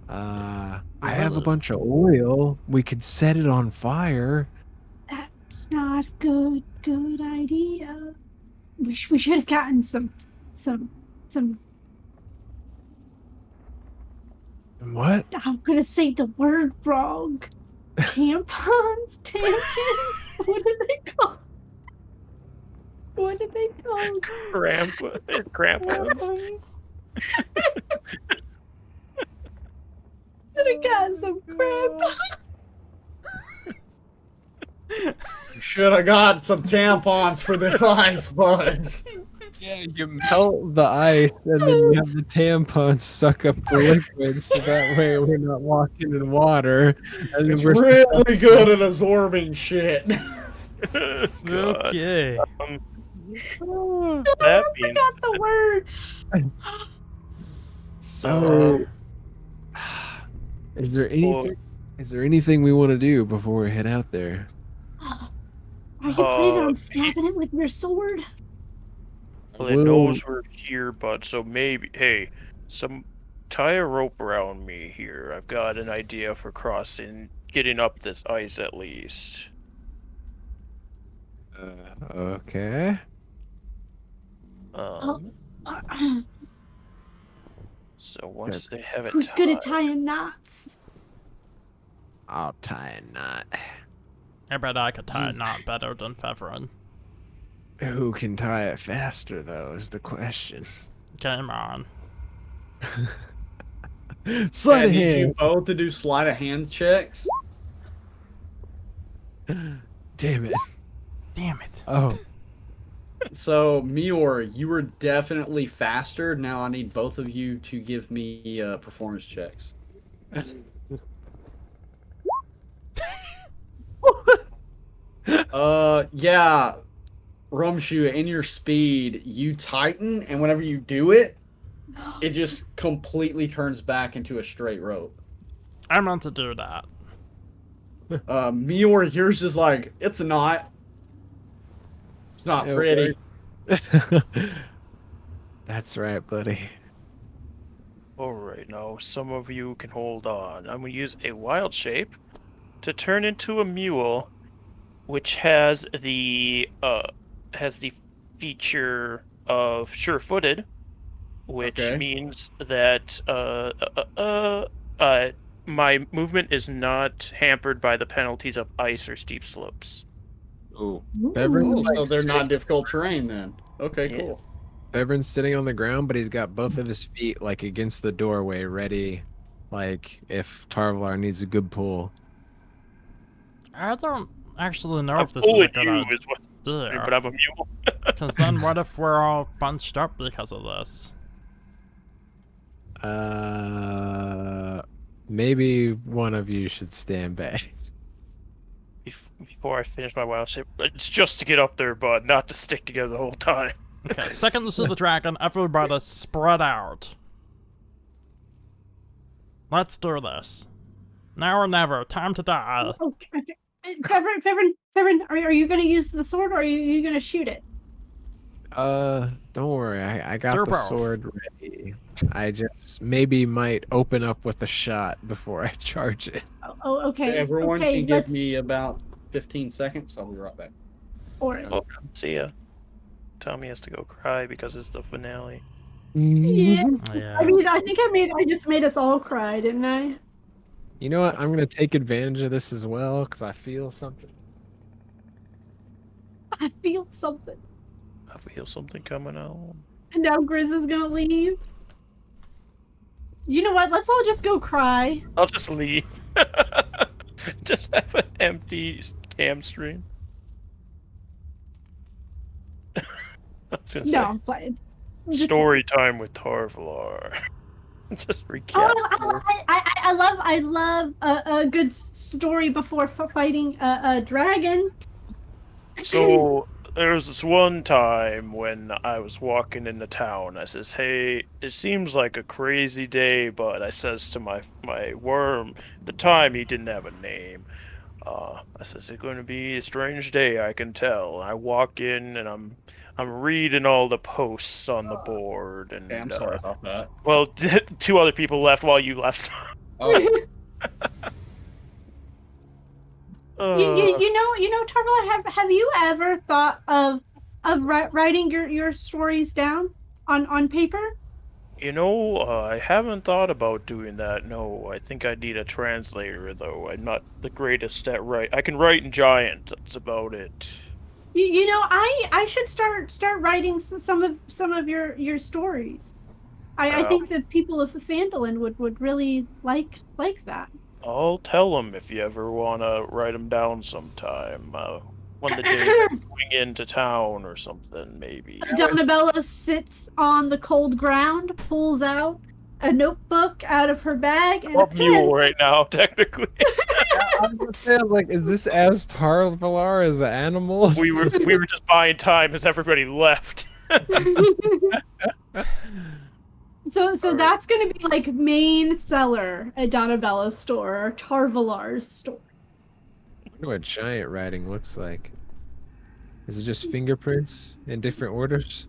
I have a bunch of oil. We could set it on fire. It's not a good idea. We should have gotten some. What? I'm gonna say the word wrong. Tampons? What are they called? What are they called? Crampons. Should have gotten some crampons. Should have got some tampons for this ice, buds. Yeah, you melt the ice and then you have the tampons suck up the liquid, so that way we're not walking in water. And It's we're really good at absorbing shit. God. Okay. That I means forgot the word. So, is there anything? Is there anything we want to do before we head out there? Are you planning on stabbing it with your sword? well, it knows we're here, bud. So maybe, hey, tie a rope around me here. I've got an idea for crossing, getting up this ice at least. Okay. So once they have it Who's tied, good at tying knots? I'll tie a knot. I bet I could tie a knot better than Feverin. Who can tie it faster, though, is the question. Game on. Sleight I of need you hand. both to do sleight of hand checks. Damn it. Damn it. Oh. So, Meyore, you were definitely faster. Now I need both of you to give me performance checks. Yeah. Rumshoe, in your speed, you tighten, and whenever you do it, it just completely turns back into a straight rope. I meant to do that. Meyore, yours is like, it's not. It's not It pretty. That's right, buddy. Alright, now some of you can hold on. I'm going to use a wild shape to turn into a mule, which has the feature of sure-footed, which Okay. means that my movement is not hampered by the penalties of ice or steep slopes. Ooh. Ooh. Beverin's, Oh, so they're not difficult terrain then. Okay, Yeah. cool. Beverin's sitting on the ground, but he's got both of his feet like against the doorway, ready, like if Tarvlar needs a good pull. I don't actually know I'm if this is a fooling good you is what, idea. but I'm a mule. Because then what if we're all bunched up because of this? Maybe one of you should stand back. Before I finish my wild shape, it's just to get up there, bud, not to stick together the whole time. Okay, second to see the dragon, everybody spread out. Let's do this. Now or never, time to die. Okay. Fevrin, are you gonna use the sword or are you gonna shoot it? Don't worry, I got They're the both. sword ready. I just maybe might open up with a shot before I charge it. Oh, okay. Everyone okay, can give let's... me about 15 seconds. I'll be right back. Or... Oh, see ya. Tommy has to go cry because it's the finale. Yeah. Yeah. I mean, I think I just made us all cry, didn't I? You know what? I'm gonna take advantage of this as well because I feel something. I feel something. I feel something coming on. And now Grizz is gonna leave. You know what? Let's all just go cry. I'll just leave. Just have an empty cam stream. I was gonna No, say, I'm playing. Just- story time with Tarvlar. Just recap. Oh, I love a good story before fighting a dragon. So there was this one time when I was walking into town. I says, "Hey, it seems like a crazy day," but I says to my worm. At the time, he didn't have a name. I says, "It's going to be a strange day, I can tell." I walk in and I'm reading all the posts on the board, and Okay, I'm sorry about that. well, 2 other people left while you left. Oh, Tarvala, have you ever thought of writing your stories down on paper? I haven't thought about doing that. No, I think I need a translator, though. I'm not the greatest at write. I can write in giant. That's about it. I should start writing some of your stories. I think that people of Phandalin would really like that. I'll tell them if you ever want to write them down sometime. One of the days I'm going into town or something, maybe. Donna Bella sits on the cold ground, pulls out a notebook out of her bag, and a I'm mule pen. right now, technically. I was gonna say, like, is this as Tarvalar as an animal? we were just buying time as everybody left. So that's gonna be like main seller at Donna Bella's store or Tarvalar's store. I wonder what giant writing looks like. Is it just fingerprints in different orders?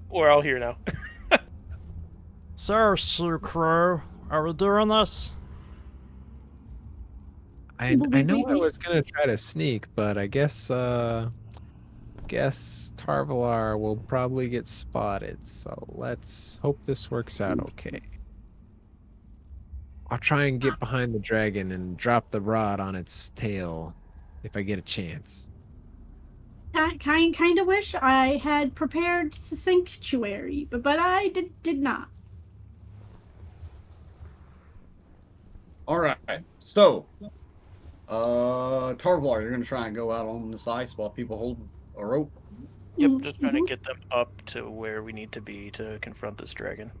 We're all here now. So, Crow, are we doing this? I know I was gonna try to sneak, but I guess Tarvalar will probably get spotted. So let's hope this works out okay. I'll try and get behind the dragon and drop the rod on its tail if I get a chance. Kind of wish I had prepared sanctuary, but I did not. All right. So, Tarvalar, you're gonna try and go out on this ice while people hold a rope. Yep, just trying to get them up to where we need to be to confront this dragon.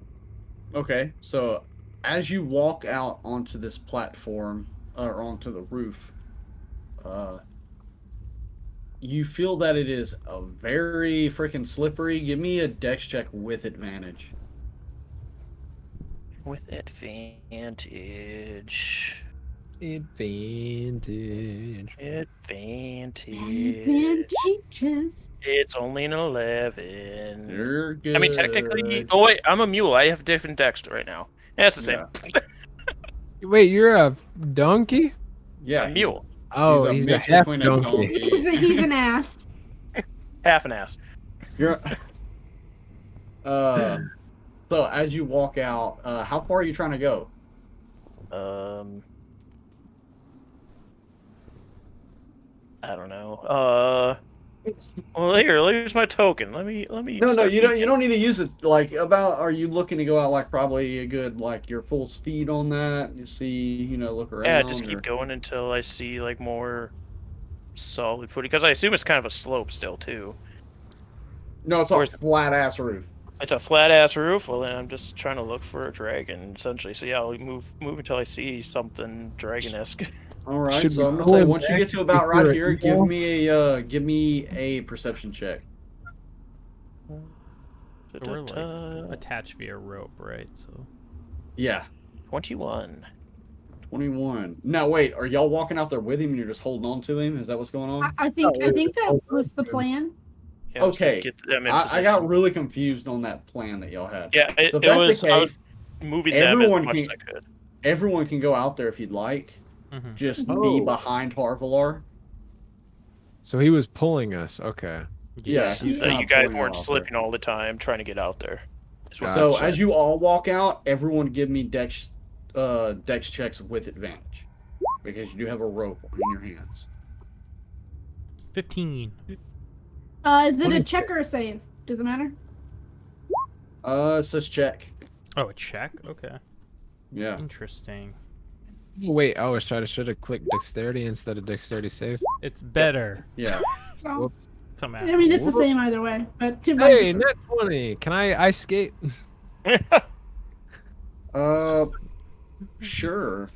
Okay. So, as you walk out onto this platform or onto the roof, you feel that it is a very freaking slippery. Give me a dex check with advantage. With advantage. Advantage. Advantageous. It's only an 11. You're good. I mean, technically... Oh, wait, I'm a mule. I have different dex right now. That's the same. Wait, you're a donkey? Yeah, A mule. Oh, he's a mix half between a donkey. He's an ass. Half an ass. You're. So as you walk out, how far are you trying to go? I don't know. Well, here's my token. Let me. No, start you don't. You peeking. don't need to use it. Like, about. Are you looking to go out like probably a good like your full speed on that? You see, look around. Yeah, just keep or... going until I see like more solid footing. Because I assume it's kind of a slope still too. No, it's a flat ass roof. It's a flat ass roof. Well, then I'm just trying to look for a dragon essentially. So yeah, I'll move until I see something dragon-esque. All right. Should So we I'm gonna pull say him once you back get to about before right it here, falls? give me a perception check. We're like attached via rope, right? So Yeah. 21. 21. Now wait, are y'all walking out there with him and you're just holding on to him? Is that what's going on? I think that was the plan. Yeah, so Okay. get them in I got position. really confused on that plan that y'all had. Yeah, So if it that's was. the I was case, moving them as much as I could. everyone can go out there if you'd like. Mhm. Just Oh. be behind Tarvalar. So he was pulling us. Okay. Yeah, So he's kinda you guys pulling weren't out slipping all the time trying to get out there. Is what- So Gotcha. as you all walk out, everyone give me dex checks with advantage. Because you do have a rope in your hands. 15. Is it a check or a save? Does it matter? It says check. Oh, a check? Okay. Yeah. Interesting. Wait, I should have clicked dexterity instead of dexterity save. It's better. Yeah. Well, Somehow. I mean, it's the same either way. But Hey, net 20. Can I ice skate? Sure.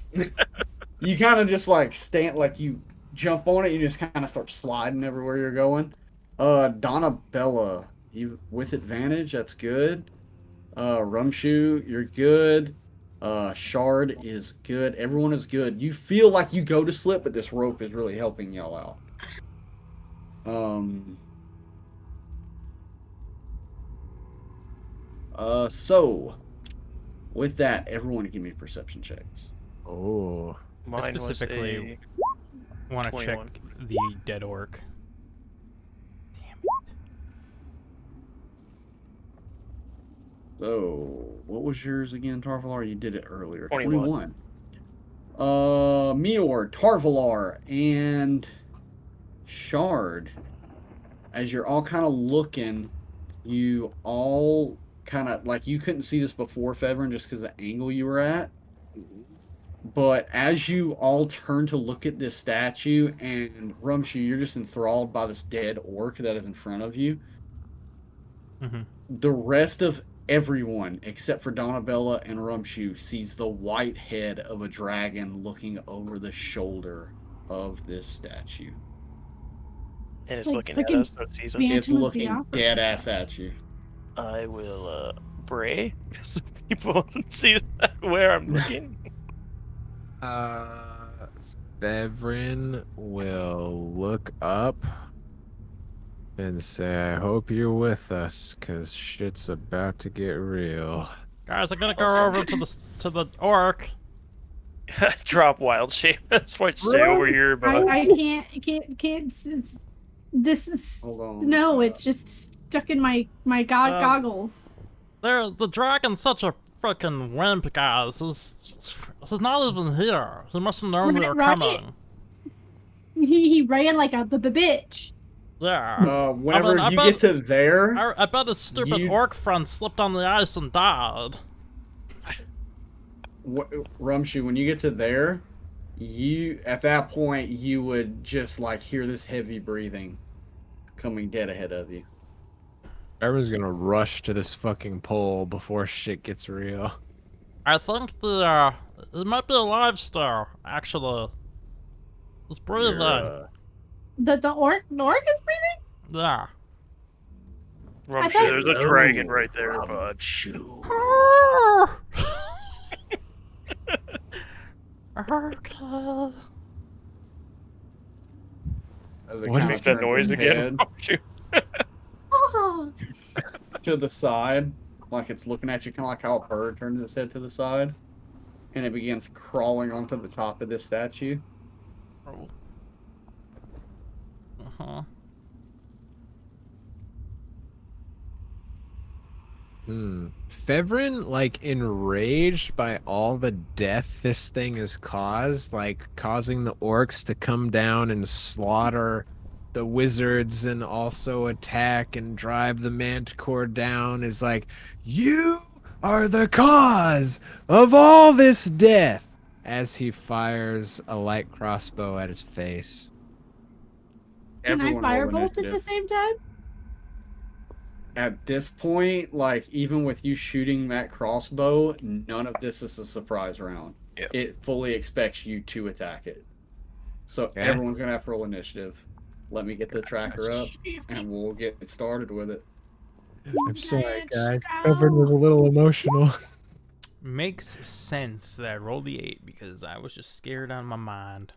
You kind of just like stand, like you jump on it, you just kind of start sliding everywhere you're going. Donna Bella, you with advantage, that's good. Rumshoe, you're good. Shard is good. Everyone is good. You feel like you go to slip, but this rope is really helping y'all out. So with that, everyone give me perception checks. Oh. I Mine was specifically want to check 21. the dead orc. Damn it. So, what was yours again, Tarvalar? You did it earlier. 21. Meyore, Tarvalar, and Shard. As you're all kind of looking, you all kind of, like, you couldn't see this before, Fevrin, just because of the angle you were at. But as you all turn to look at this statue, and Rumshu, you're just enthralled by this dead orc that is in front of you. Mm-hmm. The rest of everyone, except for Donna Bella and Rumshu, sees the white head of a dragon looking over the shoulder of this statue. And it's Like looking at freaking us, so it sees us. Phantom It's of the looking Opera. dead ass at you. I will bray so people see where I'm looking. Bevrin will look up and say, I hope you're with us, because shit's about to get real. Guys, I'm gonna go Also- over to the orc. Drop wild shape. That's why stay over here, but I can't. This is Hold on. no. It's just stuck in my goggles. The dragon's such a freaking wimp, guys. He's not even here. He must have known we were Right. coming. He ran like a bitch. Yeah. Whenever I you bet- get to there, I bet his stupid You- orc friend slipped on the ice and died. Rumshu, when you get to there, you at that point you would just like hear this heavy breathing coming dead ahead of you. Everyone's gonna rush to this fucking pole before shit gets real. I think it might be alive still, actually. It's breathing. The orc is breathing. Yeah. I Rumshu, thought- there's a dragon right there, bud. Okay. As it What kinda Make that turns noise its again. head Rumshu. Oh, to the side, like it's looking at you, kind of like how a bird turns its head to the side, and it begins crawling onto the top of this statue. Uh-huh. Fevrin, like, enraged by all the death this thing has caused, like, causing the orcs to come down and slaughter the wizards and also attack and drive the manticore down, is like, you are the cause of all this death, as he fires a light crossbow at his face. can I Everyone roll firebolt at initiative. the same time? At this point, like even with you shooting that crossbow, none of this is a surprise round. Yeah. It fully expects you to attack it. So Okay. everyone's gonna have to roll initiative. Let me get the tracker up, and we'll get started with it. I'm sorry, guys. Go. Fevrin was a little emotional. Makes sense that I rolled the 8 because I was just scared out of my mind.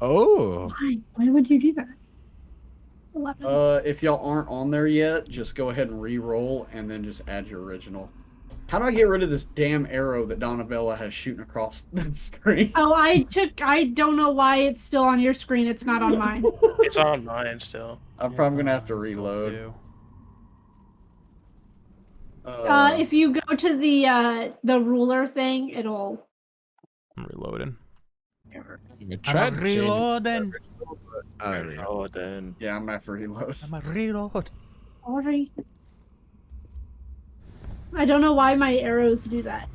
Oh. Why would you do that? 11. If y'all aren't on there yet, just go ahead and re-roll, and then just add your original. How do I get rid of this damn arrow that Donna Bella has shooting across the screen? Oh, I don't know why it's still on your screen. It's not on mine. It's on mine still. I'm Yeah, probably it's gonna on have to mine still, reload. too. If you go to the ruler thing, it'll. I'm reloading. I tried I'm to change it. reloading. Oh, there we go. Oh, then. Yeah, I'm gonna have to reload. I'm a reload. Sorry. I don't know why my arrows do that.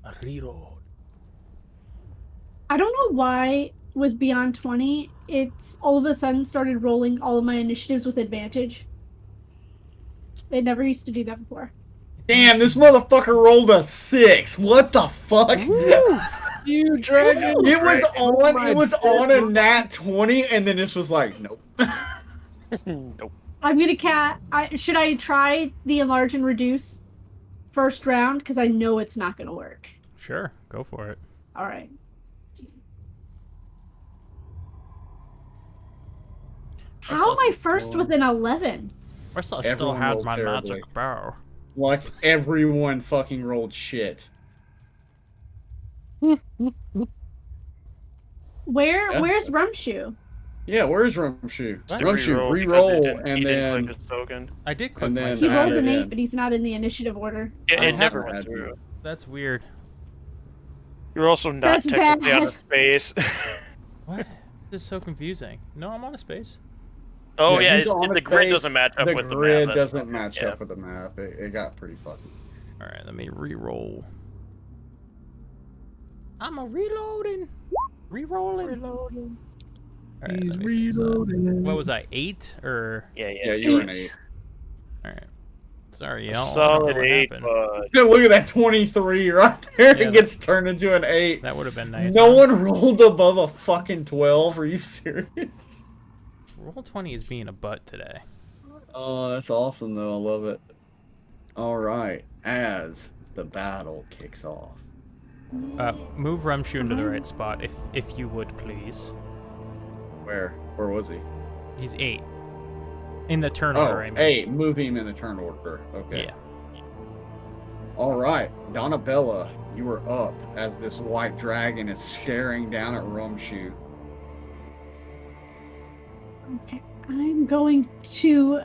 A reload. I don't know why with Beyond 20, it's all of a sudden started rolling all of my initiatives with advantage. It never used to do that before. Damn, this motherfucker rolled a 6. What the fuck? You dragon! It was on. my It was on a nat 20, and then this was like, nope. Nope. I'm gonna should I try the enlarge and reduce first round? Because I know it's not gonna work. Sure, go for it. All right. How am I first with an 11? I still Everyone had rolled my terribly. magic bow. Like everyone fucking rolled shit. Where's Rumshoe? Yeah, where's Rumshoe? What? Rumshoe, Reroll because re-roll, he and didn't then click his token. I did click and my then He token. rolled add an it 8, in. but he's not in the initiative order. It Oh, never add went you. through. That's weird. You're also not That's technically out bad. of space. What? This is so confusing. No, I'm on a space. Oh Yeah, yeah, he's on the the grid space, doesn't match up the with the grid map. that's doesn't what- match yeah. up with the map. It got pretty fucking. All right, let me re-roll. I'm a reloading. Re-rolling. All right, He's let me fix that. reloading. What was I, 8 or? Yeah, Yeah. you were an 8. 8. All right. Sorry, A y'all. I don't solid know what 8, happened. but Look at that 23 right there. Yeah, It gets turned into an 8. That would have been nice. No huh? one rolled above a fucking 12. Are you serious? Roll 20 is being a butt today. Oh, that's awesome though. I love it. All right, as the battle kicks off. Move Rumshoe into the right spot, if you would, please. Where was he? He's 8. In the turn Oh, order, I mean. 8. Move him in the turn order. Okay. Yeah. All right, Donna Bella, you are up as this white dragon is staring down at Rumshoe. Okay, I'm going to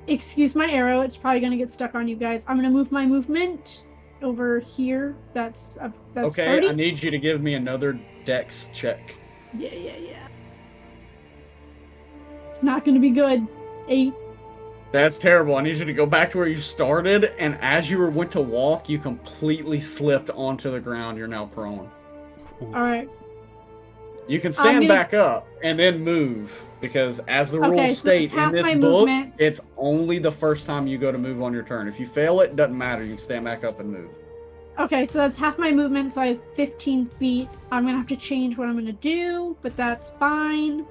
excuse my arrow. It's probably gonna get stuck on you guys. I'm gonna move my movement over here. That's Okay, 30. I need you to give me another dex check. Yeah. It's not gonna be good. 8. That's terrible. I need you to go back to where you started, and as you went to walk, you completely slipped onto the ground. You're now prone. Oof. All right. You can stand gonna- back up and then move, because as the rules Okay, so state it's in half this my book, movement. it's only the first time you go to move on your turn. If you fail it, doesn't matter. You can stand back up and move. Okay, so that's half my movement, so I have 15 feet. I'm gonna have to change what I'm gonna do, but that's fine.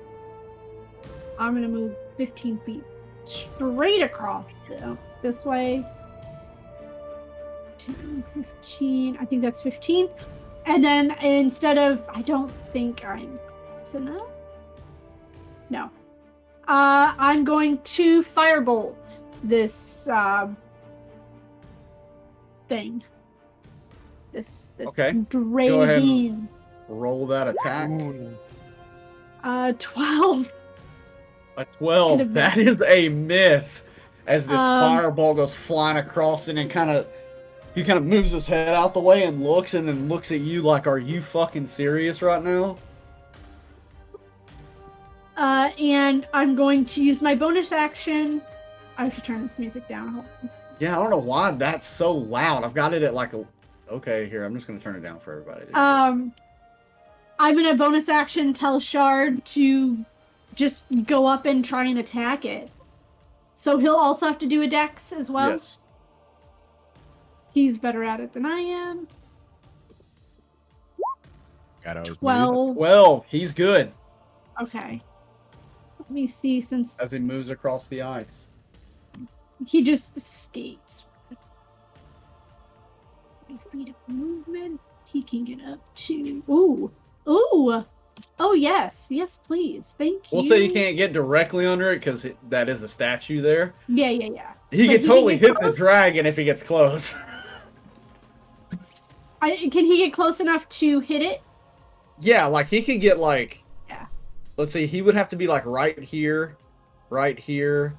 I'm gonna move 15 feet straight across, though. This way. 10, 15. I think that's 15. And then instead of, I don't think I'm close enough. No. I'm going to firebolt this thing. This Okay. dragon. Roll that attack. 12. A 12. Could've That been. is a miss. As this Um, fireball goes flying across it and he kind of moves his head out the way and then looks at you like, are you fucking serious right now? And I'm going to use my bonus action. I should turn this music down. Hold on. Yeah, I don't know why that's so loud. I've got it at like a... Okay, here, I'm just going to turn it down for everybody. I'm gonna bonus action tell Shard to just go up and try and attack it. So he'll also have to do a dex as well. Yes. He's better at it than I am. God, I was muted. 12. 12. He's good Okay. Let me see, since as he moves across the ice. he just skates. 20 feet of movement. He can get up to. Ooh. Oh, yes. Yes, please. Thank you. We'll say you can't get directly under it because that is a statue there. Yeah. He But can he totally can get hit the close? dragon if he gets close. Can he get close enough to hit it? Yeah, like he could get like... Yeah. Let's see, he would have to be like right here, right here,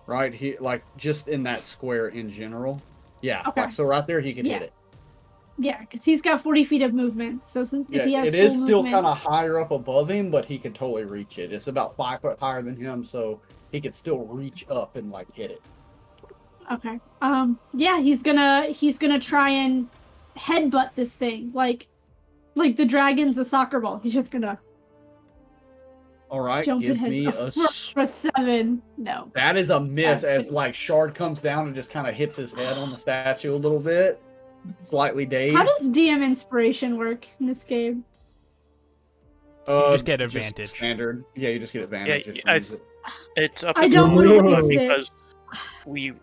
like just in that square in general. Yeah, Okay. like so right there he could Yeah. hit it. Yeah, because he's got 40 feet of movement. So since Yeah, if he has it full is still movement, kind of higher up above him, but he could totally reach it. It's about 5 foot higher than him, so he could still reach up and like hit it. Okay. Yeah, he's gonna try and headbutt this thing like the dragon's a soccer ball. He's just gonna All right, jump give and me hit a... for 7. No. That is a miss That's as good. like Shard comes down and just kind of hits his head on the statue a little bit. Slightly dazed. How does DM inspiration work in this game? You just get advantage. Standard. Yeah, you just get advantage. Yeah, if you I use it. it's up to I don't Tommy, wanna but waste it. because we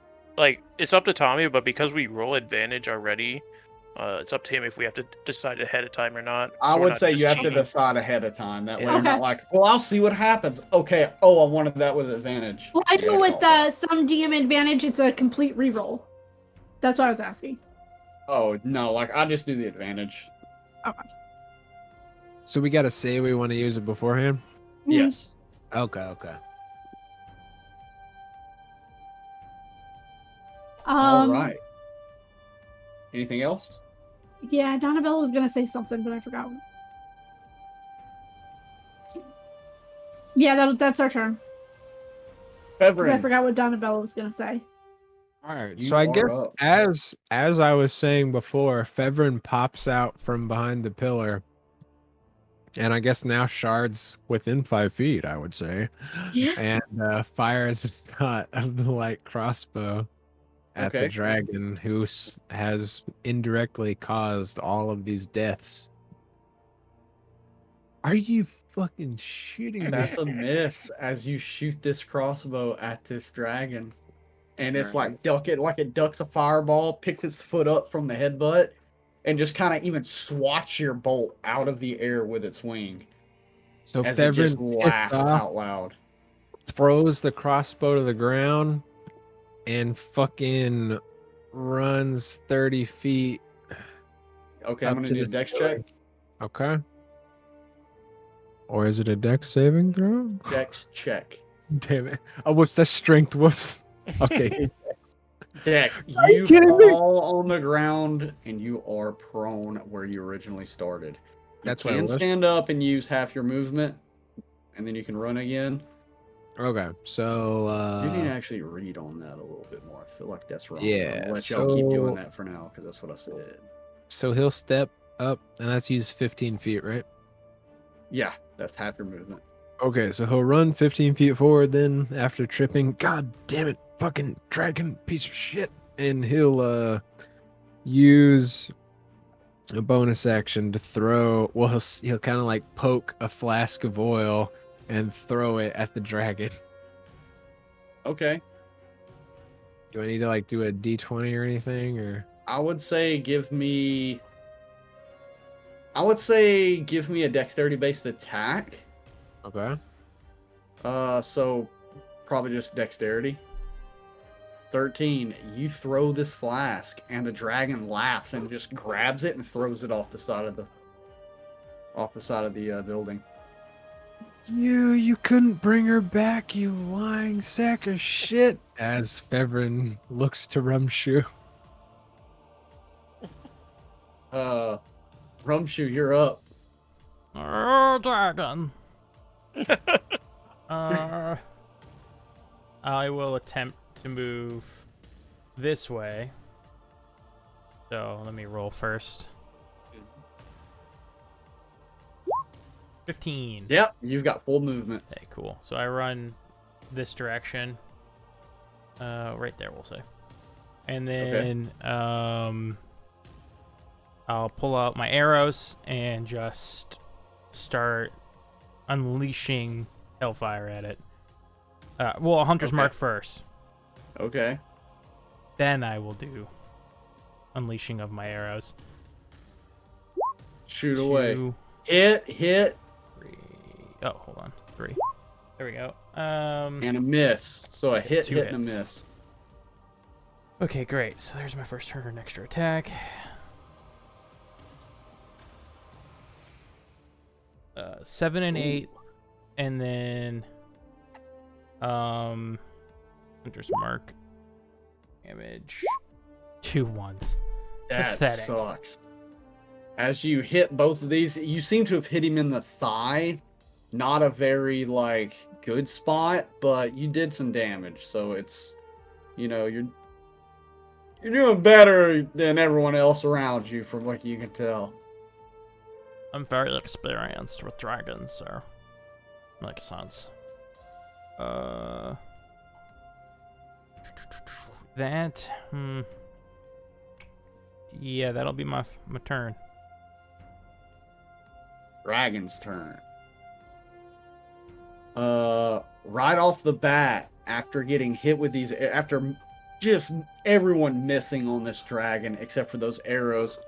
it's up to Tommy, but because we roll advantage already, It's up to him if we have to decide ahead of time or not. I So we're would not say just you have to cheating. decide ahead of time. That way Yeah. you're not Okay. like, well, I'll see what happens. Okay. Oh, I wanted that with advantage. Well, I Yeah, know with call. some DM advantage, it's a complete reroll. That's what I was asking. Oh no, like I just do the advantage. So we gotta say we want to use it beforehand. Yes. Okay. All right. Anything else? Yeah, Donna Bella was gonna say something, but I forgot. Yeah, that's our turn. 'Cause I Febrin, forgot what Donna Bella was gonna say. All right. You So I are guess up. as I was saying before, Fevrin pops out from behind the pillar, and I guess now Shard's within 5 feet. I would say, Yeah. and fires a shot of the light crossbow at the Okay. dragon, who has indirectly caused all of these deaths. Are you fucking shooting me? That's a miss as you shoot this crossbow at this dragon. And it's like it ducks a fireball, picks its foot up from the headbutt, and just kind of even swats your bolt out of the air with its wing. So As it just Fevrin laughs out loud. throws the crossbow to the ground and fucking runs 30 feet. Okay, I'm Up gonna to do a the dex pillar. check. Okay. Or is it a dex saving throw? Dex check. Damn it. Oh, whoops, that's strength. Whoops. Okay. Dex, Are you you kidding me? fall on the ground and you are prone where you originally started. That's you what it can was? stand up and use half your movement, and then you can run again. Okay. So, You need to actually read on that a little bit more. I feel like that's wrong. yeah, I'll let y'all keep doing so- that for now, because that's what I said. so he'll step up, and that's use 15 feet, right? Yeah, that's half your movement. Okay, so he'll run 15 feet forward then after tripping. God damn it, fucking dragon piece of shit. And he'll use a bonus action to throw. Well, he'll kind of like poke a flask of oil and throw it at the dragon. Okay. Do I need to like do a d20 or anything, or? I would say give me a dexterity based attack. Okay. So probably just dexterity. 13. You throw this flask and the dragon laughs and just grabs it and throws it off the side of the building. You couldn't bring her back, you lying sack of shit. As Fevrin looks to Rumshoe. Rumshoe, you're up. Oh, dragon. I will attempt to move this way. So let me roll first. 15. Yep, you've got full movement. Okay, cool. So I run this direction. Right there, we'll say. And then I'll pull out my arrows and just start unleashing hellfire at it. Well, Hunter's Okay. Mark first. Okay. Then I will do unleashing of my arrows. Shoot away. 2, Hit, 3. Oh, hold on. 3. There we go. and a miss. So a hit, 2 hit, and a hits. miss. Okay, great. So there's my first turn and extra attack. 7 and 8, and then Hunter's Mark damage 2 ones. That Pathetic. sucks. As you hit both of these, you seem to have hit him in the thigh. Not a very like good spot, but you did some damage. So it's, you're doing better than everyone else around you, from what you can tell. I'm very experienced with dragons, so makes sense. That, yeah, that'll be my turn. Dragon's turn. Right off the bat, after getting hit with after just everyone missing on this dragon except for those arrows,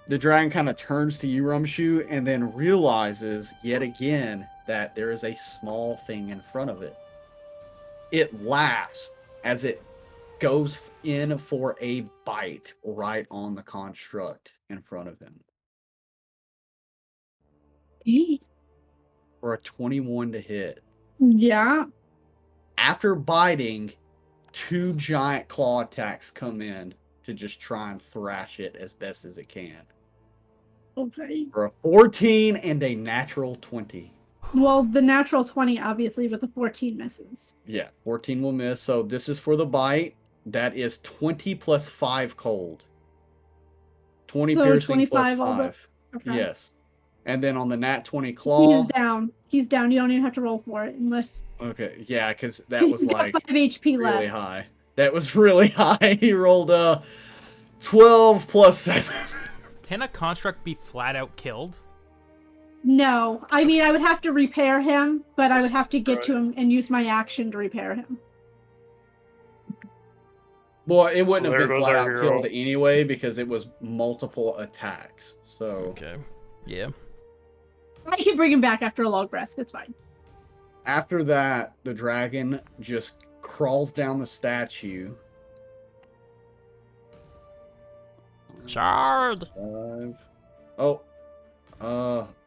The dragon kind of turns to you, Rumshoe, and then realizes yet again that there is a small thing in front of it. It laughs as it goes in for a bite right on the construct in front of him. For a 21 to hit. Yeah. After biting, 2 giant claw attacks come in to just try and thrash it as best as it can. Okay. For a 14 and a natural 20. Well, the natural 20, obviously, but the 14 misses. Yeah, 14 will miss. So this is for the bite. That is 20 plus 5 cold. 20 So piercing 25 plus all the- 5. Okay. Yes. And then on the nat 20 claw. He's down. He's down. You don't even have to roll for it unless. Okay, yeah, because that was He's got like 5 HP really left. high. That was really high. He rolled 12 plus 7. Can a construct be flat out killed? No. I mean, I would have to repair him, but I would have to get to him and use my action to repair him. Well, it wouldn't There have been goes flat our out hero. killed anyway because it was multiple attacks. So Okay. Yeah. I can bring him back after a long rest. It's fine. after that, the dragon just crawls down the statue. Shard! 5. Oh.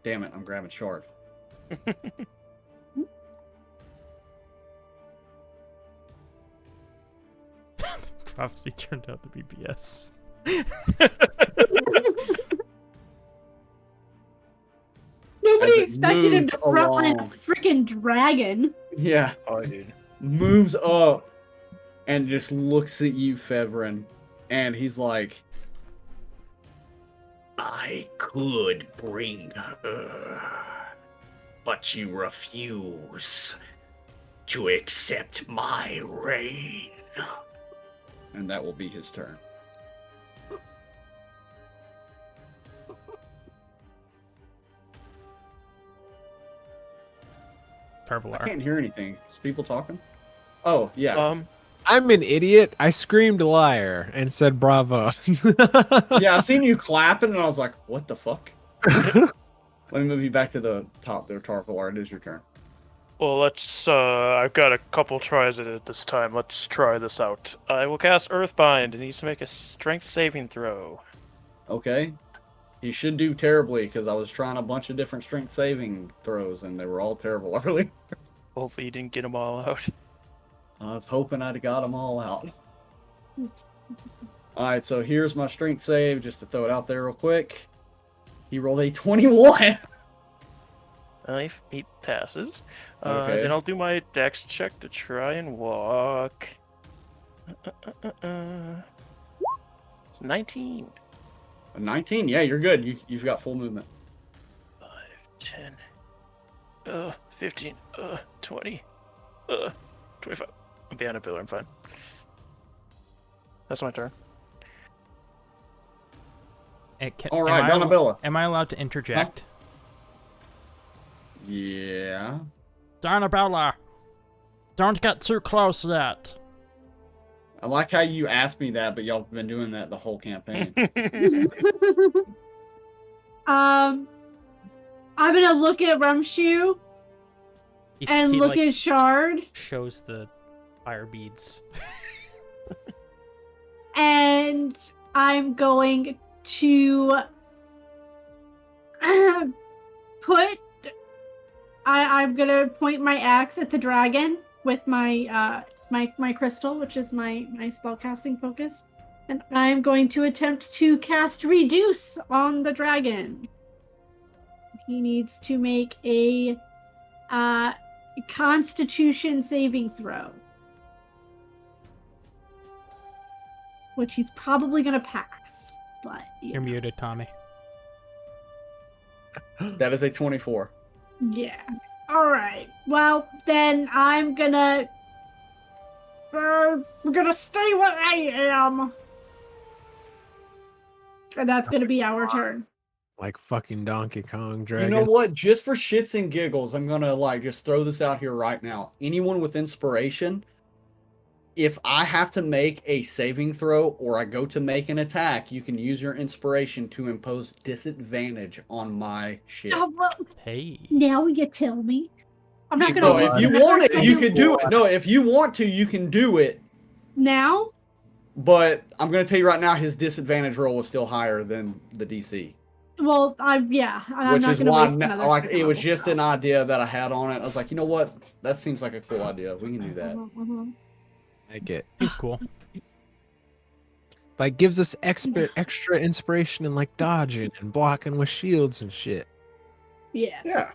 Damn it, I'm grabbing shard. Prophecy turned out to be BS. Nobody As it expected him to moves frontline a along. freaking dragon. Yeah. Oh, dude. Moves up and just looks at you, Fevrin, and he's like, I could bring her, but you refuse to accept my reign. And that will be his turn. I Tarvalar. can't hear anything. Is people talking? Oh, yeah. I'm an idiot. I screamed liar and said bravo. Yeah, I seen you clapping, and I was like, what the fuck? Let me move you back to the top there, Tarvalar. It is your turn. Well, let's, I've got a couple tries at it this time. Let's try this out. I will cast Earthbind. It needs to make a strength saving throw. Okay. You should do terribly, because I was trying a bunch of different strength saving throws, and they were all terrible early. Hopefully you didn't get them all out. I was hoping I'd got them all out. Alright, so here's my strength save, just to throw it out there real quick. He rolled a 21! He passes. Okay. Then I'll do my dex check to try and walk. It's 19. A 19? Yeah, you're good. You've got full movement. 5, 10, 15, 20, 25. I'm behind a pillar, I'm fine. That's my turn. Alright, Donna Bella. Am I allowed to interject? Yeah. Donna Bella, don't get too close yet. I like how you asked me that, but y'all have been doing that the whole campaign. I'm gonna look at Rumshoe and He, look like, at Shard, shows the fire beads. and I'm going to put. I'm gonna point my axe at the dragon with my my crystal, which is my spellcasting focus, and I'm going to attempt to cast Reduce on the dragon. He needs to make a Constitution saving throw, which he's probably gonna pass. But You're muted, Tommy. That is a 24. yeah. All right. Well, then I'm gonna. We're gonna stay where I am. And that's gonna be our turn. Like fucking Donkey Kong You dragon. know what? Just for shits and giggles, I'm gonna just throw this out here right now. Anyone with inspiration, if I have to make a saving throw or I go to make an attack, you can use your inspiration to impose disadvantage on my shit. Oh, well, Hey. now you tell me. I'm not No, gonna. if you listen want for a it, you second. can do it. No, if you want to, you can do it. Now. But I'm gonna tell you right now, his disadvantage roll is still higher than the DC. Well, yeah. I'm Which not is gonna why, waste another like, second it was level just spell. an idea that I had on it. I was like, you know what? That seems like a cool idea. We can do that. Like it. Seems cool. Like gives us extra inspiration in like dodging and blocking with shields and shit. Yeah. Yeah.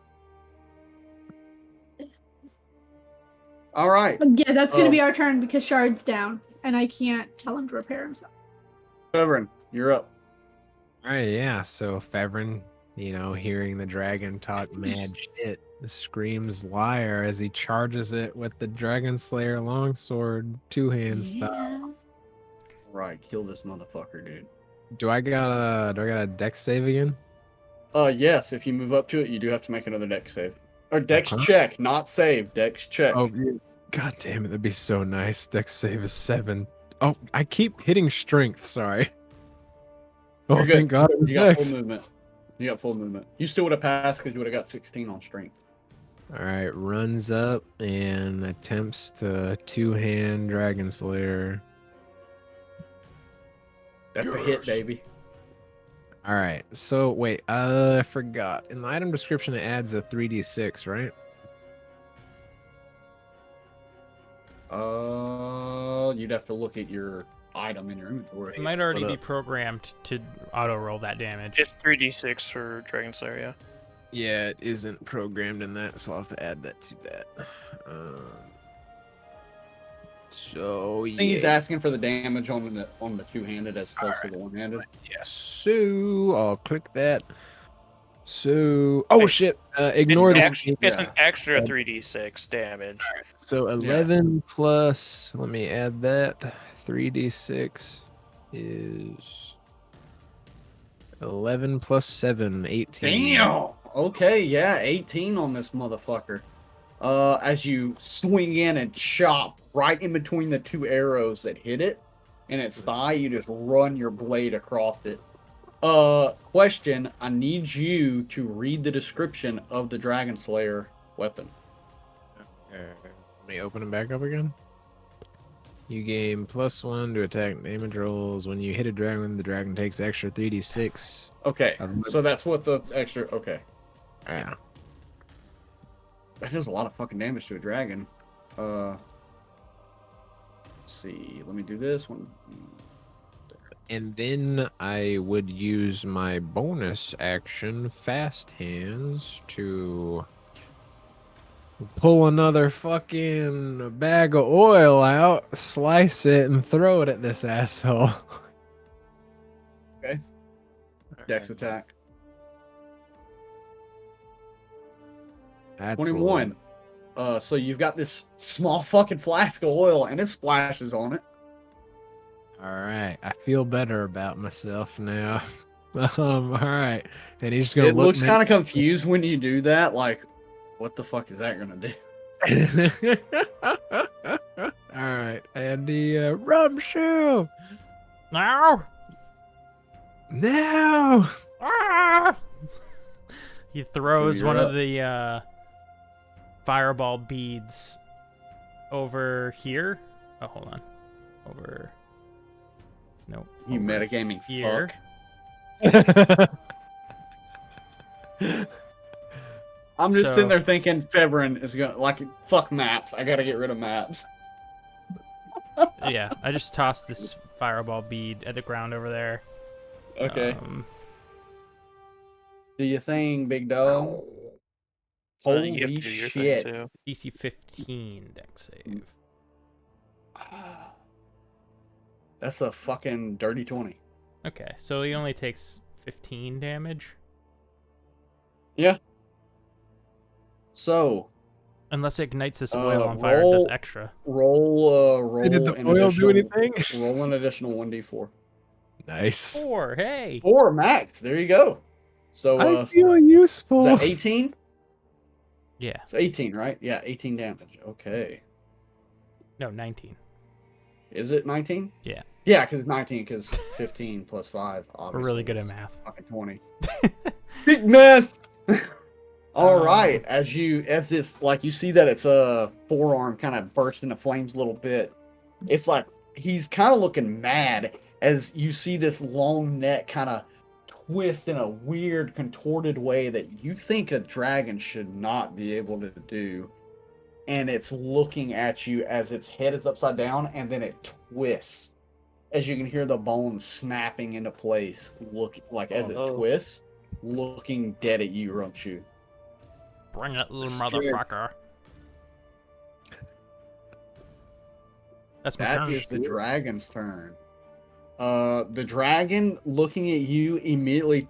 All right. But yeah, that's gonna be our turn because Shard's down, and I can't tell him to repair himself. Severin, you're up. All right, yeah. So Fevrin, hearing the dragon talk mad shit, screams liar as he charges it with the Dragon Slayer longsword, two-hand style. Yeah. Right, kill this motherfucker, dude. Do I got a dex save again? Yes, if you move up to it, you do have to make another dex save. Or dex Uh-huh. check, not save, dex check. Oh, god damn it, that'd be so nice. Dex save is 7. Oh, I keep hitting strength, sorry. Oh, You're good. thank god it was You got full dex. movement. You got full movement. You still would have passed because you would have got 16 on strength. Alright, runs up and attempts to two-hand Dragon Slayer. That's a hit, baby. Alright, so wait, I forgot. In the item description, it adds a 3d6, right? You'd have to look at your item in your inventory. It might already What be up? programmed to auto roll that damage. It's 3d6 for Dragon Slayer, yeah. Yeah, it isn't programmed in that, so I'll have to add that to that. So I think he's asking for the damage on the two-handed as opposed to the one-handed. Yes, so I'll click that. So, oh Hey, shit! Ignore this. It's an Yeah. extra 3d6 damage. So 11 plus. Let me add that. 3d6 is 11 plus 7, 18. Damn! Okay, yeah, 18 on this motherfucker. As you swing in and chop right in between the two arrows that hit it, and its thigh, you just run your blade across it. Question, I need you to read the description of the Dragon Slayer weapon. Let me open it back up again. You gain +1 to attack damage rolls. When you hit a dragon, the dragon takes extra 3d6. Okay, so that's what the extra, okay. Yeah. That does a lot of fucking damage to a dragon. Let's see, let me do this one. And then I would use my bonus action, Fast Hands, to pull another fucking bag of oil out, slice it, and throw it at this asshole. Okay. Dex attack. That's 21. So you've got this small fucking flask of oil and it splashes on it. Alright, I feel better about myself now. Alright. And he's gonna It look looks kind of confused when you do that. Like, what the fuck is that gonna do? Alright, and the rum shoe! No! No! Ah! He throws You're one up. of the fireball beads over here. Oh, hold on. Over. Nope. You over metagaming here. fuck. I'm just So- sitting there thinking Febrin is gonna like fuck maps. I gotta get rid of maps. Yeah, I just tossed this fireball bead at the ground over there. Okay. Um, Do your thing, big dog. You have Holy to do your shit. thing too. DC 15 deck save. That's a fucking dirty 20. Okay, so he only takes 15 damage. Yeah. So, Unless it ignites this oil on fire, it roll- does extra. roll Did the an oil do additional- anything? Roll an additional 1d4. Nice. 4, hey! 4 max. There you go. So, I feel useful. is that 18? Yeah, It's 18, right? Yeah, 18 damage. Okay. no, 19. Is it 19? Yeah. Yeah, because it's 19, because 15 plus 5, We're obviously. really good at is math. Fucking 20. Big math! All Um, right, as this, like, you see that its forearm kind of bursts into flames a little bit. It's like he's kind of looking mad as you see this long neck kind of twist in a weird, contorted way that you think a dragon should not be able to do. And it's looking at you as its head is upside down, and then it twists. As you can hear the bones snapping into place, as it twists, looking dead at you, Rumshu. Bring it, little Scared. motherfucker. That's my That turn. is the dragon's turn. The dragon, looking at you, immediately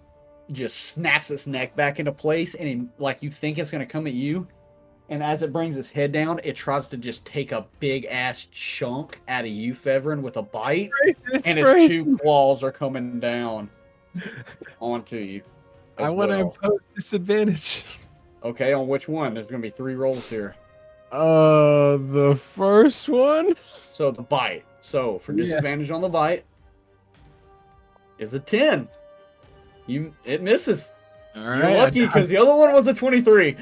just snaps its neck back into place, and like you think it's going to come at you. And as it brings its head down, it tries to just take a big ass chunk out of you, Fevrin, with a bite. And its two claws are coming down onto you. I want to impose disadvantage. Okay, on which one? There's going to be 3 rolls here. The first one? So the bite. So for disadvantage on the bite is a 10. It misses. All You're right. lucky because the other one was a 23.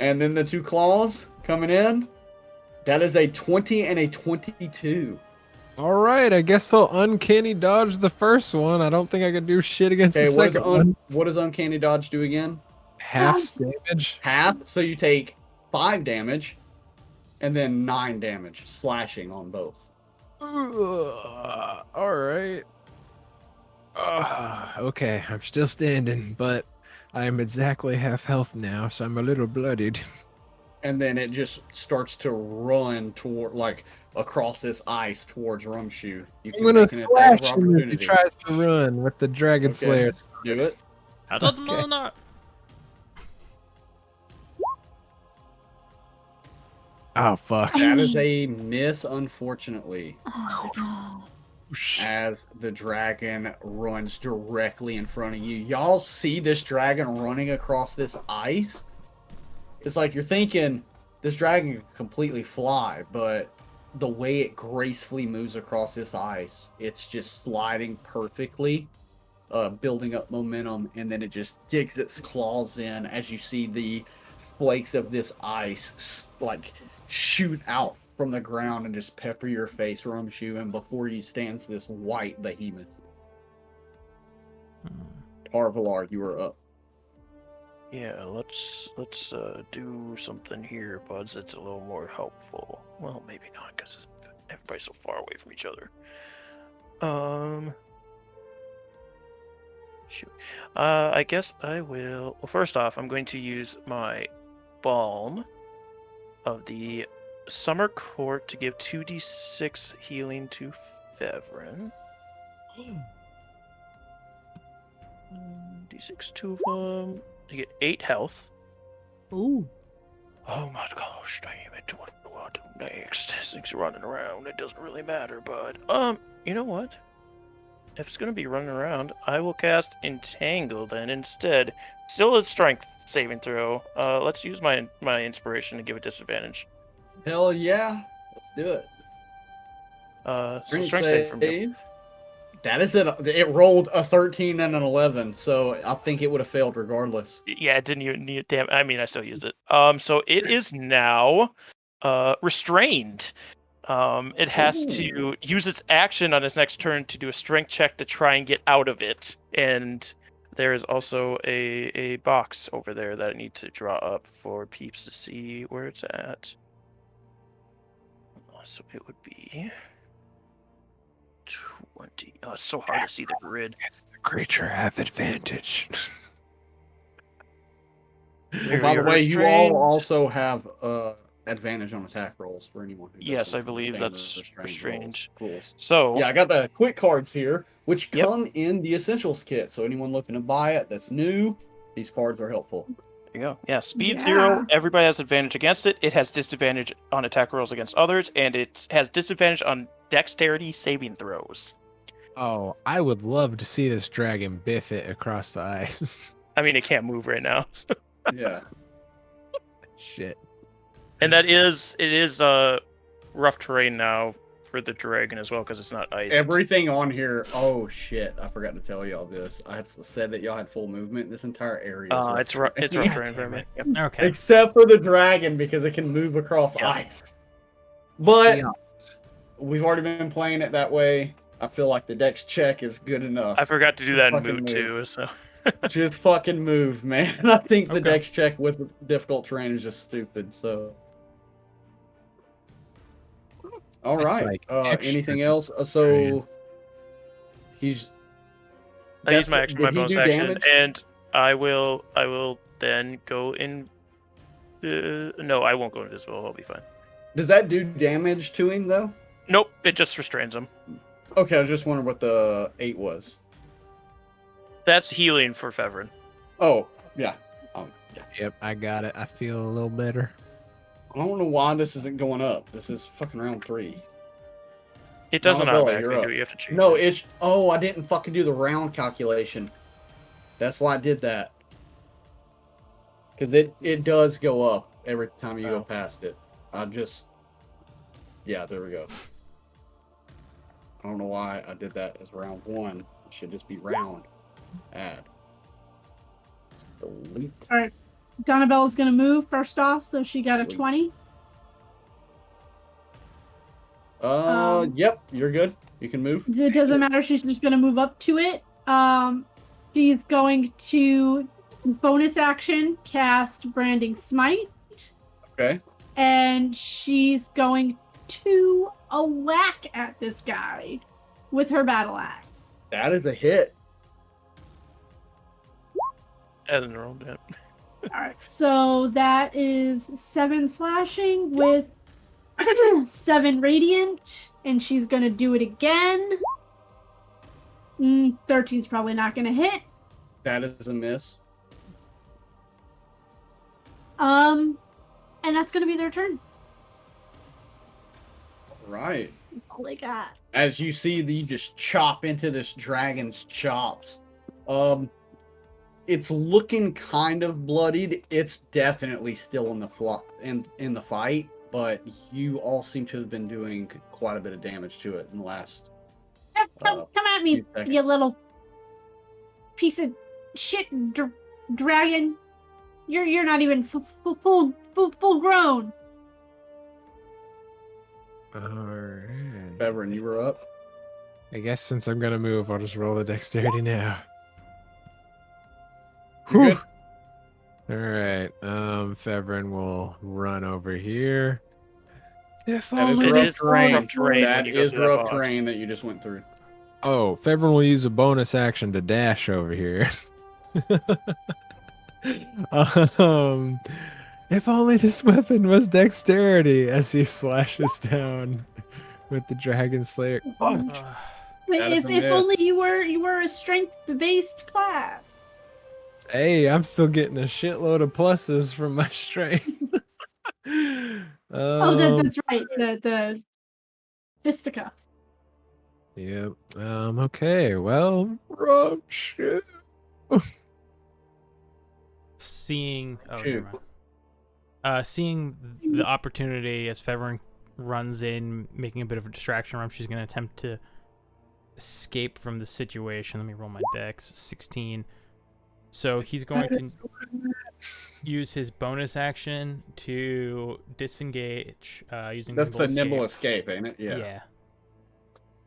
And then the 2 claws coming in. That is a 20 and a 22. All right, I guess I'll uncanny dodge the first one. I don't think I could do shit against the second one. What does uncanny dodge do again? Half damage. Half. So you take 5 damage and then 9 damage slashing on both. All right. Okay, I'm still standing, but I am exactly half health now, so I'm a little bloodied. And then it just starts to run toward, like, across this ice towards Rumshu. I'm gonna slash him if he tries to run with the Dragon Slayer. Do it. I don't know. Oh, fuck. That is a miss, unfortunately. Oh, no. As the dragon runs directly in front of you. Y'all see this dragon running across this ice? It's like you're thinking this dragon can completely fly, but the way it gracefully moves across this ice, it's just sliding perfectly, building up momentum, and then it just digs its claws in as you see the flakes of this ice like shoot out from the ground and just pepper your face, Rumshu, and before you stands this white behemoth. Tarvalar, you are up. Yeah, let's do something here, buds. That's a little more helpful. Well, maybe not, because everybody's so far away from each other. Shoot. I guess I will. Well, first off, I'm going to use my balm of the Summer Court to give 2d6 healing to Fevrin. D6, 2 of them. You get 8 health. Ooh. Oh my gosh, damn it. What do I do next? This thing's running around. It doesn't really matter, but, you know what? If it's going to be running around, I will cast Entangle then instead. Still a strength saving throw. Let's use my inspiration to give it disadvantage. Hell yeah. Let's do it. So strength save from you. That is it. It rolled a 13 and an 11, so I think it would have failed regardless. Yeah, it didn't even need damn. I mean, I still used it. So it is now restrained. It has to use its action on its next turn to do a strength check to try and get out of it. And there is also a box over there that I need to draw up for peeps to see where it's at. So it would be 20. Oh, it's so hard to see the grid. The creature have advantage. Well, by the way, you all also have advantage on attack rolls for anyone who Yes, doesn't I believe understand that's the restrained. rules. So Yeah, I got the quick cards here, which come in the Essentials kit. So anyone looking to buy it that's new, these cards are helpful. there you go. Yeah, speed 0. Everybody has advantage against it. It has disadvantage on attack rolls against others, and it has disadvantage on dexterity saving throws. Oh, I would love to see this dragon biff it across the ice. I mean, it can't move right now. Yeah. Shit. And it is rough terrain now for the dragon as well because it's not ice. Everything on here. Oh shit! I forgot to tell y'all this. I had said that y'all had full movement. This entire area. It's rough terrain for me. Yep. Okay. Except for the dragon because it can move across ice. But we've already been playing it that way. I feel like the dex check is good enough. I forgot to do that in fucking move move. too. So Just fucking move, man. I think the Okay. dex check with difficult terrain is just stupid. So. All It's right. like extra Anything else? terrain. So he's. I use my did he bonus do action, damage? and I will then go in. No, I won't go invisible. I'll be fine. Does that do damage to him though? Nope, it just restrains him. Okay, I was just wondering what the 8 was. That's healing for Fevrin. Oh, yeah. Yeah. Yep, I got it. I feel a little better. I don't know why this isn't going up. This is fucking round 3. It doesn't Donna Bella, automatically you're do up. it. You have to change No, it. it's. Oh, I didn't fucking do the round calculation. That's why I did that. Because it does go up every time you go past it. I just. Yeah, there we go. I don't know why I did that as round 1. It should just be round. Add. Delete. All right. Donna Bella's gonna move first off, so she got a 20. Yep, you're good. You can move. It doesn't matter. She's just gonna move up to it. She's going to bonus action cast Branding Smite, Okay. and she's going to whack at this guy with her battle axe. That is a hit. Add in roll, yeah. All right, so that is 7 slashing with 7 radiant, and she's gonna do it again. 13's probably not gonna hit. That is a miss. And that's gonna be their turn. Right. That's all they got. As you see, you just chop into this dragon's chops. It's looking kind of bloodied. It's definitely still in the in the fight, but you all seem to have been doing quite a bit of damage to it in the last. Come at me, few seconds. you little piece of shit, dragon. You're not even full grown. Alright. Beverin, you were up. I guess since I'm gonna move, I'll just roll the dexterity now. You good? Alright, Fevrin will run over here. If That is only It rough is terrain. rough terrain That when you go is through that rough box. terrain that you just went through. Oh, Fevrin will use a bonus action to dash over here. If only this weapon was dexterity as he slashes down with the Dragon Slayer. Punch. That is If a miss. only you were a strength-based class. Hey, I'm still getting a shitload of pluses from my strength. Oh, that's right. The fisticuffs. Yep. Okay. Well, rough shit. Seeing Shoot. never mind. Seeing the opportunity as Fevrin runs in, making a bit of a distraction round, she's going to attempt to escape from the situation. Let me roll my dex. 16. So he's going to use his bonus action to disengage using That's the nimble escape. escape, ain't it? Yeah. Yeah.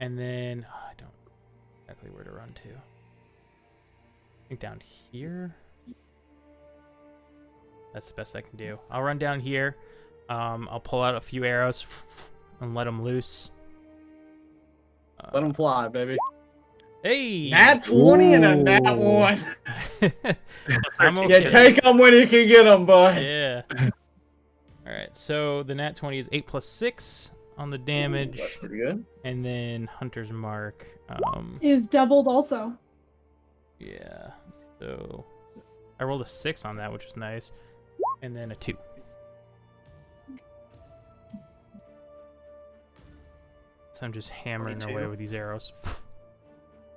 And then I don't know exactly where to run to. I think down here. That's the best I can do. I'll run down here. I'll pull out a few arrows and let them loose. Let them fly, baby. Hey! Nat 20 and a nat Ooh. 1. I'm Yeah, okay. take them when you can get them, bud. Yeah. All right. So the nat 20 is 8 plus 6 on the damage, That's pretty good. and then Hunter's Mark. Is doubled also. Yeah. So I rolled a 6 on that, which is nice, and then a 2. So I'm just hammering 22. away with these arrows.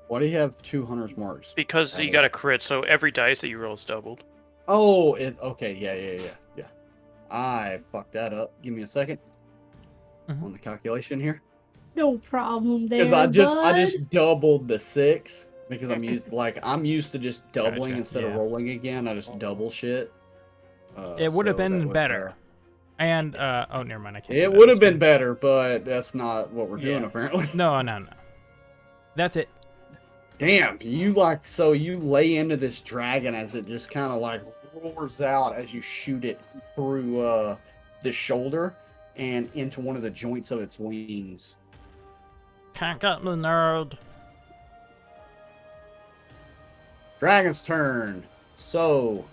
Why do you have 2 hunter's marks? Because you got a crit, so every dice that you roll is doubled. Oh, okay. Yeah. I fucked that up. Give me a second. on the calculation here. No problem there, Because I bud. just doubled the 6 because I'm used to just doubling Gotcha, instead of yeah. rolling again. I just double shit. It would have So that been would, better. And oh, never mind. I can't. do It that would this have been turn. better, but that's not what we're doing Yeah. apparently. No. That's it. Damn, you lay into this dragon as it just kind of like roars out as you shoot it through the shoulder and into one of the joints of its wings. Can't get the nerd. Dragon's turn. So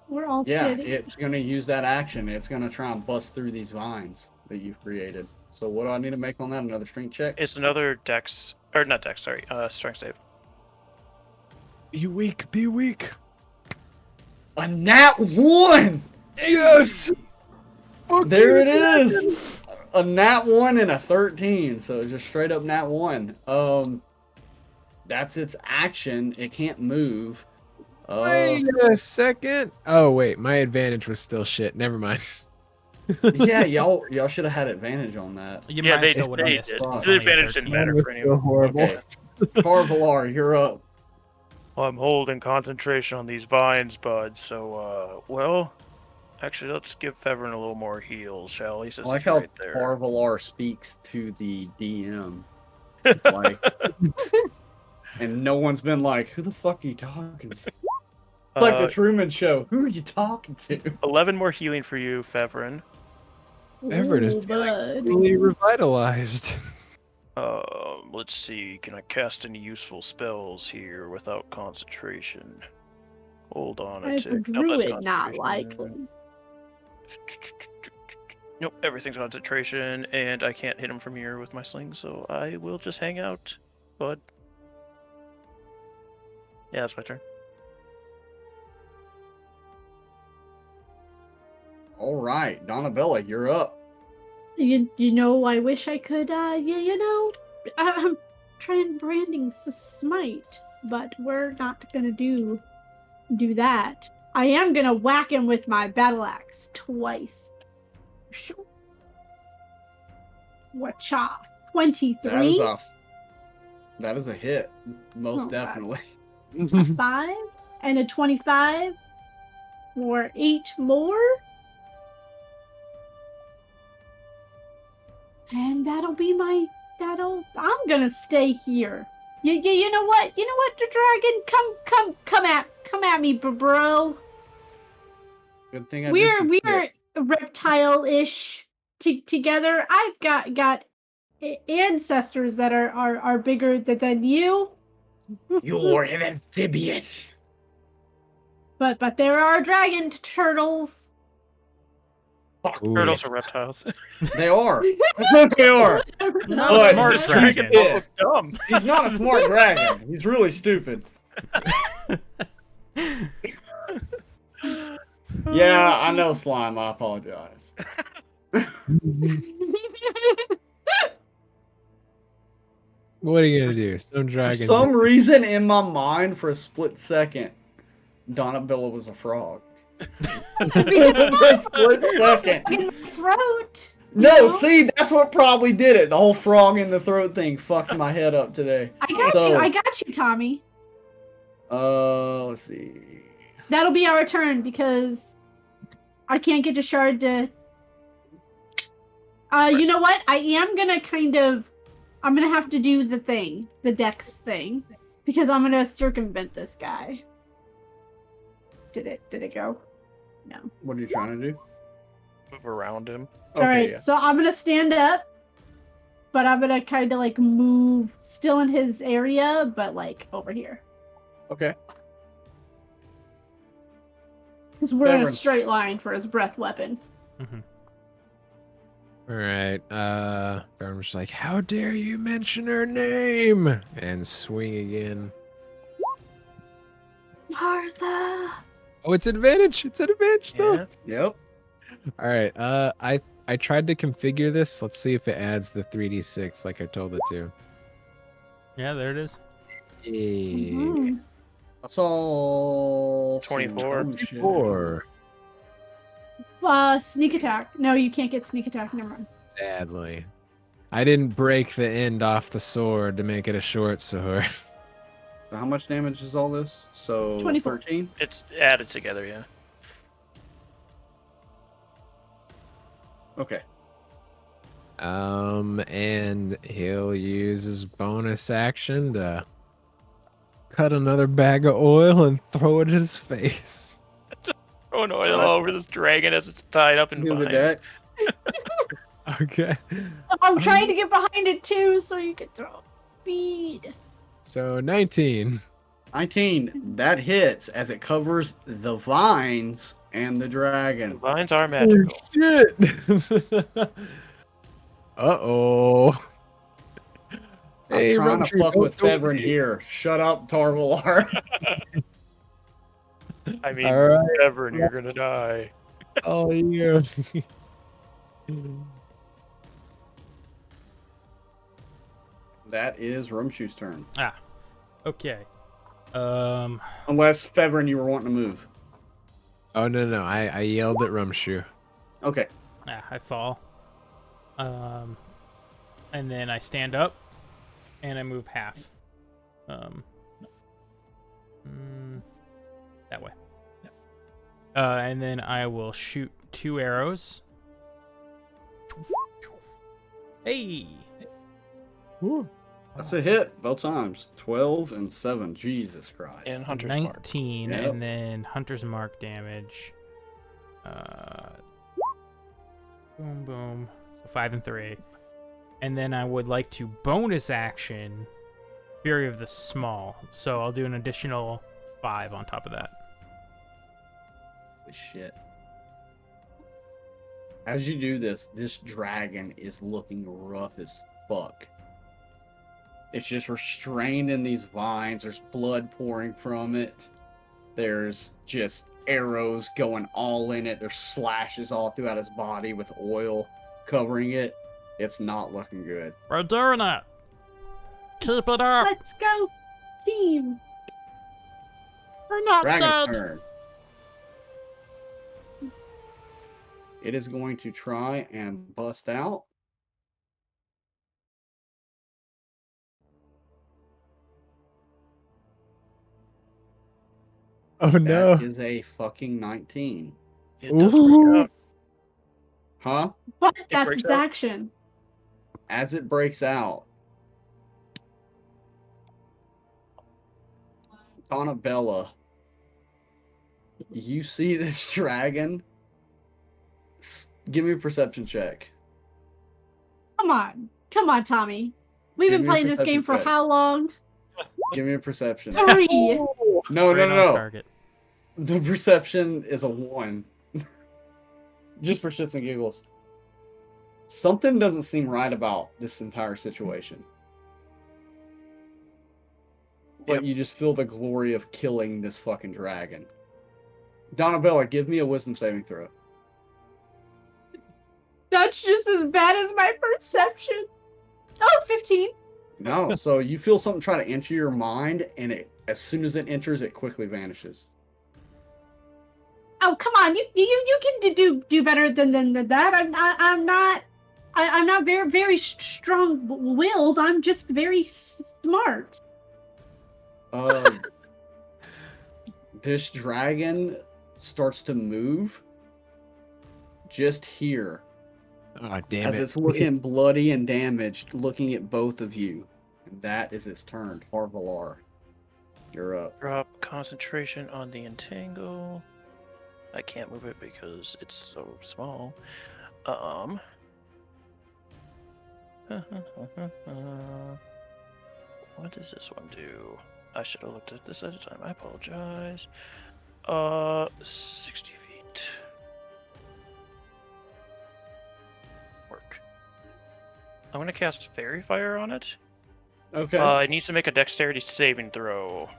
We're all yeah, steady. it's gonna use that action. It's gonna try and bust through these vines that you've created. So what do I need to make on that? Another strength check? It's another dex, or not dex, sorry, strength save. Be weak. Be weak. A nat 1! Yes. There it is! A nat 1 and a 13, so just straight up nat 1. That's its action. It can't move. Wait a second. Oh wait, my advantage was still shit. Never mind. Yeah, y'all should have had advantage on that. You Yeah, might they still would have did. missed. The It's The only a advantage didn't 13. matter for anyone. horrible. Okay. Carvalar, you're up. I'm holding concentration on these vines, bud. So, well, actually, let's give Fevern a little more heals, shall we? I Since like he's how right there. Carvalar speaks to the DM. Like, and no one's been like, who the fuck are you talking to? It's like the Truman Show. Who are you talking to? 11 more healing for you, Fevern. Everett is Ooh, bud. Really revitalized. Let's see. Can I cast any useful spells here without concentration? Hold on a As a tick. Nope, that's druid, not concentration. likely. Nope, everything's concentration, and I can't hit him from here with my sling, so I will just hang out, bud. Yeah, that's my turn. All right, Donna Bella, you're up. You know, I wish I could, I'm trying branding smite, but we're not gonna do that. I am gonna whack him with my battle axe twice. Sure. Wacha. 23, That is a hit, most Oh, definitely. a 5, and a 25 for 8 more. And that'll be I'm gonna stay here. You know what? You know what, the dragon? Come at me, bro. Good thing I did We're some shit. reptile-ish together. I've got ancestors that are bigger than you. You're an amphibian. But there are dragon turtles. Ooh, Turtles are reptiles. They are. They are. Not But a smart he's dragon. stupid. Also dumb. He's not a smart dragon. He's really stupid. Yeah, I know, Slime. I apologize. What are you gonna do? Some For dragons. some reason, in my mind, for a split second, Donna Bella was a frog. For a split second. In my throat. No, No. see, that's what probably did it. The whole frog in the throat thing fucked my head up today. I got you, Tommy. Let's see. That'll be our turn because I can't get to Shard to. You know what? I am gonna I'm gonna have to do the Dex thing, because I'm gonna circumvent this guy. Did it go? No. What are you trying to do? Move around him. All right, yeah. so I'm gonna stand up, but I'm gonna kind of like move still in his area, but like over here. Okay. Because we're in a Severin. straight line for his breath weapon. All right. I'm just like, how dare you mention her name? And swing again. Martha! Oh, it's advantage. It's an advantage though. Yeah. Yep. All right. I tried to configure this. Let's see if it adds the 3d6 like I told it to. Yeah, there it is. Yeah. Mhm. I saw 24. 4. Sneak attack. No, you can't get sneak attack. Never mind. Sadly. I didn't break the end off the sword to make it a short sword. So how much damage is all this? So 24. 13? It's added together, yeah. Okay. And he'll use his bonus action to cut another bag of oil and throw it at his face. Oh no, all over this dragon as it's tied up in Heal the vines. dex. Okay. I'm trying to get behind it too, so you can throw speed. So 19. 19. That hits as it covers the vines and the dragon. Vines are magical. Shit. Uh-oh. I'm trying to fuck with don't Fevrin here. Shut up, Tarvalar. I mean, All right. whatever, and you're gonna die. Oh, you. That is Rumshoe's turn. Okay. Unless, Fevrin, you were wanting to move. Oh, no. I yelled at Rumshoe. Okay. I fall. And then I stand up, and I move half. That way. And then I will shoot 2 arrows. Hey! Ooh. That's a hit both times. 12 and 7. Jesus Christ. And Hunter's Mark. 19, Yep. and then Hunter's Mark damage. Boom, boom. So 5 and 3. And then I would like to bonus action Fury of the Small. So I'll do an additional 5 on top of that. Holy shit. As you do this, this dragon is looking rough as fuck. It's just restrained in these vines. There's blood pouring from it. There's just arrows going all in it. There's slashes all throughout his body with oil covering it. It's not looking good. We're doing it! Keep it up! Let's go, team. We're not Dragon's dead! turn. It is going to try and bust out. Oh, no. That is a fucking 19. It does Ooh. work out. Huh? But It that's breaks its out. action. As it breaks out, Donna Bella, you see this dragon. Give me a perception check. Come on, Tommy. We've Give been me a playing this perception game for check. how long? Give me a perception. 3. No. Right on target. The perception is a 1. Just for shits and giggles. Something doesn't seem right about this entire situation. But Yep. you just feel the glory of killing this fucking dragon. Donna Bella, give me a wisdom saving throw. That's just as bad as my perception. Oh, 15. No, so you feel something try to enter your mind, and it, as soon as it enters, it quickly vanishes. Oh, come on. You can do better than that. I'm not very strong-willed. I'm just very smart. This dragon starts to move just here Oh, damn as it. it's looking bloody and damaged, looking at both of you. And that is its turn. Tarvalar, you're up. Drop concentration on the entangle. I can't move it because it's so small. What does this one do? I should have looked at this at a time. I apologize. 60 feet. Work. I'm gonna cast Fairy Fire on it. Okay. It needs to make a Dexterity saving throw.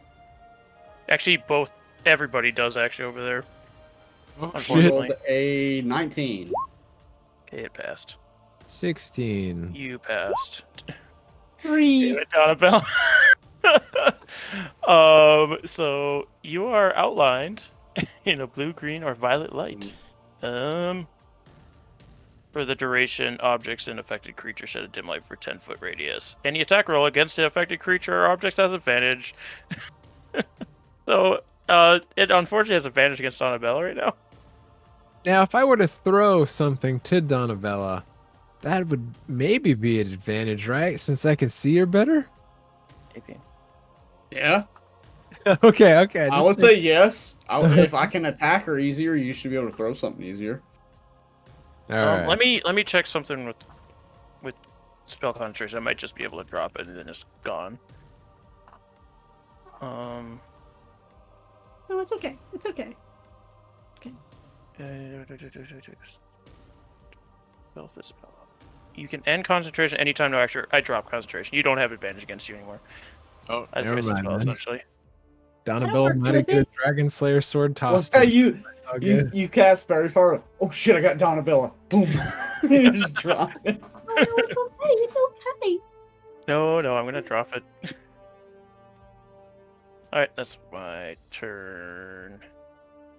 Actually, everybody does actually over there. Oh, Rolled Unfortunately. a 19. Okay, it passed. 16. You passed. 3. Damn it, Donna Bella. So you are outlined in a blue, green, or violet light. For the duration, objects and affected creatures shed a dim light for 10-foot radius. Any attack roll against the affected creature or objects has advantage. So, it unfortunately has advantage against Donna Bella right now. Now, if I were to throw something to Donna Bella, that would maybe be an advantage, right? Since I can see her better? Maybe. Yeah, Okay. I would say yes. If I can attack her easier, you should be able to throw something easier. All right. Let me check something with spell concentration. I might just be able to drop it and then it's gone. No, it's okay. It's okay. You can end concentration anytime. No, actually, I drop concentration. You don't have advantage against you anymore. Oh, I never traced the mind, spell then. essentially. Donna I don't Bella work might have with get a it. Dragon Slayer sword Well, tossed. how to me. you It's all good. you cast Fairy Fire. Oh shit! I got Donna Bella. Boom. You just drop it. Oh, no, it's okay. It's okay. No, I'm gonna drop it. Alright, that's my turn.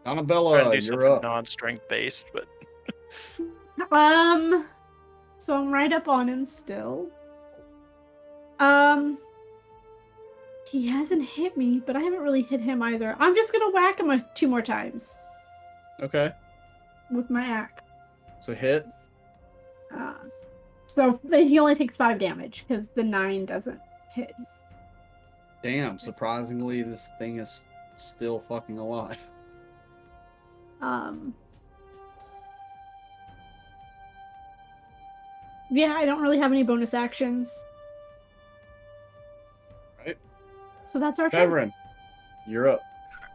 Donna Trying Bella, to do you're something up. non-strength based, but So I'm right up on him still. He hasn't hit me, but I haven't really hit him either. I'm just gonna whack him 2 more times Okay, with my axe. it's a hit. So he only takes 5 damage because the 9 doesn't hit. Damn, surprisingly, this thing is still fucking alive. Yeah, I don't really have any bonus actions. Right. So that's our turn. Fevrin, you're up.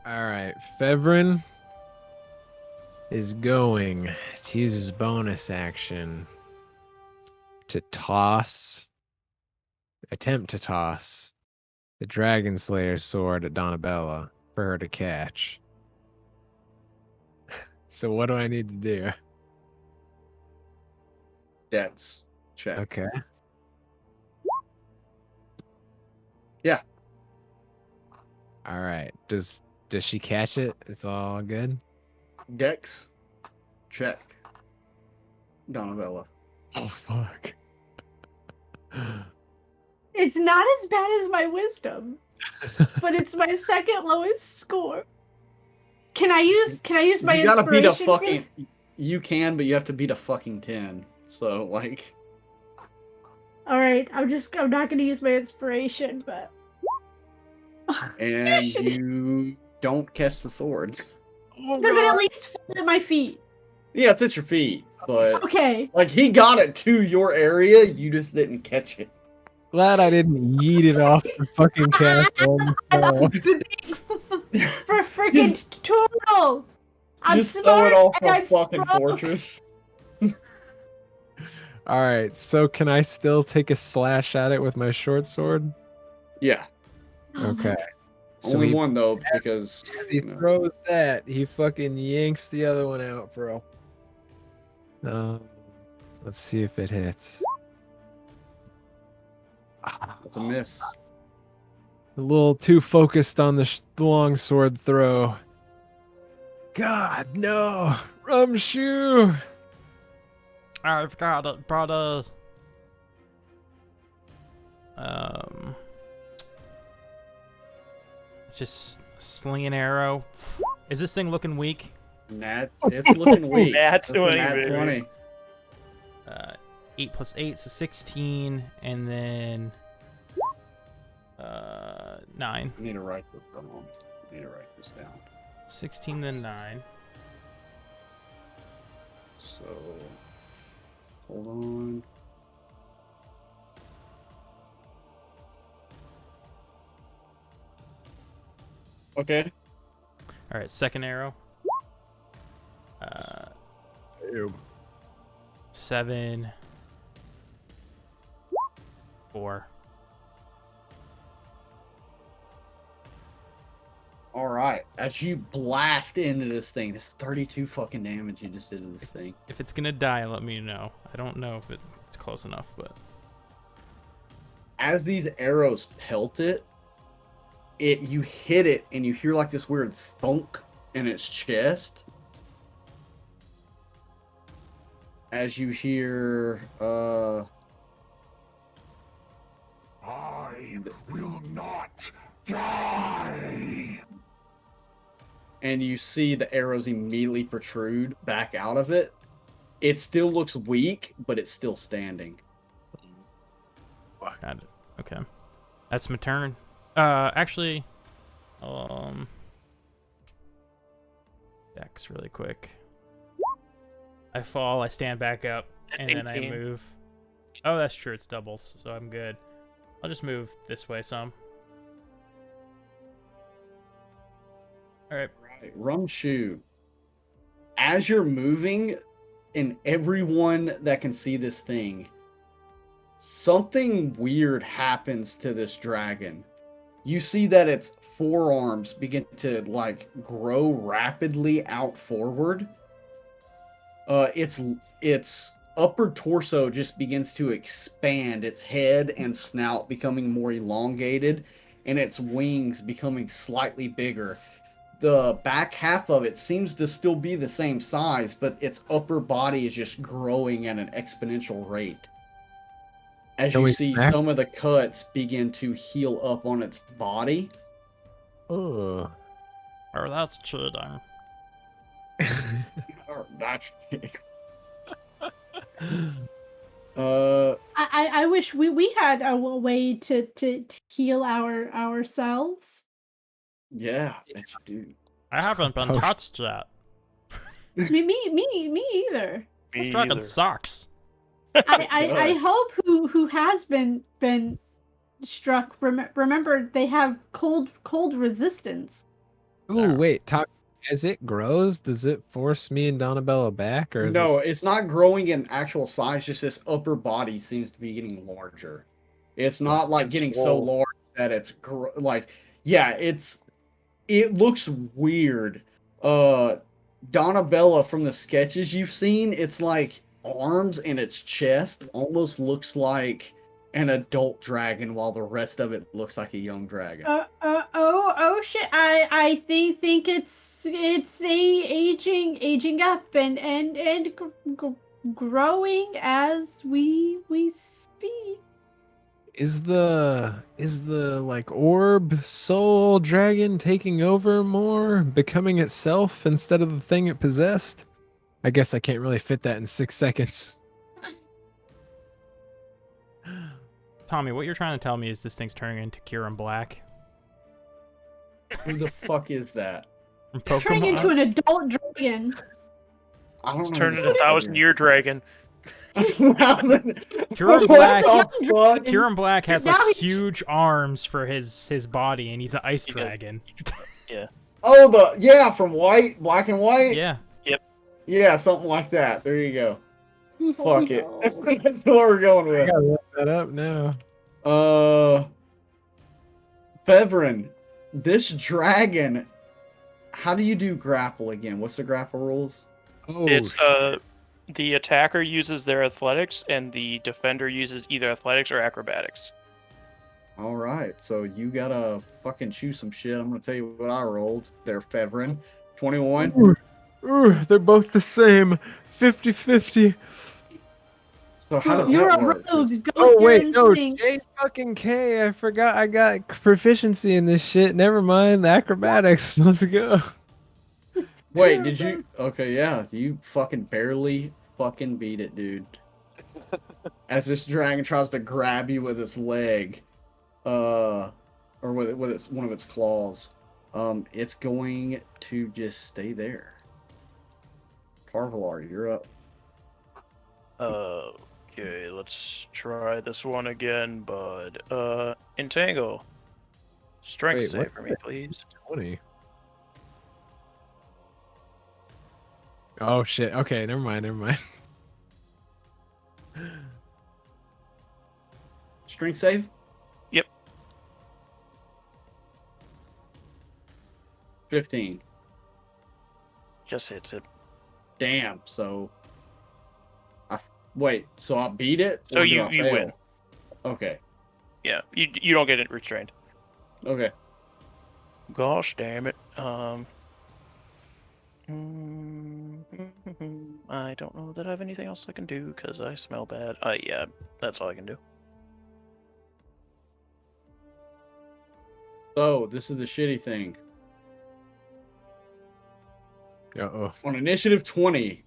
All right, Fevrin is going to use his bonus action to attempt to toss the Dragon Slayer sword at Donna Bella for her to catch. So what do I need to do? Dex check. Okay. Yeah. All right. Does she catch it? It's all good. Dex check. Donna Bella. Oh fuck. It's not as bad as my wisdom, but it's my second lowest score. Can I use my You gotta beat inspiration? a fucking. You can, but you have to beat a fucking 10. So like. All right, I'm not gonna use my inspiration, but. And you don't catch the sword. Does it at least fall at my feet? Yeah, it's at your feet, but Okay. like he got it to your area, you just didn't catch it. Glad I didn't yeet it off the fucking castle. For freaking tutorial. I'm Just throw smart it off and a I'm fucking strong. fortress. All right, so can I still take a slash at it with my short sword? Yeah, Okay. So only he, one though, because as he you know. throws that, he fucking yanks the other one out, bro. Let's see if it hits. That's a miss. A little too focused on the long sword throw. God, no! Rumshoe! I've got it, brother. Just sling an arrow. Is this thing looking weak? It's looking weak. Nat That's a 20, nat baby. 20. 8 plus 8, so 16, and then 9. I need to write this down. 16 then 9. So, hold on. Okay. All right, second arrow. 7, 4. All right. As you blast into this thing, this 32 fucking damage you just did to this thing. If it's gonna die, let me know. I don't know if it's close enough, but As these arrows pelt it, you hit it and you hear like this weird thunk in its chest. as you hear, I will not die. and you see the arrows immediately protrude back out of it. It still looks weak, but it's still standing. Got it. Okay. That's my turn. Actually, Dex really quick. I fall, I stand back up, and then I 18. move. Oh, that's true. It's doubles, so I'm good. I'll just move this way some. All right. Right, Rumshoe. As you're moving, and everyone that can see this thing, something weird happens to this dragon. You see that its forearms begin to like grow rapidly out forward. Its upper torso just begins to expand, its head and snout becoming more elongated, and its wings becoming slightly bigger. The back half of it seems to still be the same size, but its upper body is just growing at an exponential rate. As Can you we see smack? some of the cuts begin to heal up on its body. Oh. Oh, that's cheating. Oh, that's I wish we had a way to heal ourselves. yeah, that's dude. I haven't been Oh. touched yet. Me either. This Me dragon either. sucks. I does. hope who has been struck. Remember, they have cold resistance. Ooh, wait. As it grows, does it force me and Donna Bella back, or is No, this... it's not growing in actual size, just this upper body seems to be getting larger. It's not like It's getting so swole. large that it's like, yeah, it looks weird. Donna Bella, from the sketches you've seen, it's like arms and its chest almost looks like an adult dragon, while the rest of it looks like a young dragon. Oh shit! I think it's aging up and growing as we speak. Is the like orb soul dragon taking over more, becoming itself instead of the thing it possessed? I guess I can't really fit that in 6 seconds. Tommy, what you're trying to tell me is this thing's turning into Kieran Black Who the fuck is that? from It's turning into Pokemon. an adult dragon. I don't It's know. turned who into the fuck 1,000-year dragon. Kieran What Black- the fuck? Kieran Black has Now like he's- huge arms for his body, and he's an ice He does. dragon. Oh, from Black and White? Yeah. Yeah, something like that. There you go. Oh, Fuck it. no. That's what we're going I with. gotta look that up now. Fevrin, this dragon, how do you do grapple again? What's the grapple rules? Oh, It's the attacker uses their athletics and the defender uses either athletics or acrobatics. All right, so you gotta fucking choose some shit. I'm gonna tell you what I rolled there, Fevrin. 21. Ooh, they're both the same. 50-50. So how does You're that a work? rogue. Go Oh with your wait, no, instincts. J fucking K. I forgot I got proficiency in this shit. Never mind, the acrobatics. Let's go. Wait, did you? Okay, yeah, you fucking barely fucking beat it, dude. As this dragon tries to grab you with its leg, or with its one of its claws, it's going to just stay there. Tarvalar, you're up. Okay, let's try this one again, bud. Entangle. Strength Wait, save what? for me, please. 20. Oh shit. Okay, never mind. Strength save. Yep. 15. Just hits it. Damn. So, wait. So I beat it. So or do you I win. fail? Okay. Yeah, you don't get it restrained. Okay. Gosh damn it. I don't know that I have anything else I can do because I smell bad. Yeah, that's all I can do. So, this is the shitty thing. Uh-oh. On initiative 20,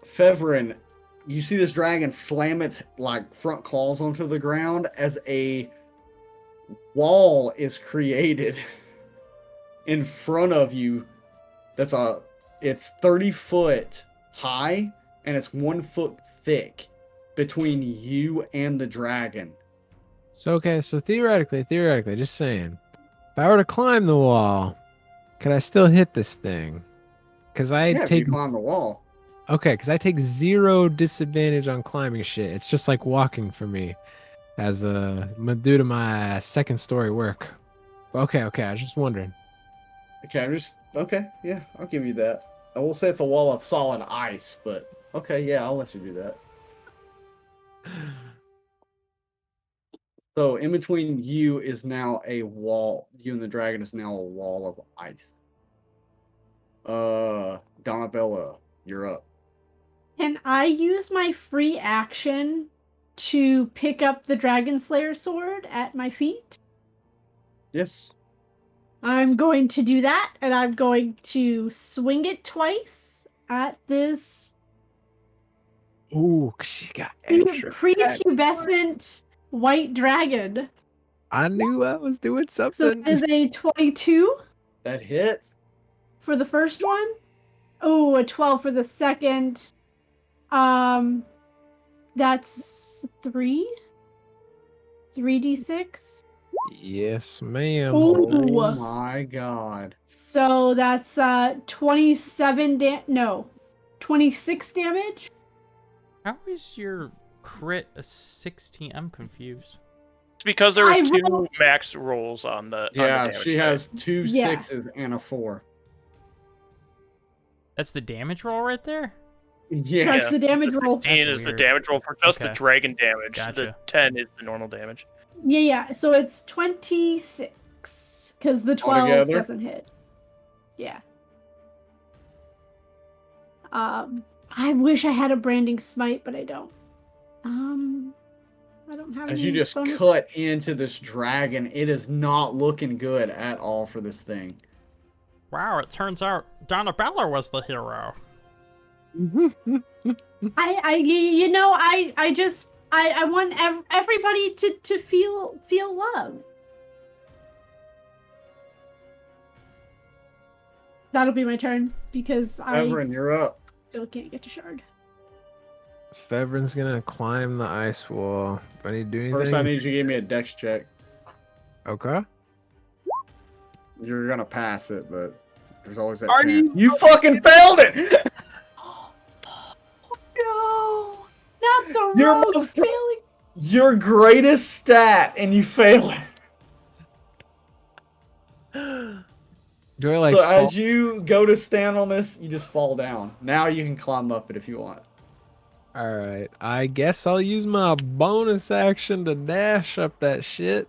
Fevrin, you see this dragon slam its like front claws onto the ground as a wall is created in front of you. It's 30 foot high and it's 1 foot thick between you and the dragon. So, okay, so theoretically, just saying, if I were to climb the wall, could I still hit this thing? Because I Yeah, if take you climb the wall. okay, because I take 0 disadvantage on climbing shit. It's just like walking for me, as due to my second story work. Okay, I was just wondering. Okay, yeah, I'll give you that. I will say it's a wall of solid ice, but okay, yeah, I'll let you do that. So in between you is now a wall. You and the dragon is now a wall of ice. Donna Bella, you're up. Can I use my free action to pick up the Dragon Slayer sword at my feet? Yes. I'm going to do that, and I'm going to swing it twice at this Ooh, she's got extra. prepubescent white dragon. I knew I was doing So something. it is a 22 That hits. for the first one. Oh, a 12 for the second. That's 3d6. Yes, ma'am. Ooh. Oh my god. So that's 26 damage. How is your crit a 16? I'm confused. It's because there was I two rolled- max rolls on the Yeah, damage she die. has 2 Yeah. 6s and a 4. That's the damage roll right there? Yeah. That's the damage roll. 16 That's is the weird. damage roll for just the Okay. dragon damage. The Gotcha. 10 is the normal damage. Yeah. So it's 26 because the 12 Altogether? doesn't hit. Yeah. I wish I had a branding smite, but I don't. I don't have As any you just bonus- cut into this dragon, it is not looking good at all for this thing. Wow, it turns out Donna Bella was the hero. I want everybody to feel love. That'll be my turn because I Everin, you're up. still can't get to shard. Fevrin's gonna climb the ice wall. Do I need to do anything? First, I need you to give me a dex check. Okay. You're gonna pass it, but there's always that Are chance. You fucking failed it! No, not the Your rogue most- failing. Your greatest stat, and you fail it. Do I like? So fall- as you go to stand on this, you just fall down. Now you can climb up it if you want. All right. I guess I'll use my bonus action to dash up that shit,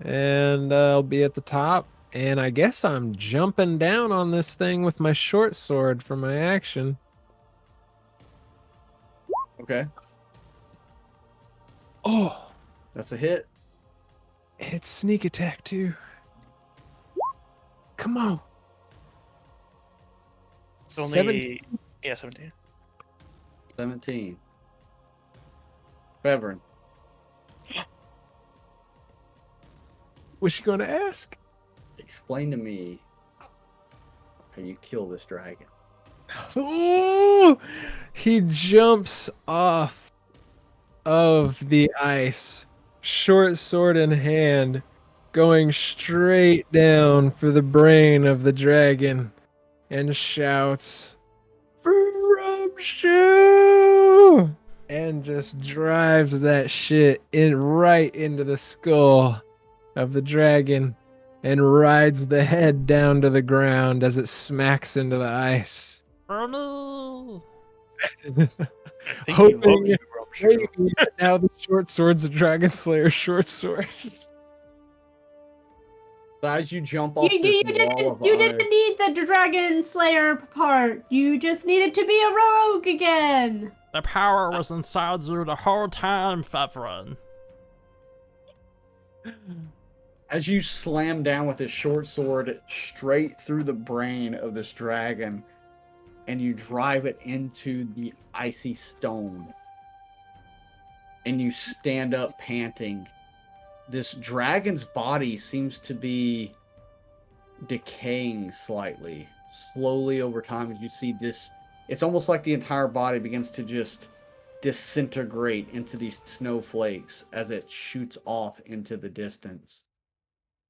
and I'll be at the top. And I guess I'm jumping down on this thing with my short sword for my action. Okay, Oh, that's a hit. it's sneak attack too. Come on. It's only 17. 17. 17. Fevrin. What's she gonna ask? Explain to me how you kill this dragon. Ooh, he jumps off of the ice, short sword in hand, going straight down for the brain of the dragon, and shouts, "Verumshu!" and just drives that shit right into the skull of the dragon and rides the head down to the ground as it smacks into the ice. Oh no! I think he Hoping- loves you, Rumshu. Maybe now the short sword's a dragon slayer short sword. As you jump You, off you, this you wall didn't of you ice, didn't need the Dragon Slayer part. You just needed to be a rogue again. The power was inside you the whole time, Fevrin. as you slam down with this short sword straight through the brain of this dragon, and you drive it into the icy stone, and you stand up panting. This dragon's body seems to be decaying slightly, slowly over time. As you see this, it's almost like the entire body begins to just disintegrate into these snowflakes as it shoots off into the distance.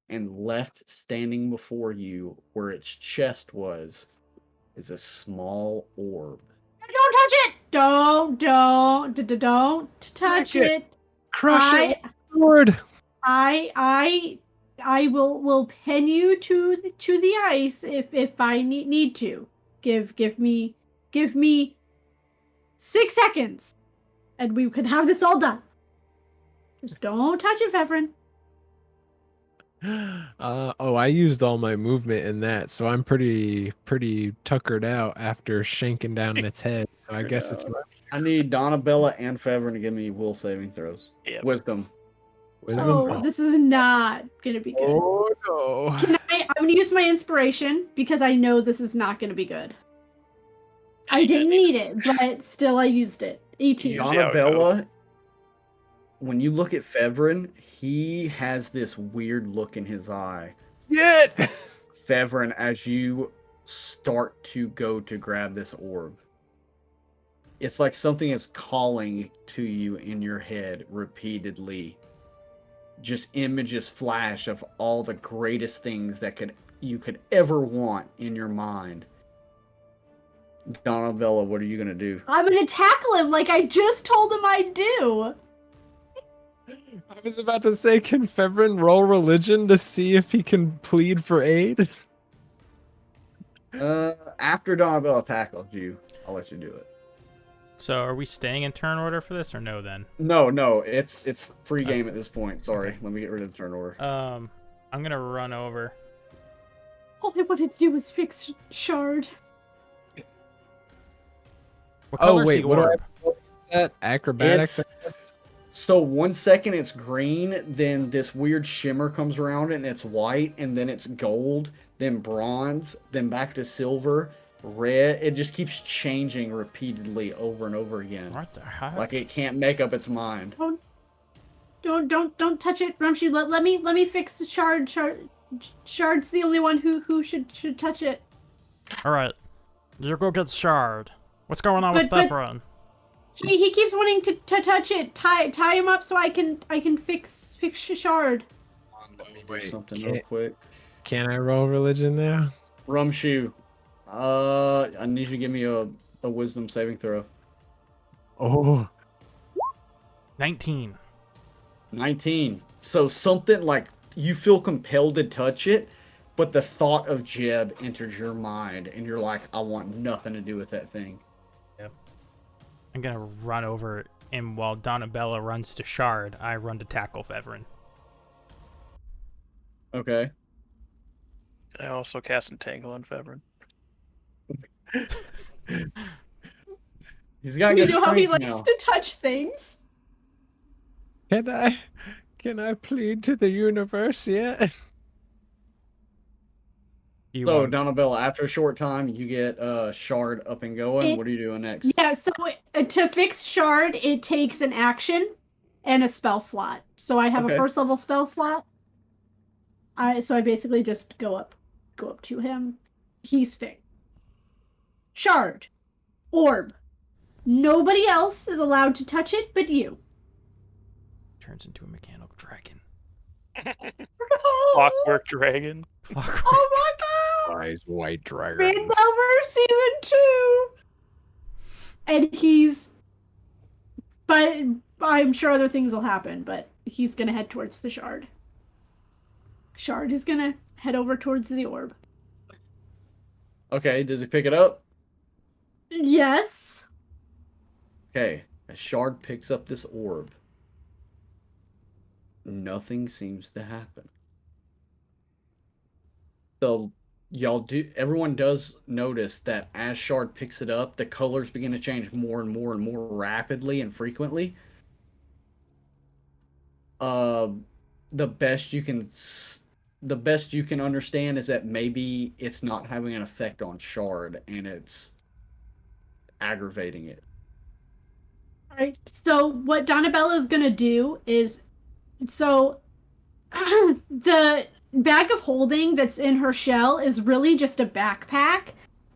And left standing before you, where its chest was, is a small orb. Don't touch it! Don't touch it. Crush it, Lord. I will pin you to the ice if I need to. Give me 6 seconds, and we could have this all done. Just don't touch it, Fevrin. I used all my movement in that, so I'm pretty tuckered out after shanking down its head. So I guess it's I need Donna Bella and Fevrin to give me will saving throws. Yep. Wisdom. wisdom. Oh, this is not gonna be good. Oh no! I'm gonna use my inspiration because I know this is not gonna be good. I didn't need it, but still I used it. 18. Yeah. Donna Bella, when you look at Fevrin, he has this weird look in his eye. Yet. Fevrin, as you start to go to grab this orb, it's like something is calling to you in your head repeatedly. Just images flash of all the greatest things that you could ever want in your mind. Donna Bella, what are you gonna do? I'm gonna tackle him like I just told him I'd do. I was about to say, can Fevrin roll religion to see if he can plead for aid? After Donna Bella tackles you, I'll let you do it. So are we staying in turn order for this or no then? No, it's free game at this point. Sorry, let me get rid of the turn order. I'm gonna run over. All I wanted to do was fix Shard. What color's wait, the what do orb? That acrobatics. So 1 second it's green, then this weird shimmer comes around and it's white, and then it's gold, then bronze, then back to silver, red. It just keeps changing repeatedly over and over again. What the heck? Like it can't make up its mind. Don't touch it, Rumshu. Let me fix the Shard. Shard's the only one who should touch it. All right, you go get Shard. What's going on with But- Fevrin? He keeps wanting to touch it. Tie him up so I can fix Shard. Let me do Wait, something can't- real quick. Can I roll religion now? Rumshu, I need you to give me a wisdom saving throw. Oh, 19. 19. So something like you feel compelled to touch it, but the thought of Jeb enters your mind, and you're like, I want nothing to do with that thing. I'm gonna run over, and while Donna Bella runs to Shard, I run to tackle Fevrin. Okay. I also cast Entangle on Fevrin. He's got You good know how he strength likes now. to touch things. can I plead to the universe yet? Do you So, want- Donna Bella, after a short time, you get Shard up and going. What are you doing next? Yeah. So to fix Shard, it takes an action and a spell slot. So I have Okay. a first level spell slot. I basically just go up to him. He's fixed. Shard, orb. Nobody else is allowed to touch it but you. turns into a mechanical dragon. Clockwork Dragon. Oh my god! Wise white dragon. Phandelver season 2, and but I'm sure other things will happen. But he's gonna head towards the Shard. Shard is gonna head over towards the orb. Okay, does he pick it up? Yes. Okay, as Shard picks up this orb, nothing seems to happen. everyone does notice that as Shard picks it up, the colors begin to change more and more and more rapidly and frequently. The best you can understand is that maybe it's not having an effect on Shard and it's aggravating it. All right. So what Donna Bella is gonna do is, so the bag of holding that's in her shell is really just a backpack,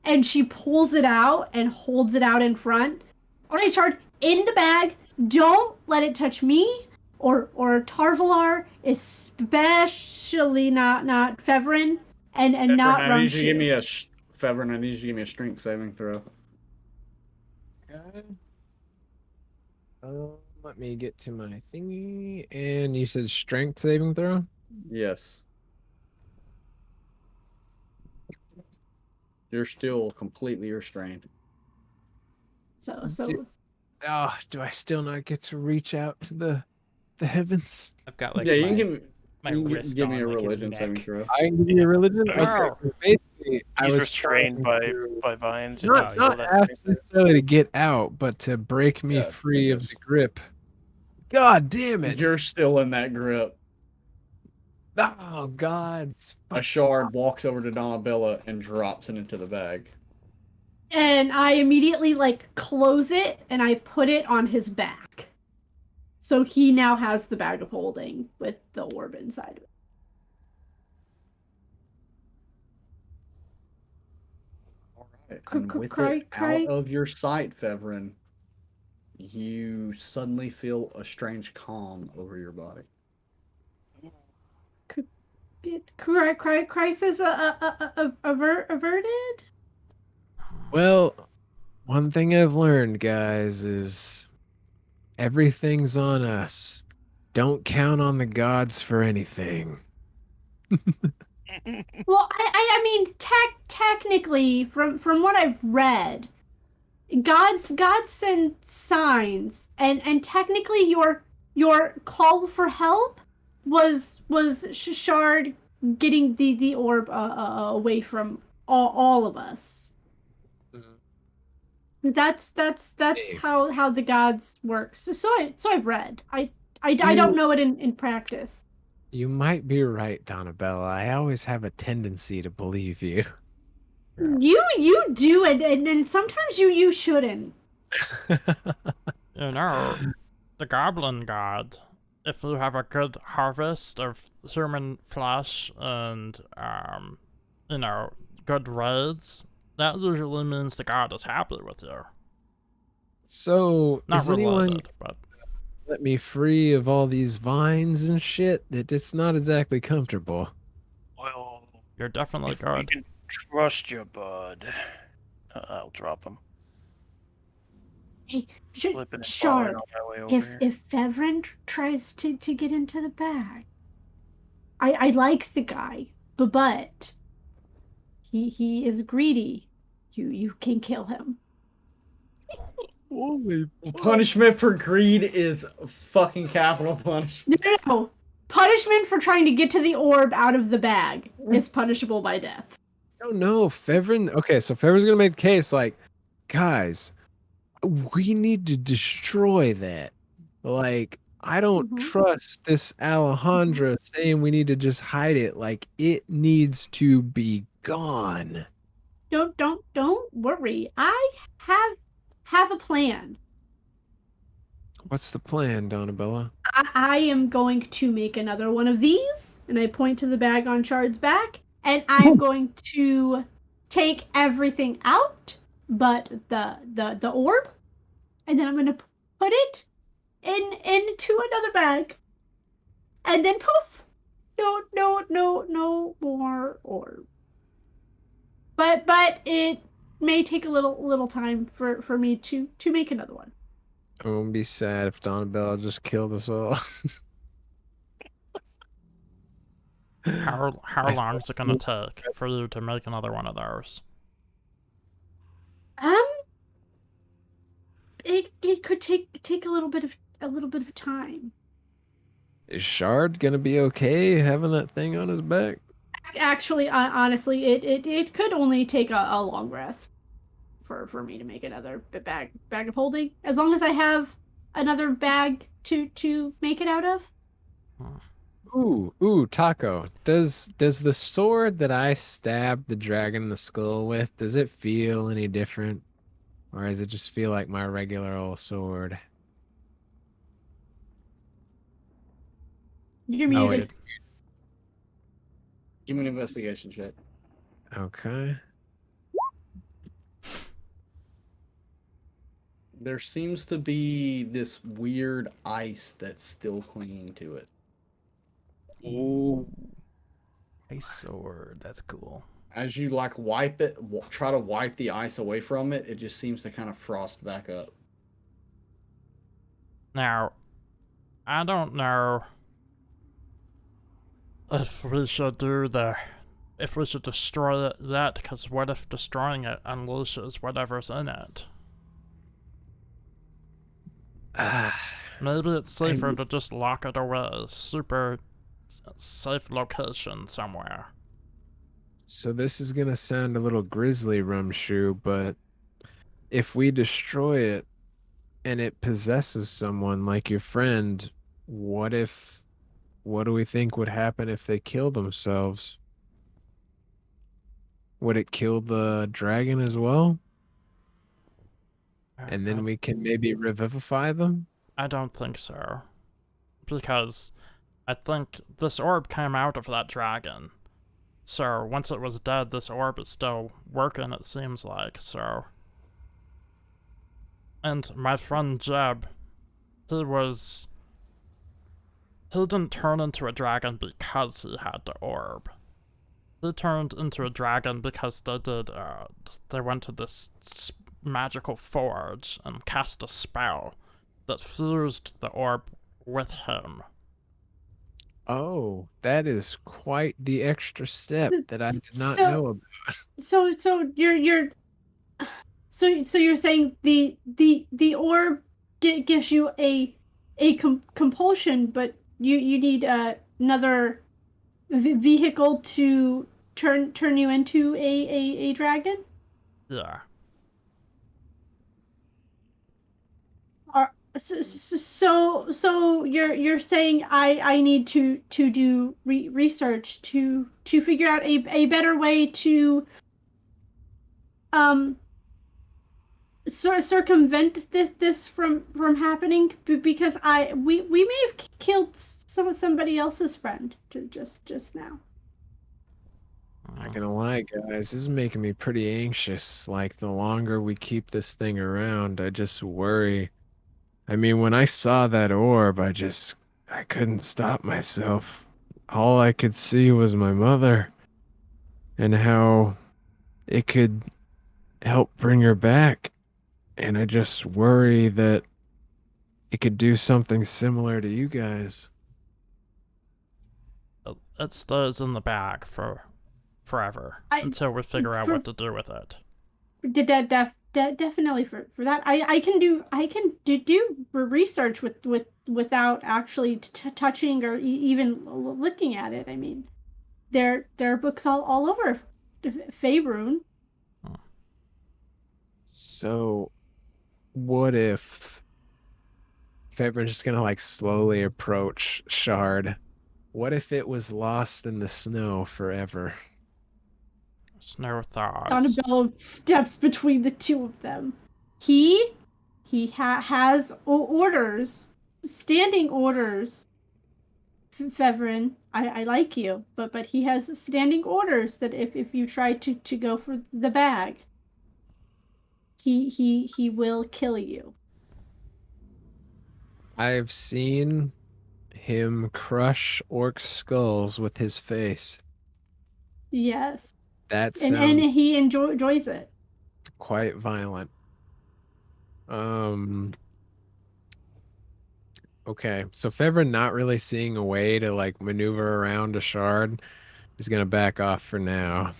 and she pulls it out and holds it out in front. All right, Shard, in the bag. Don't let it touch me or Tarvalar, especially not Fevrin, and not I need you to give Rumshu. me Fevrin, I need you to give me a strength saving throw. Okay. Let me get to my thingy. And you said strength saving throw? Yes. You're still completely restrained. So Do I still not get to reach out to the heavens? I've got like yeah, you my, can give me. my You can wrist give on me a like, his religion saving neck. throw. I can give you a religion? No. Okay, 'cause basically, I He's was restrained trying by to- vines. if Not you feel that ask thing. necessarily to get out, but to break me Yeah, free of yes. the grip. God damn it! You're still in that grip. Oh God! A Shard walks over to Donna Bella and drops it into the bag. and I immediately like close it and I put it on his back. So he now has the bag of holding with the orb inside of it. All right. And with it out of your sight, Fevrin, you suddenly feel a strange calm over your body. Crisis averted? Well, one thing I've learned, guys, is everything's on us. Don't count on the gods for anything. Well, I mean, technically, from what I've read, gods send signs, and technically your call for help was Shard getting the orb away from all of us. That's Hey. how the gods work. So I've read. I don't know it in practice. You might be right, Donna Bella. I always have a tendency to believe you. You do, and sometimes you shouldn't. You know, the goblin god, if you have a good harvest of human flesh and, you know, good raids, that usually means the god is happy with you. So, Not is anyone related, but let me free of all these vines and shit? It's not exactly comfortable. Well, you're definitely if we good. can trust you, bud. I'll drop him. Hey, Slipping and falling Shard, on my way over here. if Fevrin tries to get into the bag, I like the guy, but he is greedy. You can kill him. Holy Punishment for greed is fucking capital punishment. No. Punishment for trying to get to the orb out of the bag is punishable by death. No, Fevrin. Okay, so Fevrin's gonna make the case like, guys, we need to destroy that. Like, I don't Mhm. trust this Alejandra saying we need to just hide it. Like, it needs to be gone. Don't worry. I have a plan. What's the plan, Donabella? I am going to make another one of these, and I point to the bag on Shard's back, and I'm going to take everything out but the orb, and then I'm going to put it into another bag, and then poof, no more orb. But it may take a little time for me to make another one. I won't be sad if Donabella just killed us all. How I long is it gonna take for you to make another one of those? It could take a little bit of time. Is Shard gonna be okay having that thing on his back? Actually, honestly, it could only take a long rest for me to make another bag of holding. As long as I have another bag to make it out of. Taco. Does the sword that I stabbed the dragon in the skull with, does it feel any different? Or does it just feel like my regular old sword? You're Oh, muted. it. Give me an investigation check. Okay. There seems to be this weird ice that's still clinging to it. Ooh. Ice sword. That's cool. As you like wipe it, try to wipe the ice away from it, it just seems to kind of frost back up. Now, I don't know if we should if we should destroy that, because what if destroying it unleashes whatever's in it? Maybe it's safer to just lock it away, super safe location somewhere. So this is gonna sound a little grisly, Rumshoe, but if we destroy it and it possesses someone like your friend, what do we think would happen if they kill themselves? Would it kill the dragon as well? And then we can maybe revivify them? I don't think so. Because I think this orb came out of that dragon. So once it was dead, this orb is still working, it seems like, so. And my friend Jeb, he didn't turn into a dragon because he had the orb. He turned into a dragon because they went to this magical forge and cast a spell that fused the orb with him. Oh, that is quite the extra step that I did not So- know about. So you're saying the orb gives you a compulsion, but you need another vehicle to turn you into a dragon? Yeah. So you're saying I need to do research to figure out a better way to circumvent this from happening, because we may have killed somebody else's friend just now. Not gonna lie, guys, this is making me pretty anxious. Like, the longer we keep this thing around, I just worry. I mean, when I saw that orb, I couldn't stop myself. All I could see was my mother and how it could help bring her back. And I just worry that it could do something similar to you guys. It stays in the bag for forever until we figure out what to do with it. Definitely for that. I can do research without actually touching or even looking at it. I mean, there are books all over Faerun. So, what if Faber's just gonna like slowly approach Shard? What if it was lost in the snow forever? Snow thaws. Donna Bella steps between the two of them. He has orders, standing orders. Fevrin, I like you, but he has standing orders that if you try to go for the bag, he will kill you. I've seen him crush orc skulls with his face. Yes. That And sounds he enjoys it. quite violent. Okay, so Fevrin not really seeing a way to like maneuver around a shard is gonna back off for now.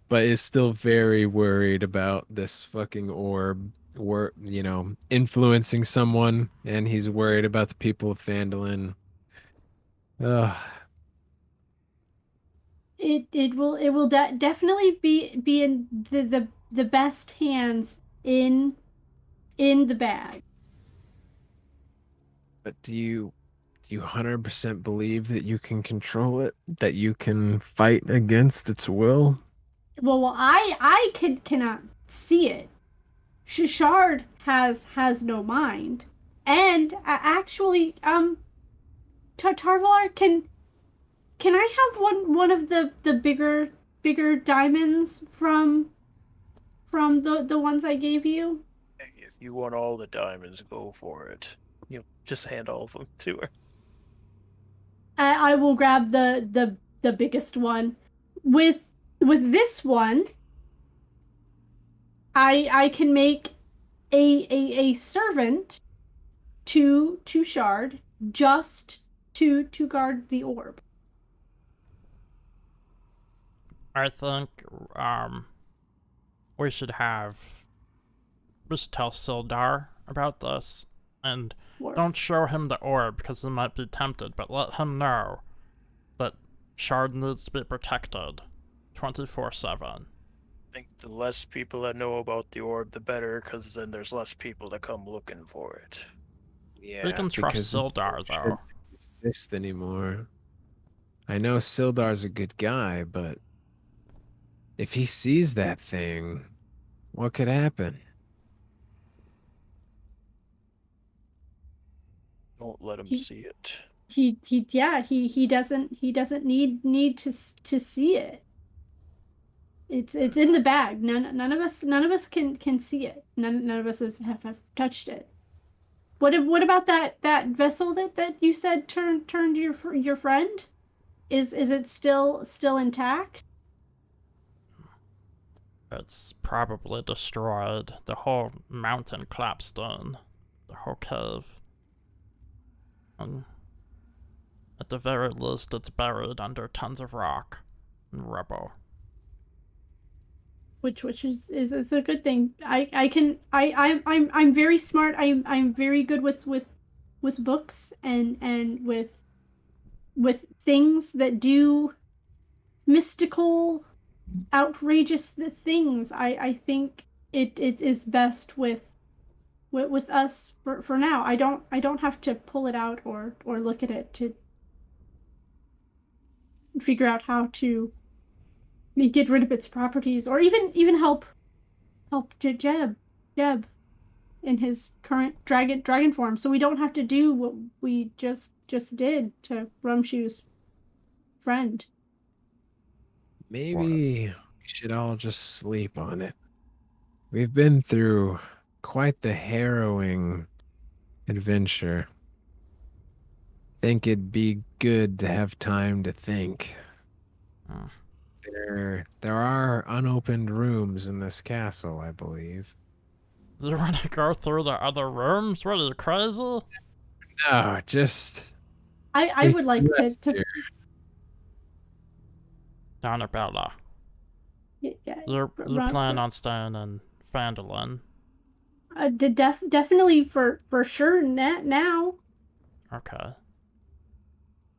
But is still very worried about this fucking orb, influencing someone, and he's worried about the people of Phandalin. Ugh. it will definitely be in the best hands in the bag. But do you 100% believe that you can control it? That you can fight against its will? Well, I cannot see it. Shard has no mind, and actually, Tarvalar, can I have one of the bigger diamonds from the ones I gave you? If you want all the diamonds, go for it. You know, just hand all of them to her. I will grab the biggest one. With this one, I can make a servant to Shard just to guard the orb. I think we should tell Sildar about this, and don't show him the orb because he might be tempted, but let him know that Shard needs to be protected 24/7. I think the less people that know about the orb, the better, because then there's less people that come looking for it. Yeah, We can trust because Sildar, it though. shouldn't exist anymore. I know Sildar's a good guy, but if he sees that thing, what could happen? Don't let him see it. He doesn't need to see it. It's in the bag. None of us can see it. None of us have touched it. What about that vessel that you said turned your friend? Is it still intact? It's probably destroyed. The whole mountain collapsed in. The whole cave. And at the very least, it's buried under tons of rock and rubble. Which is a good thing. I'm very smart. I'm very good with books and with things that do mystical, outrageous things. I think it is best with us for now. I don't have to pull it out or look at it to figure out how to get rid of its properties, or even help Jeb in his current dragon form, so we don't have to do what we just did to Rumshoe's friend. Maybe we should all just sleep on it. We've been through quite the harrowing adventure. Think it'd be good to have time to think. Hmm. There are unopened rooms in this castle, I believe. Do you want to go through the other rooms? What are you, crazy? No, just I would like to Donna Bella. yeah, You plan on staying in Phandalin? definitely for sure now. Okay.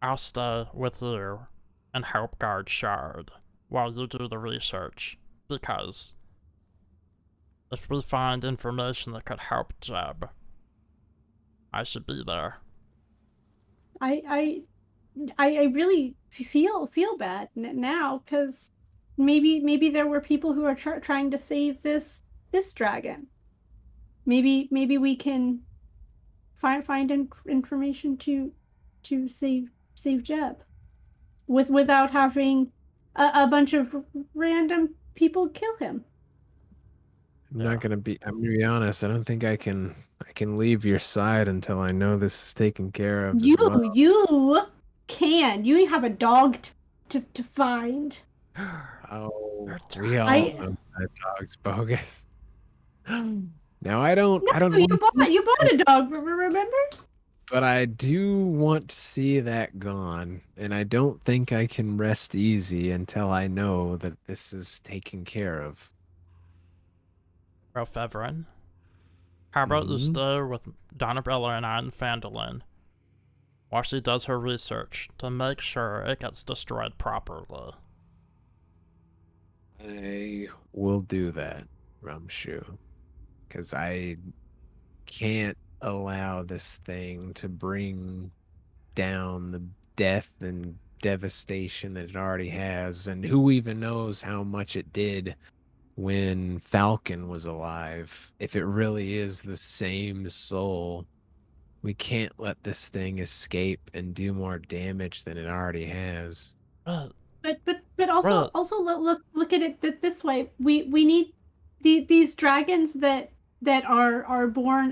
I'll stay with you and help guard Shard while you do the research, because if we find information that could help Jeb, I should be there. I really feel bad now, because maybe there were people who are trying to save this dragon. Maybe we can find information to save Jeb without having a bunch of random people kill him. I'm gonna be honest, I don't think I can leave your side until I know this is taken care of. You as well. you can. You have a dog to find. Oh, we all I- know that dog's bogus. Now I don't No, you want bought a dog, remember? but I do want to see that gone, and I don't think I can rest easy until I know that this is taken care of. Well, Fevrin, how about you stay with Donna Bella and I in Phandalin while she does her research to make sure it gets destroyed properly? I will do that, Rumshu, because I can't allow this thing to bring down the death and devastation that it already has, and who even knows how much it did when Falcon was alive. If it really is the same soul, we can't let this thing escape and do more damage than it already has. Uh, But also well, look at it this way. We need these dragons that are born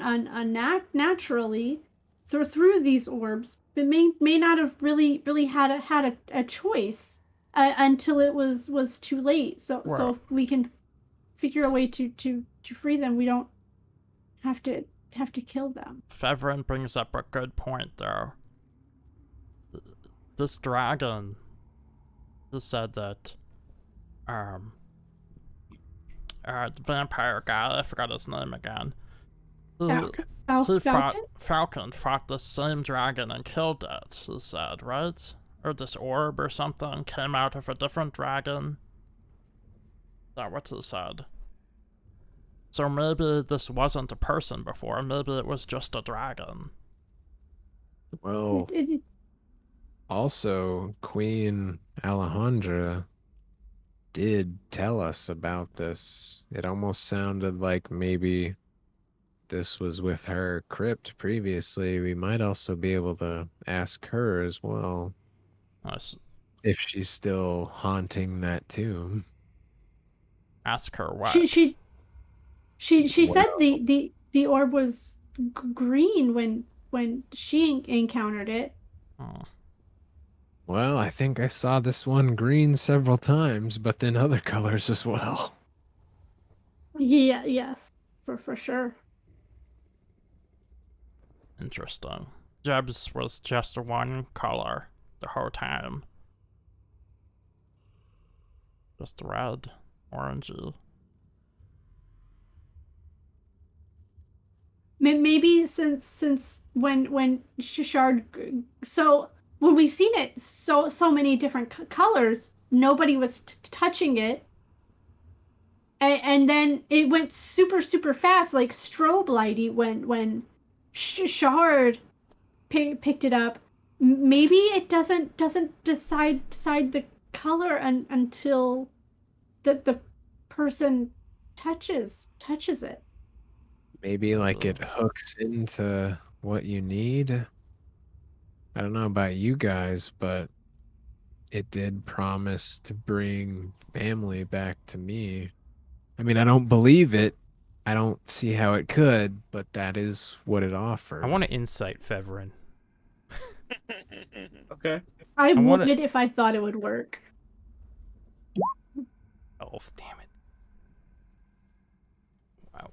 naturally through these orbs, but may not have really had a choice until it was too late. So well, if we can figure a way to free them, we don't have to kill them. Fevrin brings up a good point, though. This dragon has said that, the vampire guy, I forgot his name again. Falcon fought the same dragon and killed it, he said, right? Or this orb or something came out of a different dragon. Is that what he said? So maybe this wasn't a person before, maybe it was just a dragon. Well, also, Queen Alejandra did tell us about this. It almost sounded like maybe this was with her crypt previously. We might also be able to ask her as well if she's still haunting that tomb. Ask her what? She said the orb was green when she encountered it. Oh. Well, I think I saw this one green several times, but then other colors as well. Yeah, yes, for sure. Interesting. Jeb's was just one color the whole time. Just red, orangey. Maybe since when Shishard, so when we seen it so many different colors, nobody was touching it, and then it went super fast, like strobe lighty when Shard picked it up. Maybe it doesn't decide the color until the person touches it. Maybe like it hooks into what you need. I don't know about you guys, but it did promise to bring family back to me. I mean, I don't believe it. I don't see how it could, but that is what it offered. I want to insight Fevrin. Okay. I wanna- would if I thought it would work. Oh, damn it. Wow.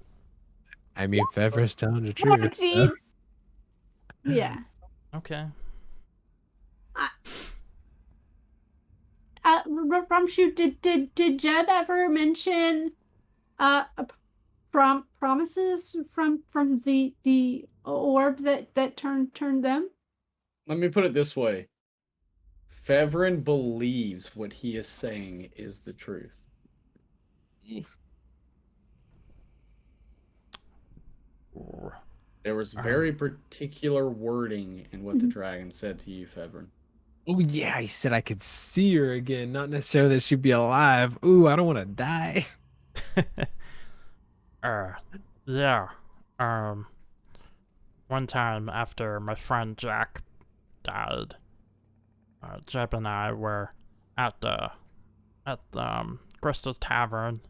I mean, Fever's telling the truth. So. Yeah. Okay. Rumshoot, did Jeb ever mention promises from the orb that turned them? Let me put it this way. Fevrin believes what he is saying is the truth. There was very particular wording in what the dragon said to you, Fevrin. Oh yeah, he said I could see her again, not necessarily that she'd be alive. Ooh, I don't want to die. Yeah. One time after my friend Jack died, Jeb and I were at Krista's tavern,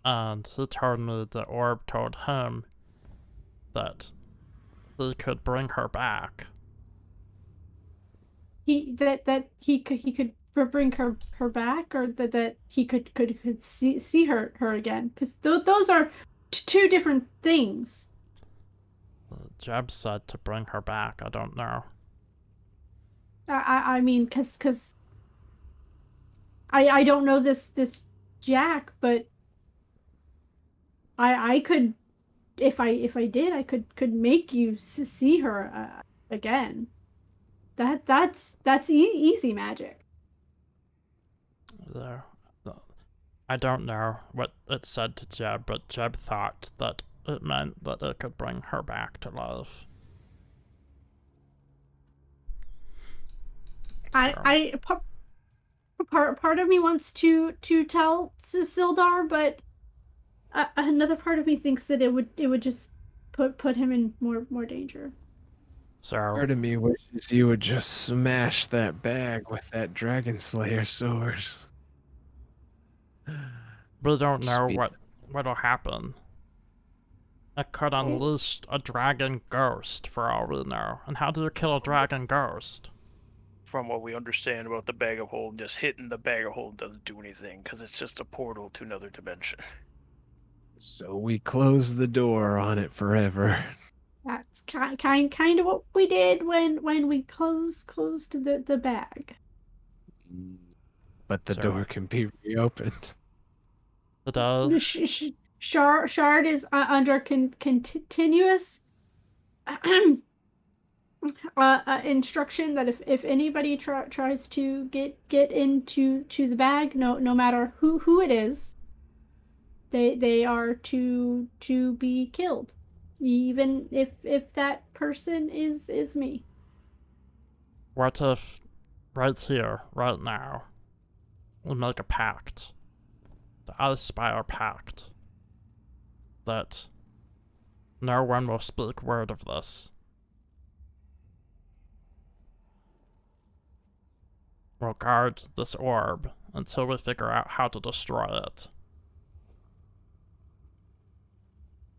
and he told me the orb told him that he could bring her back. He could bring her back, or that he could see her again, because those are two different things. Jeb said to bring her back. I don't know. I mean, because I don't know this Jack, but I could, if I did, I could make you see her again. That's easy magic. There. I don't know what it said to Jeb, but Jeb thought that it meant that it could bring her back to life. Part of me wants to tell Sildar, but another part of me thinks that it would just put him in more danger. So, Part of me wishes you would just smash that bag with that Dragon Slayer sword. we don't know Speed. what'll happen. It could unleash a dragon ghost, for all we know. And how do you kill a dragon ghost? From what we understand about the bag of holding, just hitting the bag of holding doesn't do anything because it's just a portal to another dimension. So we close the door on it forever. That's kind of what we did when we closed the bag. But the So- door can be reopened. It does. Shard is under continuous instruction that if anybody tries to get into the bag, no matter who it is, they are to be killed, even if that person is me. What if, right here, right now, we make a pact? The Icespire Pact. That no one will speak word of this. We'll guard this orb until we figure out how to destroy it.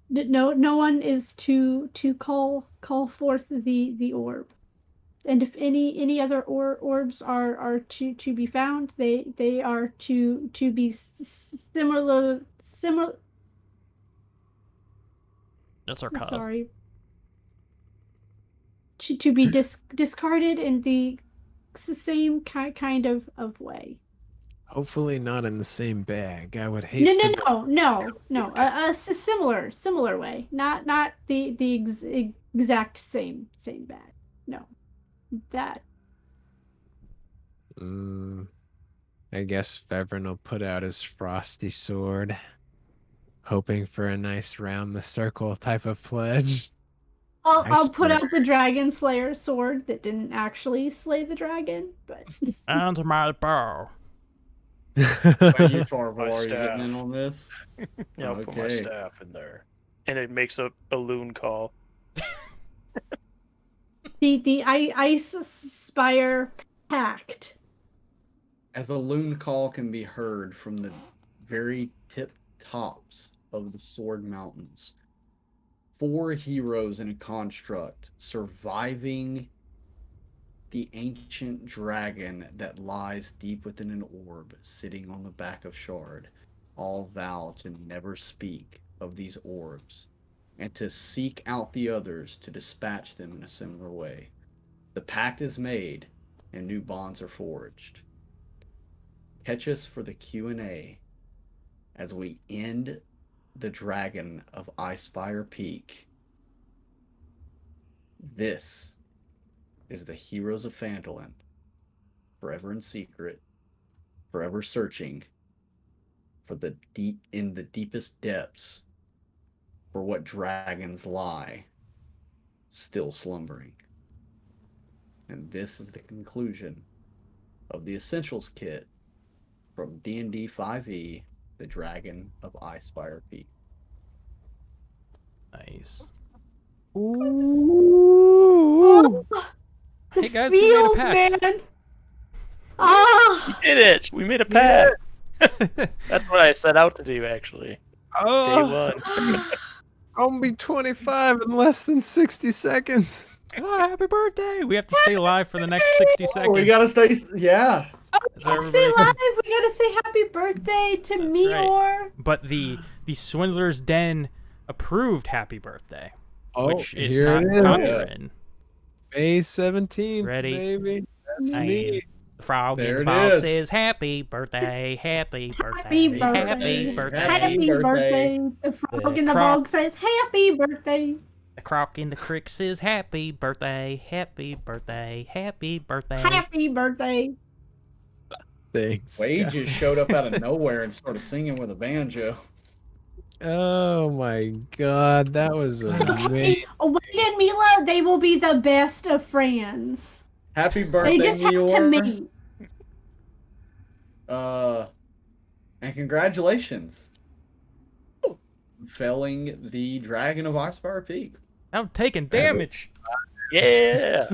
No one is to call forth the orb, and if any other orbs are to be found, they are to be similar. It's okay. Sorry. To be discarded in the same kind of way. Hopefully not in the same bag. I would hate for No. A similar way. Not the exact same bag. No. That. I guess Fevrin will put out his frosty sword, hoping for a nice round the circle type of pledge. I'll put out the Dragon Slayer sword that didn't actually slay the dragon, but And my bow. Are you, Torval, My are you staff. getting in on this? Yeah, I'll put my Okay. staff in there. And it makes a balloon call. the Icespire Pact. As a loon call can be heard from the very tip tops of the Sword Mountains, 4 heroes in a construct surviving the ancient dragon that lies deep within an orb sitting on the back of Shard, all vow to never speak of these orbs and to seek out the others to dispatch them in a similar way. The pact is made and new bonds are forged. Catch us for the Q&A as we end the dragon of Icespire Peak. This is the heroes of Phandalin, forever in secret, forever searching for the in the deepest depths for what dragons lie, still slumbering. And this is the conclusion of the Essentials Kit from D&D 5e, The Dragon of Icespire Peak. Nice. Ooh. The Hey, guys, we made a feels, pact. man. Ah, We did it! We made a pact! That's what I set out to do, actually. Day one. Gonna be 25 in less than 60 seconds. Oh, happy birthday! We have to stay live for the next 60 seconds. We gotta stay, yeah. So stay everybody- live. We gotta say happy birthday to That's Meyore. But the Swindler's Den approved happy birthday, Oh, which is here not it is. copywritten. May 17th, Ready? baby. That's I me. am. The frog There in the it box is. says happy birthday, happy birthday, Happy birthday. happy birthday. Happy birthday. The frog in the croc- bog says happy birthday. The croc in the crick says happy birthday, happy birthday, happy birthday. Happy birthday. Thanks. Wade God. just showed up out of nowhere and started singing with a banjo. Oh my God, that was amazing. Okay, Wade and Mila, they will be the best of friends. Happy They birthday, just have to Meyore. meet. And congratulations. Felling the Dragon of Icespire Peak. I'm taking damage. Yeah.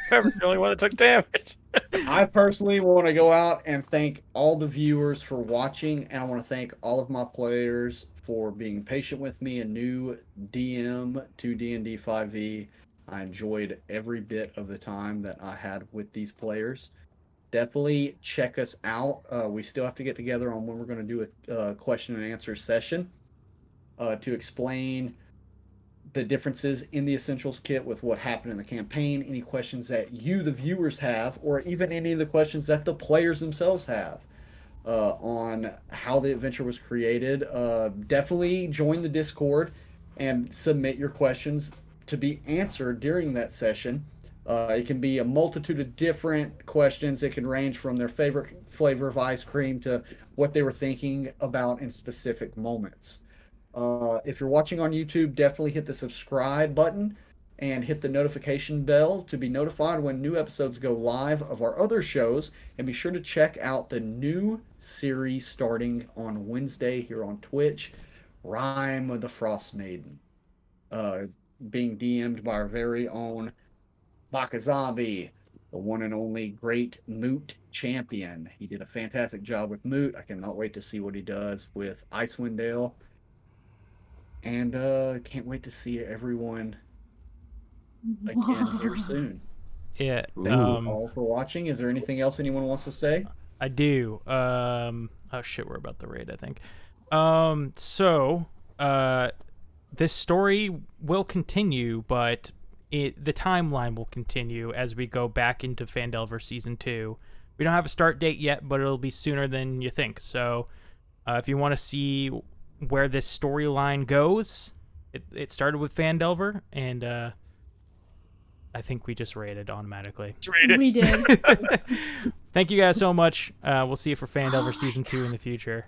Trevor's the only one that took damage. I personally want to go out and thank all the viewers for watching, and I want to thank all of my players for being patient with me, a new DM to D&D 5e. I enjoyed every bit of the time that I had with these players. Definitely check us out. We still have to get together on when we're going to do a question and answer session to explain the differences in the Essentials kit with what happened in the campaign, any questions that you, the viewers, have, or even any of the questions that the players themselves have on how the adventure was created. Definitely join the Discord and submit your questions to be answered during that session. It can be a multitude of different questions. It can range from their favorite flavor of ice cream to what they were thinking about in specific moments. If you're watching on YouTube, definitely hit the subscribe button and hit the notification bell to be notified when new episodes go live of our other shows. And be sure to check out the new series starting on Wednesday here on Twitch, Rime of the Frost Maiden, being DM'd by our very own BakaZombie, the one and only great Moot champion. He did a fantastic job with Moot. I cannot wait to see what he does with Icewind Dale. And can't wait to see everyone again here soon. Yeah. Thank you all for watching. Is there anything else anyone wants to say? I do. Oh shit, we're about to raid, I think. This story will continue, but the timeline will continue as we go back into Phandelver Season 2. We don't have a start date yet, but it'll be sooner than you think. So if you want to see where this storyline goes, it started with Phandelver, and I think we just raided automatically. We did. Thank you guys so much. We'll see you for Phandelver Season 2 in the future.